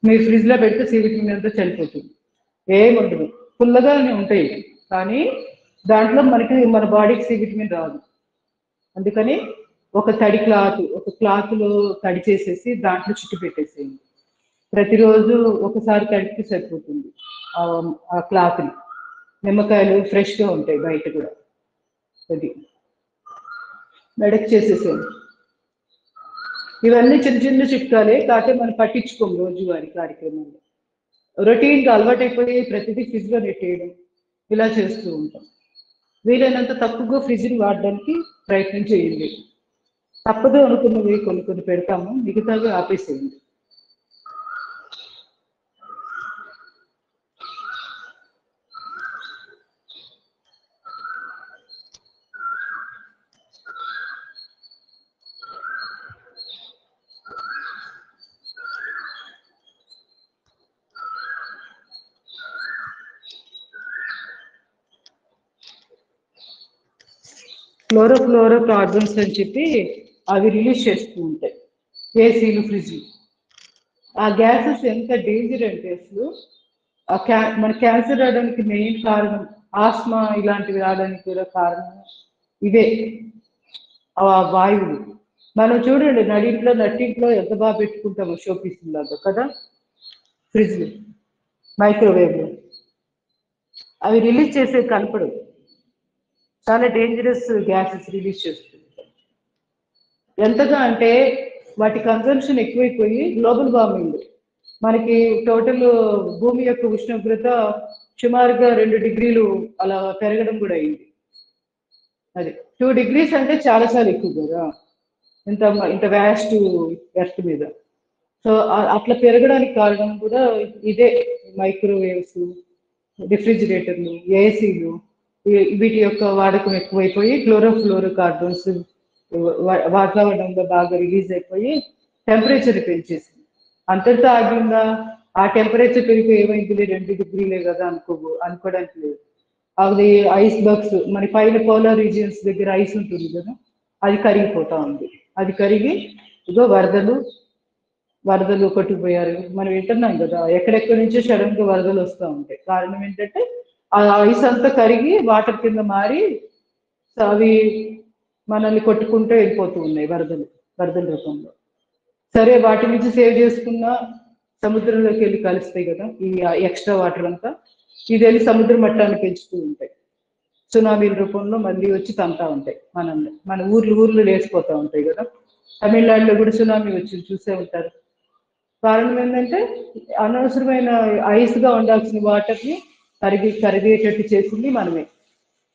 మీరు ఫ్రిడ్జ్లో పెడితే సి విటమిన్ అంతా చనిపోతుంది, ఏముండదు. ఫుల్గానే ఉంటాయి కానీ దాంట్లో మన బాడీకి సి విటమిన్ రాదు. అందుకని ఒక క్లాత్లో తడి చేసేసి దాంట్లో చుట్టి పెట్టేసేయండి. ప్రతిరోజు ఒకసారి తడిపితే సరిపోతుంది ఆ క్లాత్ని. నిమ్మకాయలు ఫ్రెష్గా ఉంటాయి బయట కూడా. అది మెడక్ చేసేసేయండి. ఇవన్నీ చిన్న చిన్న చిట్కాలే, కాకపోతే మనం పట్టించుకోము రోజువారి కార్యక్రమాలు. రొటీన్గా అలవాటైపోయి ప్రతిదీ ఫ్రిడ్జ్లో పెట్టేయడం ఇలా చేస్తూ ఉంటాం. వీలైనంత తక్కువగా ఫ్రిడ్జ్ని వాడడానికి ప్రయత్నం చేయండి. తప్పదు అనుకున్నవి కొన్ని పెడతాము, మిగతావి ఆపేసేయండి. ఫ్లోరో కార్బన్స్ అని చెప్పి అవి రిలీజ్ చేస్తూ ఉంటాయి ఏసీలు, ఫ్రిడ్జ్. ఆ గ్యాసెస్ ఎంత డేంజర్ అంటే అసలు మన క్యాన్సర్ రావడానికి మెయిన్ కారణం, ఆస్మా ఇలాంటివి రావడానికి కూడా కారణం ఇవే ఆ వాయువులు. మనం చూడండి నట్టింట్లో ఎంత బాగా పెట్టుకుంటామో షోపీస్ లాగా కదా, ఫ్రిడ్జ్లు, మైక్రోవేవ్లు, అవి రిలీజ్ చేసే కనపడవు, చాలా డేంజరస్ గ్యాసెస్ రిలీజ్ చేస్తుంది. ఎంతగా అంటే వాటి కన్సంప్షన్ ఎక్కువైపోయి గ్లోబల్ వార్మింగ్, మనకి టోటల్ భూమి యొక్క ఉష్ణోగ్రత సుమారుగా 2 డిగ్రీలు అలా పెరగడం కూడా అయింది. అది 2 degrees అంటే చాలా చాలా ఎక్కువ కదా, ఇంత ఇంత వ్యాస్ట్ ఎర్త్ మీద. సో అట్లా పెరగడానికి కారణం కూడా ఇదే, మైక్రోవేవ్స్, రిఫ్రిజిరేటర్లు, ఏసీలు, వీటి యొక్క వాడకం ఎక్కువైపోయి క్లోరోఫ్లోరో కార్బన్స్ వాతావరణంలో బాగా రిలీజ్ అయిపోయి టెంపరేచర్ పెంచేసింది. అంతటితో ఆగిందా? ఆ టెంపరేచర్ పెరిగి ఏమైంది, 2 degrees కదా అనుకోవడానికి లేదు. అది ఐస్ బర్గ్స్, మన పైన పోలార్ రీజియన్స్ దగ్గర ఐస్ ఉంటుంది కదా, అది కరిగిపోతా ఉంది. అది కరిగి ఇగో వరదలు కొట్టుకుపోయారు. మనం వింటున్నాం కదా, ఎక్కడెక్కడి నుంచో సడన్ గా వరదలు వస్తూ ఉంటాయి. కారణం ఏంటంటే ఆ ఐస్ అంతా కరిగి వాటర్ కింద మారి అవి మనల్ని కొట్టుకుంటూ వెళ్ళిపోతూ ఉన్నాయి వరదల రూపంలో. సరే, వాటి నుంచి సేవ్ చేసుకున్న సముద్రంలోకి వెళ్ళి కలుస్తాయి కదా ఈ ఎక్స్ట్రా వాటర్ అంతా, ఇది వెళ్ళి సముద్ర మట్టాన్ని పెంచుతూ ఉంటాయి. సునామీల రూపంలో మళ్ళీ వచ్చి తంతా ఉంటాయి మనల్ని, మన ఊర్లు లేచిపోతూ ఉంటాయి కదా. తమిళనాడులో కూడా సునామీ వచ్చి చూసే ఉంటారు. కారణం ఏంటంటే అనవసరమైన ఐస్గా ఉండాల్సిన వాటర్ని కరిగేటట్టు చేసింది మనమే.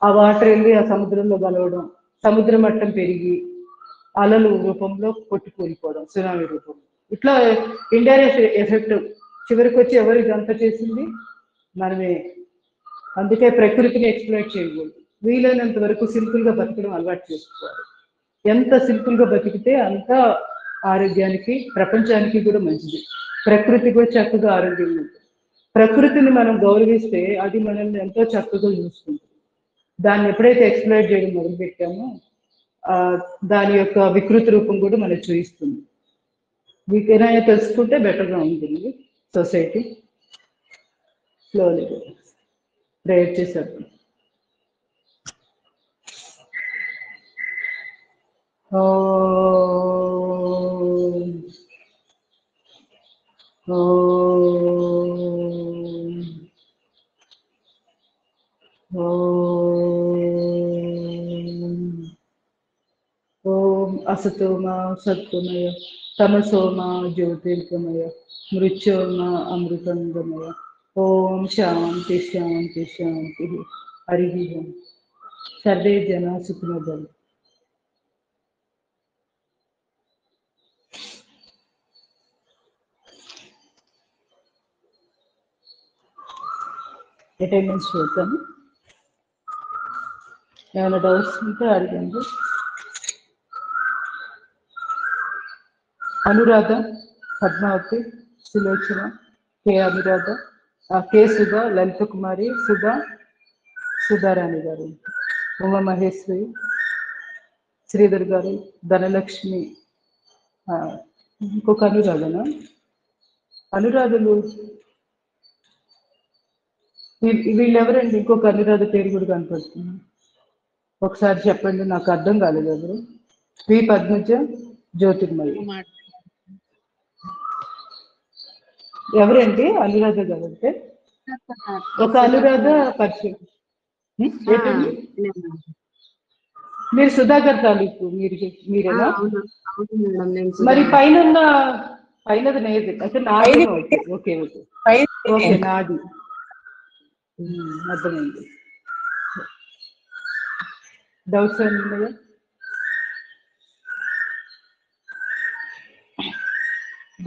ఆ వాటర్ వెళ్ళి ఆ సముద్రంలో కలవడం, సముద్ర మట్టం పెరిగి అలలు రూపంలో కొట్టుకూలిపోవడం, సునామీ రూపంలో. ఇట్లా ఇండైరెక్ట్ ఎఫెక్ట్ చివరికి వచ్చి ఎవరు ఇదంతా చేసింది? మనమే. అందుకే ప్రకృతిని ఎక్స్ప్లోయిట్ చేయకూడదు, వీలైనంత వరకు సింపుల్ గా బతకడం అలవాటు చేసుకోవాలి. ఎంత సింపుల్ గా బతికితే అంత ఆరోగ్యానికి, ప్రపంచానికి కూడా మంచిది. ప్రకృతి కూడా చక్కగా ఆరోగ్యం ఉంటుంది. ప్రకృతిని మనం గౌరవిస్తే అది మనల్ని ఎంతో చక్కగా చూసుకుంటుంది. దాన్ని ఎప్పుడైతే ఎక్స్ప్లోయిట్ చేయడం మొదలుపెట్టామో దాని యొక్క వికృతి రూపం కూడా మనకు చూపిస్తుంది. వీటినైనా తెలుసుకుంటే బెటర్గా ఉంటుంది సొసైటీ. స్లోలీ ప్రేయర్ చేశారు. ఓం అసతోమా సత్వమయ, తమసోమా జ్యోతిర్గమయ, మృత్యోర్మా అమృతంగమయ. ఓం శాంతి శాంతి శాంతి. హరి ఓం. సర్వే జనా సుఖినో భవంతు. అటెండెన్స్ చూద్దాము. ఏమైనా డౌట్స్ ఉంటే అడగండి. అనురాధ, పద్మావతి, సులోచన, కే అనురాధ, కే సుధా, లలిత కుమారి, సుధారాణి గారు, ఉమా మహేశ్వరి, శ్రీధర్ గారు, ధనలక్ష్మి, ఇంకొక అనురాధనా? అనురాధలు వీళ్ళెవరండి? ఇంకొక అనురాధ పేరు కూడా కనపడుతుంది, ఒకసారి చెప్పండి, నాకు అర్థం కాలేదు ఎవరు. పి పద్మజ, జ్యోతిర్మయి. ఎవరండి అనురాధ గారు అంటే? ఒక అనురాధ పరిచయం. మీరు సుధాకర్ తాలూకు మీరేనా? మరి పైనది నేది అయితే నాది. ఓకే ఓకే ఓకే, నాది అర్థమైంది. డౌట్స్ ఏమున్నాయా?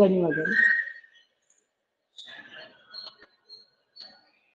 ధన్యవాదాలు.